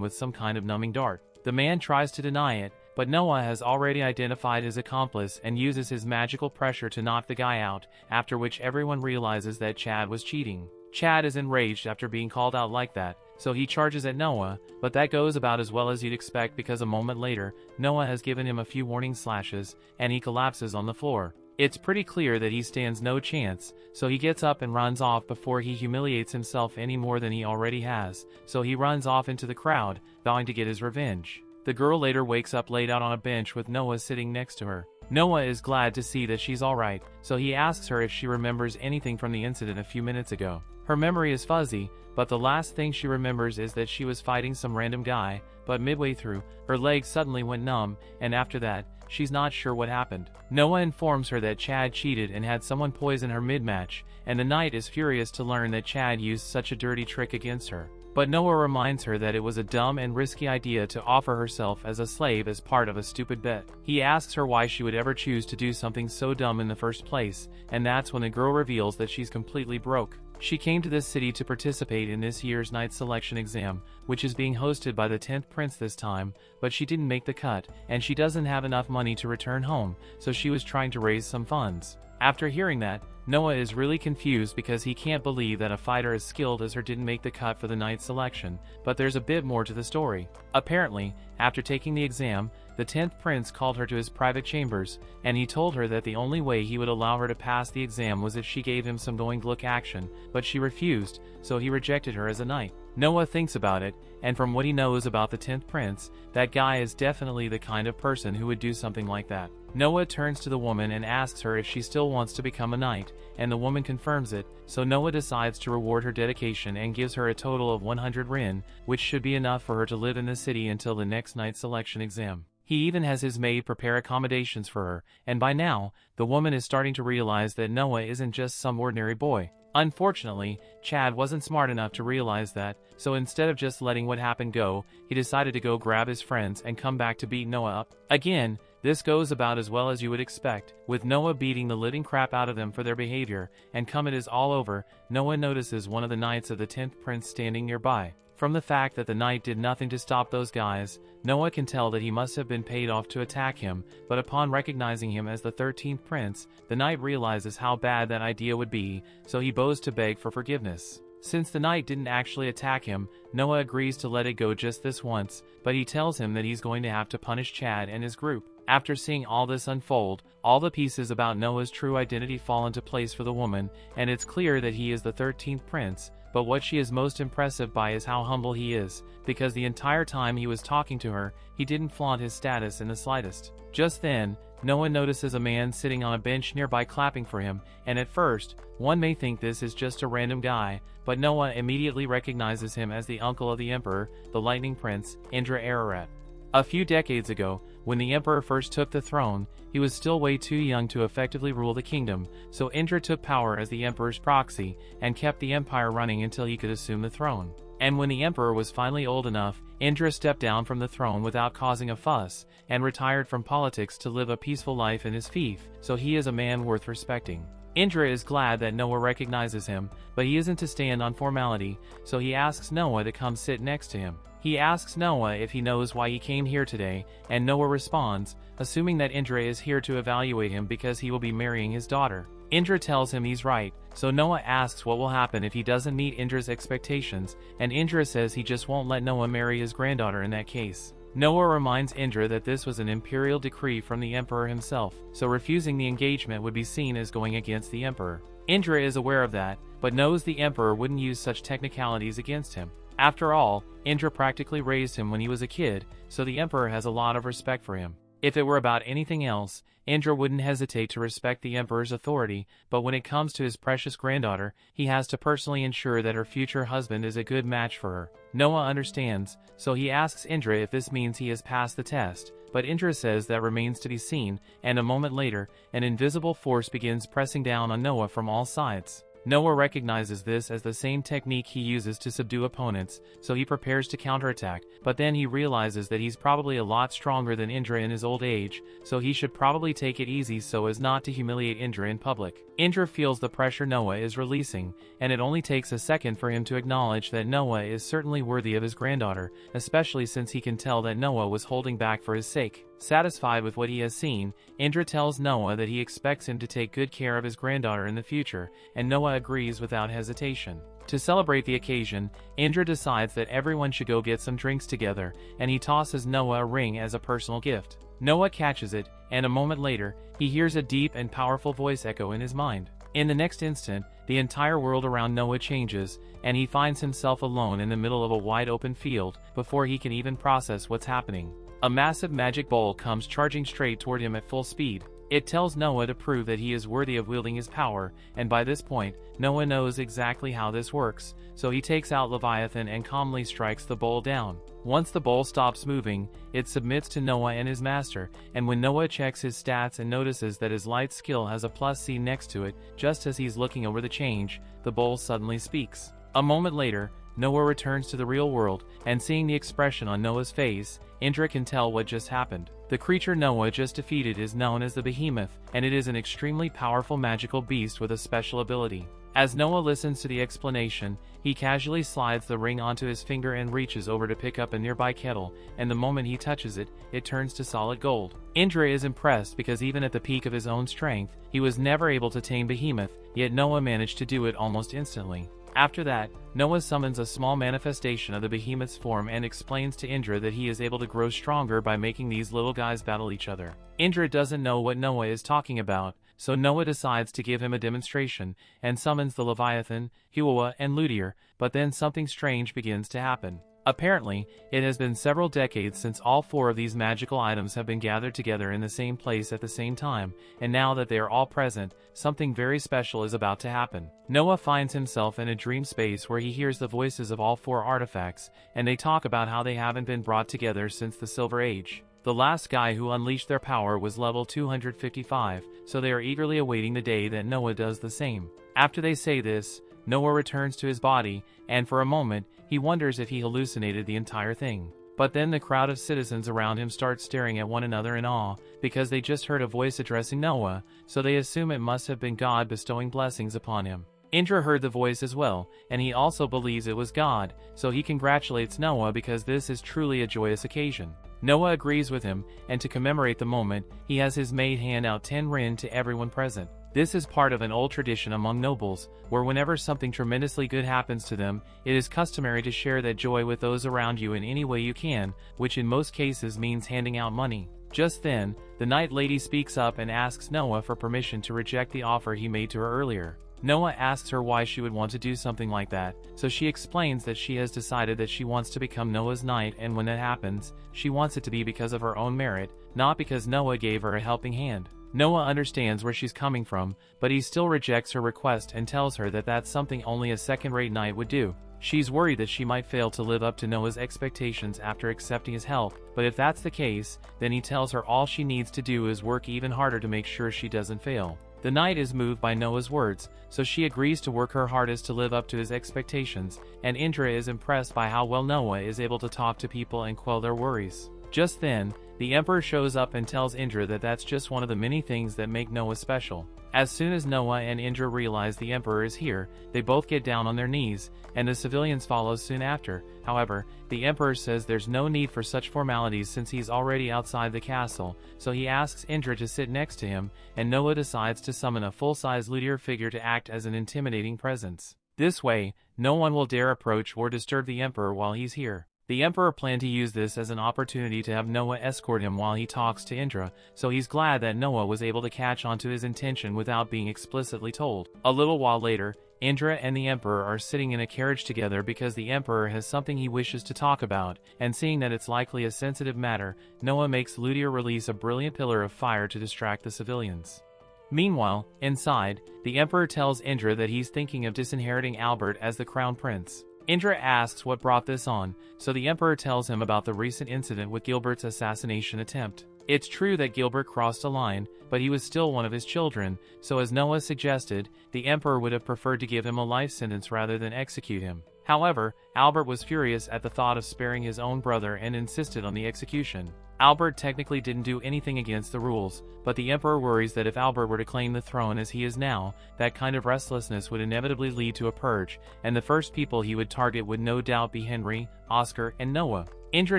with some kind of numbing dart. The man tries to deny it, but Noah has already identified his accomplice and uses his magical pressure to knock the guy out, after which everyone realizes that Chad was cheating. Chad is enraged after being called out like that, so he charges at Noah, but that goes about as well as you'd expect because a moment later, Noah has given him a few warning slashes, and he collapses on the floor. It's pretty clear that he stands no chance, so he gets up and runs off before he humiliates himself any more than he already has, so he runs off into the crowd, vowing to get his revenge. The girl later wakes up laid out on a bench with Noah sitting next to her. Noah is glad to see that she's alright, so he asks her if she remembers anything from the incident a few minutes ago. Her memory is fuzzy, but the last thing she remembers is that she was fighting some random guy, but midway through, her legs suddenly went numb, and after that, she's not sure what happened. Noah informs her that Chad cheated and had someone poison her mid-match, and the knight is furious to learn that Chad used such a dirty trick against her. But Noah reminds her that it was a dumb and risky idea to offer herself as a slave as part of a stupid bet. He asks her why she would ever choose to do something so dumb in the first place, and that's when the girl reveals that she's completely broke. She came to this city to participate in this year's night selection exam, which is being hosted by the 10th prince this time, but she didn't make the cut, and she doesn't have enough money to return home, so she was trying to raise some funds. After hearing that, Noah is really confused because he can't believe that a fighter as skilled as her didn't make the cut for the night selection, but there's a bit more to the story. Apparently, after taking the exam, the 10th prince called her to his private chambers, and he told her that the only way he would allow her to pass the exam was if she gave him some going-look action, but she refused, so he rejected her as a knight. Noah thinks about it, and from what he knows about the 10th prince, that guy is definitely the kind of person who would do something like that. Noah turns to the woman and asks her if she still wants to become a knight, and the woman confirms it, so Noah decides to reward her dedication and gives her a total of 100 rin, which should be enough for her to live in the city until the next night selection exam. He even has his maid prepare accommodations for her, and by now, the woman is starting to realize that Noah isn't just some ordinary boy. Unfortunately, Chad wasn't smart enough to realize that, so instead of just letting what happened go, he decided to go grab his friends and come back to beat Noah up. Again, this goes about as well as you would expect, with Noah beating the living crap out of them for their behavior, and come it is all over, Noah notices one of the knights of the 10th prince standing nearby. From the fact that the knight did nothing to stop those guys, Noah can tell that he must have been paid off to attack him, but upon recognizing him as the 13th prince, the knight realizes how bad that idea would be, so he bows to beg for forgiveness. Since the knight didn't actually attack him, Noah agrees to let it go just this once, but he tells him that he's going to have to punish Chad and his group. After seeing all this unfold, all the pieces about Noah's true identity fall into place for the woman, and it's clear that he is the 13th prince, but what she is most impressive by is how humble he is, because the entire time he was talking to her, he didn't flaunt his status in the slightest. Just then, Noah notices a man sitting on a bench nearby clapping for him, and at first, one may think this is just a random guy, but Noah immediately recognizes him as the uncle of the emperor, the lightning prince, Indra Ararat. A few decades ago, when the emperor first took the throne, he was still way too young to effectively rule the kingdom, so Indra took power as the emperor's proxy, and kept the empire running until he could assume the throne. And when the emperor was finally old enough, Indra stepped down from the throne without causing a fuss, and retired from politics to live a peaceful life in his fief, so he is a man worth respecting. Indra is glad that Noah recognizes him, but he isn't to stand on formality, so he asks Noah to come sit next to him. He asks Noah if he knows why he came here today, and Noah responds, assuming that Indra is here to evaluate him because he will be marrying his daughter. Indra tells him he's right, so Noah asks what will happen if he doesn't meet Indra's expectations, and Indra says he just won't let Noah marry his granddaughter in that case. Noah reminds Indra that this was an imperial decree from the emperor himself, so refusing the engagement would be seen as going against the emperor. Indra is aware of that, but knows the emperor wouldn't use such technicalities against him. After all, Indra practically raised him when he was a kid, so the emperor has a lot of respect for him. If it were about anything else, Indra wouldn't hesitate to respect the emperor's authority, but when it comes to his precious granddaughter, he has to personally ensure that her future husband is a good match for her. Noah understands, so he asks Indra if this means he has passed the test, but Indra says that remains to be seen, and a moment later, an invisible force begins pressing down on Noah from all sides. Noah recognizes this as the same technique he uses to subdue opponents, so he prepares to counterattack, but then he realizes that he's probably a lot stronger than Indra in his old age, so he should probably take it easy so as not to humiliate Indra in public. Indra feels the pressure Noah is releasing, and it only takes a second for him to acknowledge that Noah is certainly worthy of his granddaughter, especially since he can tell that Noah was holding back for his sake. Satisfied with what he has seen, Indra tells Noah that he expects him to take good care of his granddaughter in the future, and Noah agrees without hesitation. To celebrate the occasion, Indra decides that everyone should go get some drinks together, and he tosses Noah a ring as a personal gift. Noah catches it, and a moment later, he hears a deep and powerful voice echo in his mind. In the next instant, the entire world around Noah changes, and he finds himself alone in the middle of a wide open field, before he can even process what's happening. A massive magic bowl comes charging straight toward him at full speed. It tells Noah to prove that he is worthy of wielding his power, and by this point, Noah knows exactly how this works, so he takes out Leviathan and calmly strikes the bowl down. Once the bowl stops moving, it submits to Noah and his master, and when Noah checks his stats and notices that his light skill has a +C next to it, just as he's looking over the change, the bowl suddenly speaks. A moment later, Noah returns to the real world, and seeing the expression on Noah's face, Indra can tell what just happened. The creature Noah just defeated is known as the Behemoth, and it is an extremely powerful magical beast with a special ability. As Noah listens to the explanation, he casually slides the ring onto his finger and reaches over to pick up a nearby kettle, and the moment he touches it, it turns to solid gold. Indra is impressed because even at the peak of his own strength, he was never able to tame Behemoth, yet Noah managed to do it almost instantly. After that, Noah summons a small manifestation of the Behemoth's form and explains to Indra that he is able to grow stronger by making these little guys battle each other. Indra doesn't know what Noah is talking about, so Noah decides to give him a demonstration, and summons the Leviathan, Huwa, and Ludier, but then something strange begins to happen. Apparently, it has been several decades since all 4 of these magical items have been gathered together in the same place at the same time, and now that they are all present, something very special is about to happen. Noah finds himself in a dream space where he hears the voices of all 4 artifacts, and they talk about how they haven't been brought together since the Silver Age. The last guy who unleashed their power was level 255, so they are eagerly awaiting the day that Noah does the same. After they say this, Noah returns to his body, and for a moment, he wonders if he hallucinated the entire thing. But then the crowd of citizens around him start staring at one another in awe, because they just heard a voice addressing Noah, so they assume it must have been God bestowing blessings upon him. Indra heard the voice as well, and he also believes it was God, so he congratulates Noah because this is truly a joyous occasion. Noah agrees with him, and to commemorate the moment, he has his maid hand out 10 rin to everyone present. This is part of an old tradition among nobles, where whenever something tremendously good happens to them, it is customary to share that joy with those around you in any way you can, which in most cases means handing out money. Just then, the Night Lady speaks up and asks Noah for permission to reject the offer he made to her earlier. Noah asks her why she would want to do something like that, so she explains that she has decided that she wants to become Noah's knight, and when that happens, she wants it to be because of her own merit, not because Noah gave her a helping hand. Noah understands where she's coming from, but he still rejects her request and tells her that that's something only a second-rate knight would do. She's worried that she might fail to live up to Noah's expectations after accepting his help, but if that's the case, then he tells her all she needs to do is work even harder to make sure she doesn't fail. The knight is moved by Noah's words, so she agrees to work her hardest to live up to his expectations, and Indra is impressed by how well Noah is able to talk to people and quell their worries. Just then, the Emperor shows up and tells Indra that that's just one of the many things that make Noah special. As soon as Noah and Indra realize the Emperor is here, they both get down on their knees, and the civilians follow soon after. However, the Emperor says there's no need for such formalities since he's already outside the castle, so he asks Indra to sit next to him, and Noah decides to summon a full-size Ludier figure to act as an intimidating presence. This way, no one will dare approach or disturb the Emperor while he's here. The Emperor planned to use this as an opportunity to have Noah escort him while he talks to Indra, so he's glad that Noah was able to catch on to his intention without being explicitly told. A little while later, Indra and the Emperor are sitting in a carriage together because the Emperor has something he wishes to talk about, and seeing that it's likely a sensitive matter, Noah makes Ludier release a brilliant pillar of fire to distract the civilians. Meanwhile, inside, the Emperor tells Indra that he's thinking of disinheriting Albert as the crown prince. Indra asks what brought this on, so the Emperor tells him about the recent incident with Gilbert's assassination attempt. It's true that Gilbert crossed a line, but he was still one of his children, so as Noah suggested, the Emperor would have preferred to give him a life sentence rather than execute him. However, Albert was furious at the thought of sparing his own brother and insisted on the execution. Albert technically didn't do anything against the rules, but the Emperor worries that if Albert were to claim the throne as he is now, that kind of restlessness would inevitably lead to a purge, and the first people he would target would no doubt be Henry, Oscar, and Noah. Indra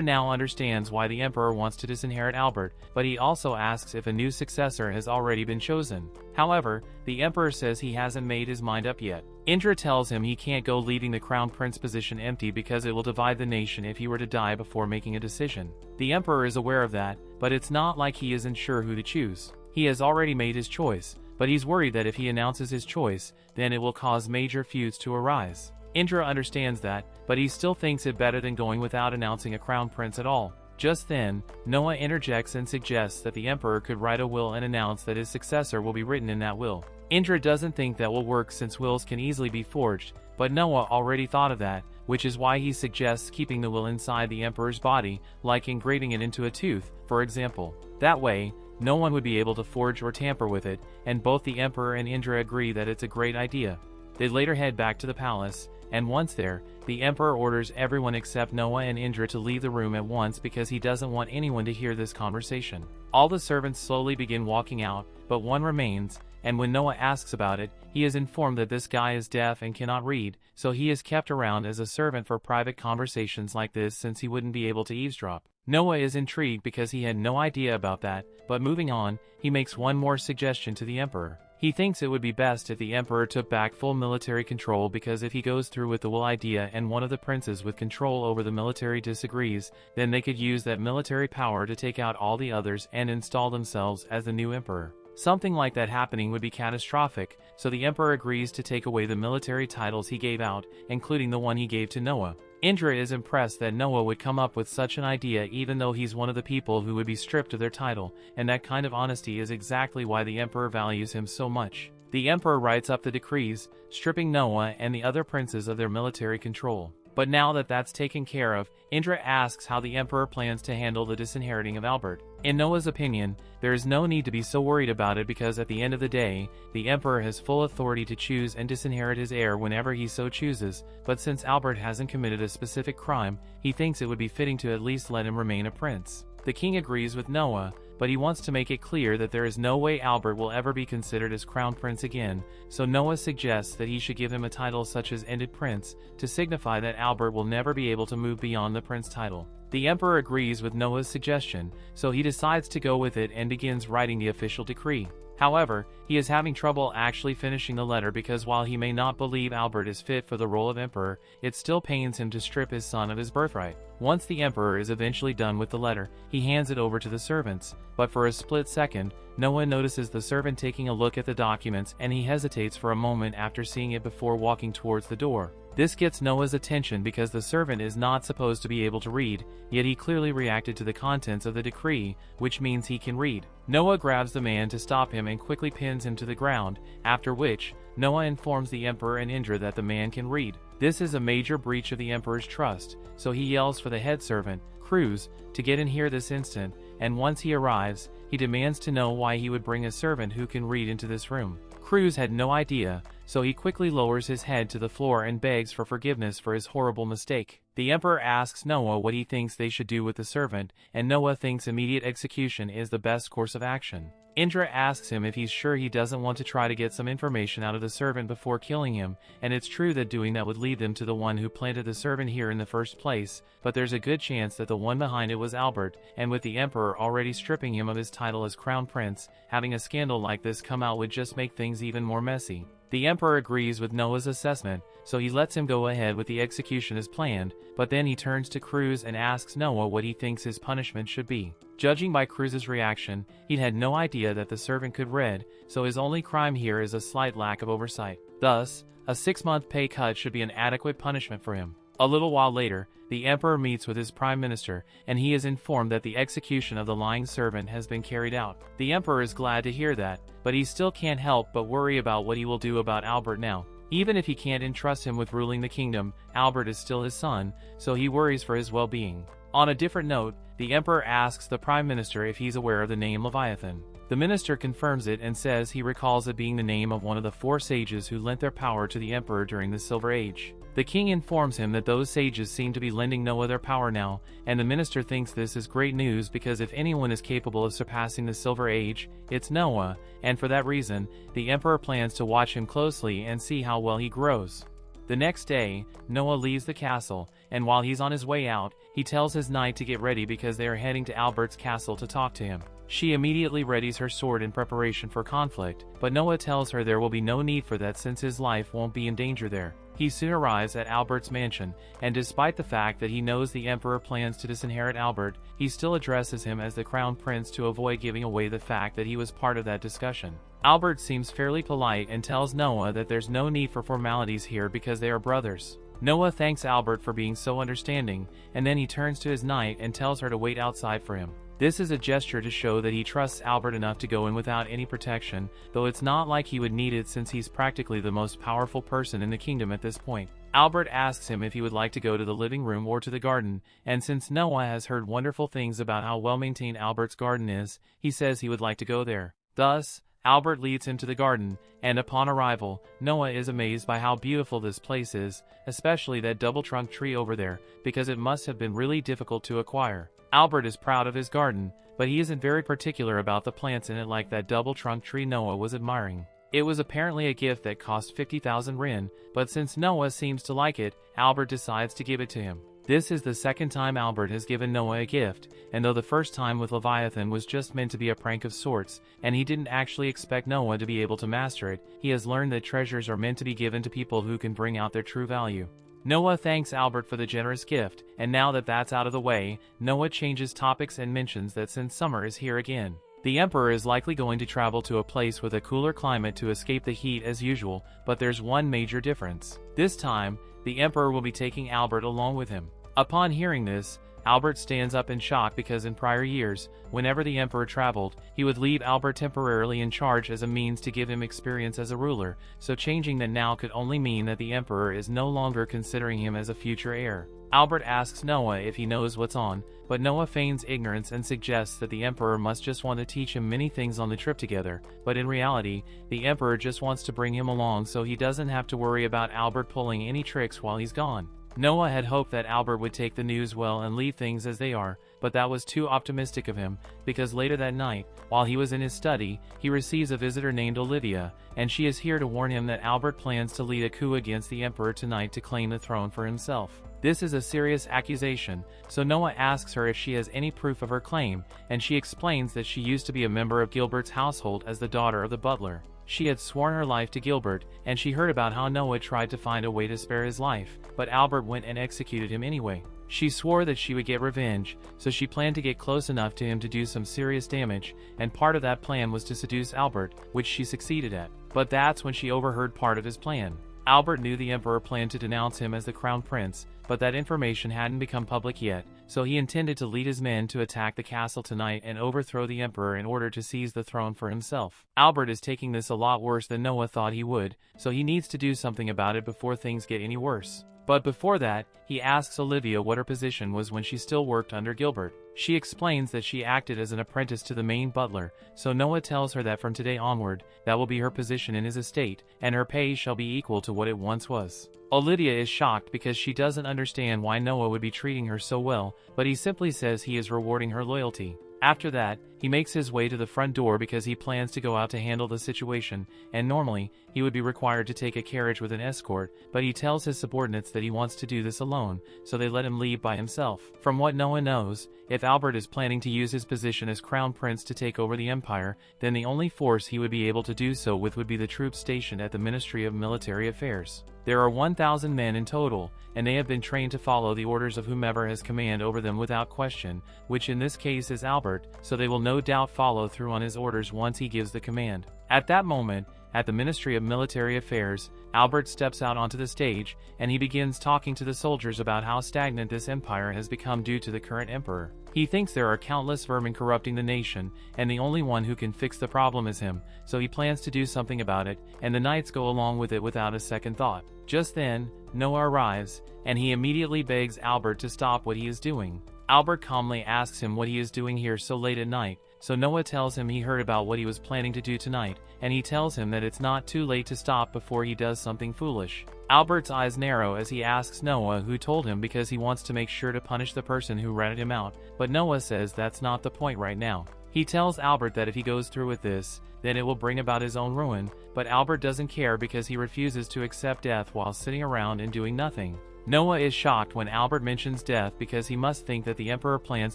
now understands why the Emperor wants to disinherit Albert, but he also asks if a new successor has already been chosen. However, the Emperor says he hasn't made his mind up yet. Indra tells him he can't go leaving the crown prince position empty because it will divide the nation if he were to die before making a decision. The Emperor is aware of that, but it's not like he isn't sure who to choose. He has already made his choice, but he's worried that if he announces his choice, then it will cause major feuds to arise. Indra understands that, but he still thinks it better than going without announcing a crown prince at all. Just then, Noah interjects and suggests that the Emperor could write a will and announce that his successor will be written in that will. Indra doesn't think that will work since wills can easily be forged, but Noah already thought of that, which is why he suggests keeping the will inside the Emperor's body, like engraving it into a tooth, for example. That way, no one would be able to forge or tamper with it, and both the Emperor and Indra agree that it's a great idea. They later head back to the palace, and once there, the Emperor orders everyone except Noah and Indra to leave the room at once because he doesn't want anyone to hear this conversation. All the servants slowly begin walking out, but one remains, and when Noah asks about it, he is informed that this guy is deaf and cannot read, so he is kept around as a servant for private conversations like this since he wouldn't be able to eavesdrop. Noah is intrigued because he had no idea about that, but moving on, he makes one more suggestion to the Emperor. He thinks it would be best if the Emperor took back full military control because if he goes through with the whole idea and one of the princes with control over the military disagrees, then they could use that military power to take out all the others and install themselves as the new Emperor. Something like that happening would be catastrophic, so the Emperor agrees to take away the military titles he gave out, including the one he gave to Noah. Indra is impressed that Noah would come up with such an idea even though he's one of the people who would be stripped of their title, and that kind of honesty is exactly why the Emperor values him so much. The Emperor writes up the decrees, stripping Noah and the other princes of their military control. But now that that's taken care of, Indra asks how the Emperor plans to handle the disinheriting of Albert. In Noah's opinion, there is no need to be so worried about it because at the end of the day, the Emperor has full authority to choose and disinherit his heir whenever he so chooses, but since Albert hasn't committed a specific crime, he thinks it would be fitting to at least let him remain a prince. The king agrees with Noah, but he wants to make it clear that there is no way Albert will ever be considered as crown prince again, so Noah suggests that he should give him a title such as ended prince, to signify that Albert will never be able to move beyond the prince title. The Emperor agrees with Noah's suggestion, so he decides to go with it and begins writing the official decree. However, he is having trouble actually finishing the letter because while he may not believe Albert is fit for the role of emperor, it still pains him to strip his son of his birthright. Once the emperor is eventually done with the letter, he hands it over to the servants, but for a split second, Noah notices the servant taking a look at the documents and he hesitates for a moment after seeing it before walking towards the door. This gets Noah's attention because the servant is not supposed to be able to read, yet he clearly reacted to the contents of the decree, which means he can read. Noah grabs the man to stop him and quickly pins him to the ground, after which, Noah informs the emperor and Indra that the man can read. This is a major breach of the emperor's trust, so he yells for the head servant, Cruz, to get in here this instant, and once he arrives, he demands to know why he would bring a servant who can read into this room. Cruz had no idea, so he quickly lowers his head to the floor and begs for forgiveness for his horrible mistake. The emperor asks Noah what he thinks they should do with the servant, and Noah thinks immediate execution is the best course of action. Indra asks him if he's sure he doesn't want to try to get some information out of the servant before killing him, and it's true that doing that would lead them to the one who planted the servant here in the first place, but there's a good chance that the one behind it was Albert, and with the emperor already stripping him of his title as crown prince, having a scandal like this come out would just make things even more messy. The emperor agrees with Noah's assessment, so he lets him go ahead with the execution as planned, but then he turns to Cruz and asks Noah what he thinks his punishment should be. Judging by Cruz's reaction, he'd had no idea that the servant could read, so his only crime here is a slight lack of oversight. Thus, a 6-month pay cut should be an adequate punishment for him. A little while later, the emperor meets with his prime minister, and he is informed that the execution of the lying servant has been carried out. The emperor is glad to hear that, but he still can't help but worry about what he will do about Albert now. Even if he can't entrust him with ruling the kingdom, Albert is still his son, so he worries for his well-being. On a different note, the emperor asks the prime minister if he's aware of the name Leviathan. The minister confirms it and says he recalls it being the name of one of the 4 sages who lent their power to the emperor during the Silver Age. The king informs him that those sages seem to be lending Noah their power now, and the minister thinks this is great news because if anyone is capable of surpassing the Silver Age, it's Noah, and for that reason, the emperor plans to watch him closely and see how well he grows. The next day, Noah leaves the castle, and while he's on his way out, he tells his knight to get ready because they are heading to Albert's castle to talk to him. She immediately readies her sword in preparation for conflict, but Noah tells her there will be no need for that since his life won't be in danger there. He soon arrives at Albert's mansion, and despite the fact that he knows the emperor plans to disinherit Albert, he still addresses him as the crown prince to avoid giving away the fact that he was part of that discussion. Albert seems fairly polite and tells Noah that there's no need for formalities here because they are brothers. Noah thanks Albert for being so understanding, and then he turns to his knight and tells her to wait outside for him. This is a gesture to show that he trusts Albert enough to go in without any protection, though it's not like he would need it since he's practically the most powerful person in the kingdom at this point. Albert asks him if he would like to go to the living room or to the garden, and since Noah has heard wonderful things about how well maintained Albert's garden is, he says he would like to go there. Thus, Albert leads him to the garden, and upon arrival, Noah is amazed by how beautiful this place is, especially that double-trunk tree over there, because it must have been really difficult to acquire. Albert is proud of his garden, but he isn't very particular about the plants in it like that double-trunk tree Noah was admiring. It was apparently a gift that cost 50,000 rin, but since Noah seems to like it, Albert decides to give it to him. This is the second time Albert has given Noah a gift, and though the first time with Leviathan was just meant to be a prank of sorts, and he didn't actually expect Noah to be able to master it, he has learned that treasures are meant to be given to people who can bring out their true value. Noah thanks Albert for the generous gift, and now that that's out of the way, Noah changes topics and mentions that since summer is here again, the Emperor is likely going to travel to a place with a cooler climate to escape the heat as usual, but there's one major difference. This time, the Emperor will be taking Albert along with him. Upon hearing this, Albert stands up in shock because in prior years, whenever the Emperor traveled, he would leave Albert temporarily in charge as a means to give him experience as a ruler, so changing that now could only mean that the Emperor is no longer considering him as a future heir. Albert asks Noah if he knows what's on, but Noah feigns ignorance and suggests that the Emperor must just want to teach him many things on the trip together, but in reality, the Emperor just wants to bring him along so he doesn't have to worry about Albert pulling any tricks while he's gone. Noah had hoped that Albert would take the news well and leave things as they are, but that was too optimistic of him, because later that night, while he was in his study, he receives a visitor named Olivia, and she is here to warn him that Albert plans to lead a coup against the Emperor tonight to claim the throne for himself. This is a serious accusation, so Noah asks her if she has any proof of her claim, and she explains that she used to be a member of Gilbert's household as the daughter of the butler. She had sworn her life to Gilbert, and she heard about how Noah tried to find a way to spare his life, but Albert went and executed him anyway. She swore that she would get revenge, so she planned to get close enough to him to do some serious damage, and part of that plan was to seduce Albert, which she succeeded at. But that's when she overheard part of his plan. Albert knew the Emperor planned to denounce him as the Crown Prince, but that information hadn't become public yet, so he intended to lead his men to attack the castle tonight and overthrow the Emperor in order to seize the throne for himself. Albert is taking this a lot worse than Noah thought he would, so he needs to do something about it before things get any worse. But before that, he asks Olivia what her position was when she still worked under Gilbert. She explains that she acted as an apprentice to the main butler, so Noah tells her that from today onward, that will be her position in his estate, and her pay shall be equal to what it once was. Olivia is shocked because she doesn't understand why Noah would be treating her so well, but he simply says he is rewarding her loyalty. After that, he makes his way to the front door because he plans to go out to handle the situation, and normally, he would be required to take a carriage with an escort, but he tells his subordinates that he wants to do this alone, so they let him leave by himself. From what Noah knows, if Albert is planning to use his position as Crown Prince to take over the Empire, then the only force he would be able to do so with would be the troops stationed at the Ministry of Military Affairs. There are 1,000 men in total, and they have been trained to follow the orders of whomever has command over them without question, which in this case is Albert, so they will no doubt follow through on his orders once he gives the command. At that moment, at the Ministry of Military Affairs, Albert steps out onto the stage, and he begins talking to the soldiers about how stagnant this empire has become due to the current emperor. He thinks there are countless vermin corrupting the nation, and the only one who can fix the problem is him, so he plans to do something about it, and the knights go along with it without a second thought. Just then, Noah arrives, and he immediately begs Albert to stop what he is doing. Albert calmly asks him what he is doing here so late at night, so Noah tells him he heard about what he was planning to do tonight, and he tells him that it's not too late to stop before he does something foolish. Albert's eyes narrow as he asks Noah who told him because he wants to make sure to punish the person who ratted him out, but Noah says that's not the point right now. He tells Albert that if he goes through with this, then it will bring about his own ruin, but Albert doesn't care because he refuses to accept death while sitting around and doing nothing. Noah is shocked when Albert mentions death because he must think that the Emperor plans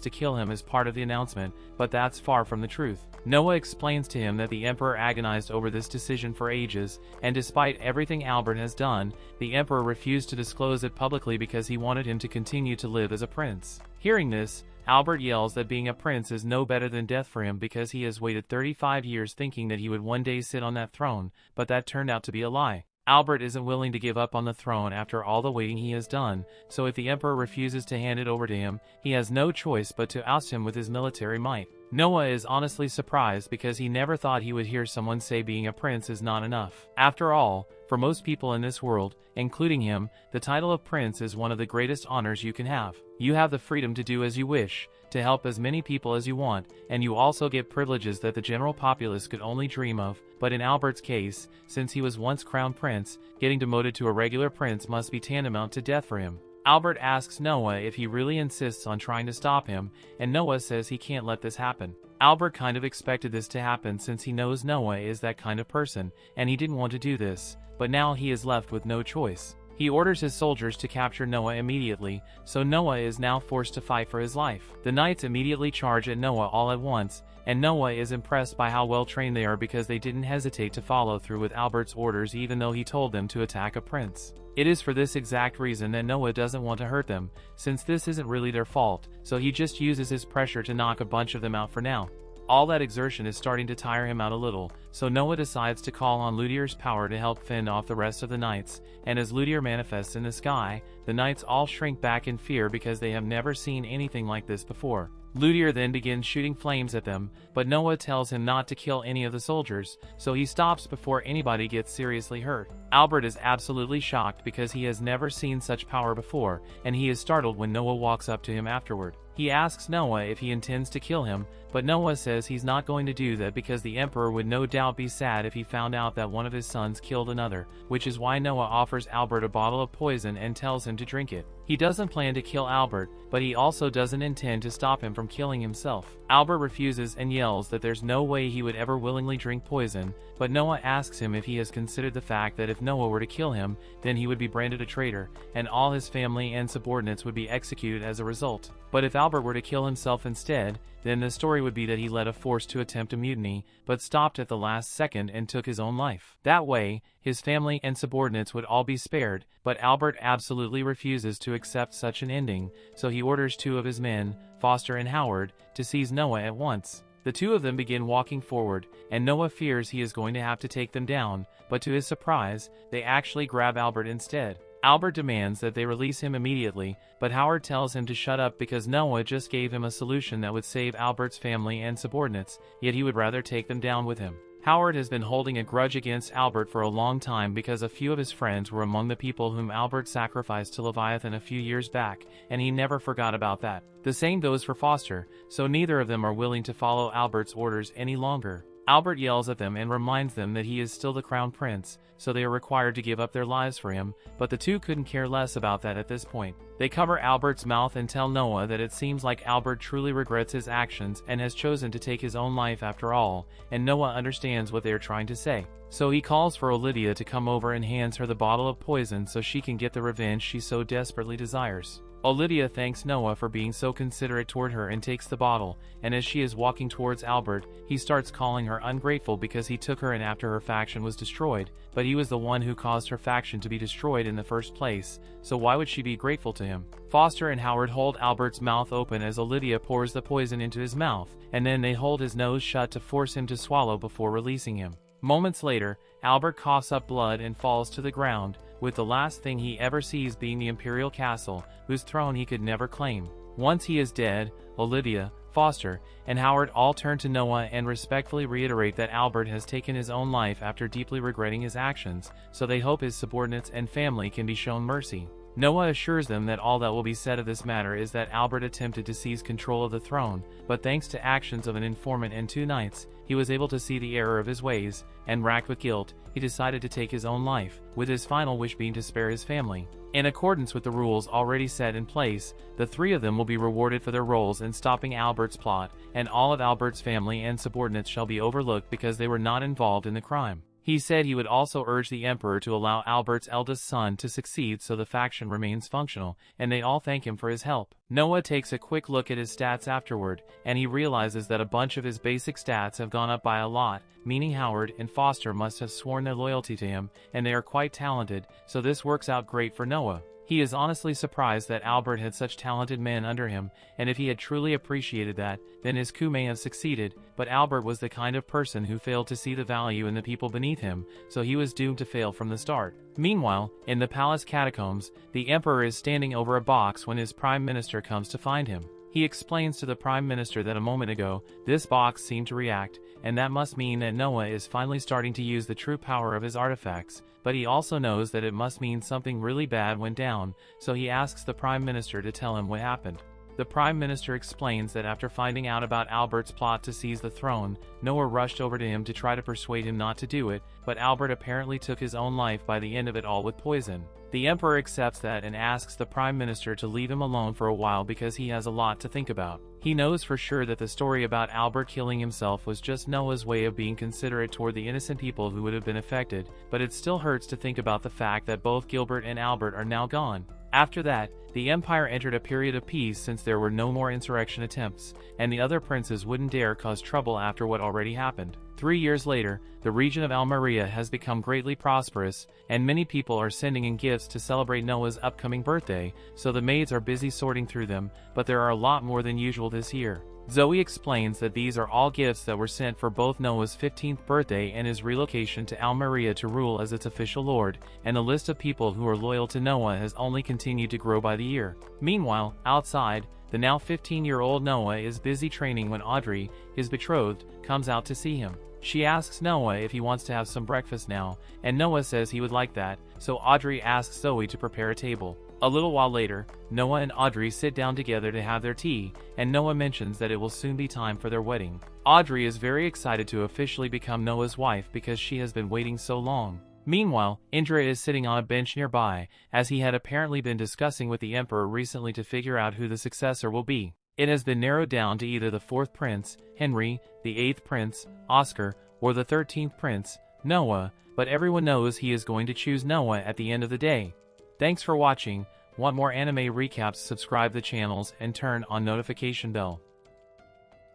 to kill him as part of the announcement, but that's far from the truth. Noah explains to him that the Emperor agonized over this decision for ages, and despite everything Albert has done, the Emperor refused to disclose it publicly because he wanted him to continue to live as a prince. Hearing this, Albert yells that being a prince is no better than death for him because he has waited 35 years thinking that he would one day sit on that throne, but that turned out to be a lie. Albert isn't willing to give up on the throne after all the waiting he has done, so if the Emperor refuses to hand it over to him, he has no choice but to oust him with his military might. Noah is honestly surprised because he never thought he would hear someone say being a prince is not enough. After all, for most people in this world, including him, the title of prince is one of the greatest honors you can have. You have the freedom to do as you wish, to help as many people as you want, and you also get privileges that the general populace could only dream of. But in Albert's case, since he was once crown prince, getting demoted to a regular prince must be tantamount to death for him. Albert asks Noah if he really insists on trying to stop him, and Noah says he can't let this happen. Albert kind of expected this to happen since he knows Noah is that kind of person, and he didn't want to do this, but now he is left with no choice. He orders his soldiers to capture Noah immediately, so Noah is now forced to fight for his life. The knights immediately charge at Noah all at once, and Noah is impressed by how well trained they are because they didn't hesitate to follow through with Albert's orders even though he told them to attack a prince. It is for this exact reason that Noah doesn't want to hurt them, since this isn't really their fault, so he just uses his pressure to knock a bunch of them out for now. All that exertion is starting to tire him out a little, so Noah decides to call on Ludier's power to help fend off the rest of the knights, and as Ludier manifests in the sky, the knights all shrink back in fear because they have never seen anything like this before. Ludier then begins shooting flames at them, but Noah tells him not to kill any of the soldiers, so he stops before anybody gets seriously hurt. Albert is absolutely shocked because he has never seen such power before, and he is startled when Noah walks up to him afterward. He asks Noah if he intends to kill him, but Noah says he's not going to do that because the emperor would no doubt be sad if he found out that one of his sons killed another, which is why Noah offers Albert a bottle of poison and tells him to drink it. He doesn't plan to kill Albert, but he also doesn't intend to stop him from killing himself. Albert refuses and yells that there's no way he would ever willingly drink poison, but Noah asks him if he has considered the fact that if Noah were to kill him, then he would be branded a traitor, and all his family and subordinates would be executed as a result. But if Albert were to kill himself instead, then the story would be that he led a force to attempt a mutiny, but stopped at the last second and took his own life. That way, his family and subordinates would all be spared, but Albert absolutely refuses to accept such an ending, so he orders two of his men, Foster and Howard, to seize Noah at once. The two of them begin walking forward, and Noah fears he is going to have to take them down, but to his surprise, they actually grab Albert instead. Albert demands that they release him immediately, but Howard tells him to shut up because Noah just gave him a solution that would save Albert's family and subordinates, yet he would rather take them down with him. Howard has been holding a grudge against Albert for a long time because a few of his friends were among the people whom Albert sacrificed to Leviathan a few years back, and he never forgot about that. The same goes for Foster, so neither of them are willing to follow Albert's orders any longer. Albert yells at them and reminds them that he is still the crown prince, so they are required to give up their lives for him, but the two couldn't care less about that at this point. They cover Albert's mouth and tell Noah that it seems like Albert truly regrets his actions and has chosen to take his own life after all, and Noah understands what they are trying to say. So he calls for Olivia to come over and hands her the bottle of poison so she can get the revenge she so desperately desires. Olivia thanks Noah for being so considerate toward her and takes the bottle, and as she is walking towards Albert, he starts calling her ungrateful because he took her in after her faction was destroyed, but he was the one who caused her faction to be destroyed in the first place, so why would she be grateful to him? Foster and Howard hold Albert's mouth open as Olivia pours the poison into his mouth, and then they hold his nose shut to force him to swallow before releasing him. Moments later, Albert coughs up blood and falls to the ground, with the last thing he ever sees being the imperial castle, whose throne he could never claim. Once he is dead, Olivia, Foster, and Howard all turn to Noah and respectfully reiterate that Albert has taken his own life after deeply regretting his actions, so they hope his subordinates and family can be shown mercy. Noah assures them that all that will be said of this matter is that Albert attempted to seize control of the throne, but thanks to actions of an informant and two knights, he was able to see the error of his ways, and racked with guilt, he decided to take his own life, with his final wish being to spare his family. In accordance with the rules already set in place, the three of them will be rewarded for their roles in stopping Albert's plot, and all of Albert's family and subordinates shall be overlooked because they were not involved in the crime. He said he would also urge the emperor to allow Albert's eldest son to succeed so the faction remains functional, and they all thank him for his help. Noah takes a quick look at his stats afterward, and he realizes that a bunch of his basic stats have gone up by a lot, meaning Howard and Foster must have sworn their loyalty to him, and they are quite talented, so this works out great for Noah. He is honestly surprised that Albert had such talented men under him, and if he had truly appreciated that, then his coup may have succeeded, but Albert was the kind of person who failed to see the value in the people beneath him, so he was doomed to fail from the start. Meanwhile, in the palace catacombs, the emperor is standing over a box when his prime minister comes to find him. He explains to the prime minister that a moment ago, this box seemed to react, and that must mean that Noah is finally starting to use the true power of his artifacts, but he also knows that it must mean something really bad went down, so he asks the prime minister to tell him what happened. The Prime Minister explains that after finding out about Albert's plot to seize the throne, Noah rushed over to him to try to persuade him not to do it, but Albert apparently took his own life by the end of it all with poison. The Emperor accepts that and asks the Prime Minister to leave him alone for a while because he has a lot to think about. He knows for sure that the story about Albert killing himself was just Noah's way of being considerate toward the innocent people who would have been affected, but it still hurts to think about the fact that both Gilbert and Albert are now gone. After that, the Empire entered a period of peace since there were no more insurrection attempts, and the other princes wouldn't dare cause trouble after what already happened. 3 years later, the region of Almeria has become greatly prosperous, and many people are sending in gifts to celebrate Noah's upcoming birthday, so the maids are busy sorting through them, but there are a lot more than usual this year. Zoe explains that these are all gifts that were sent for both Noah's 15th birthday and his relocation to Almeria to rule as its official lord, and the list of people who are loyal to Noah has only continued to grow by the year. Meanwhile, outside, the now 15-year-old Noah is busy training when Audrey, his betrothed, comes out to see him. She asks Noah if he wants to have some breakfast now, and Noah says he would like that, so Audrey asks Zoe to prepare a table. A little while later, Noah and Audrey sit down together to have their tea, and Noah mentions that it will soon be time for their wedding. Audrey is very excited to officially become Noah's wife because she has been waiting so long. Meanwhile, Indra is sitting on a bench nearby, as he had apparently been discussing with the Emperor recently to figure out who the successor will be. It has been narrowed down to either the 4th prince, Henry, the 8th prince, Oscar, or the 13th prince, Noah, but everyone knows he is going to choose Noah at the end of the day. Thanks for watching. Want more anime recaps? Subscribe the channels and turn on notification bell.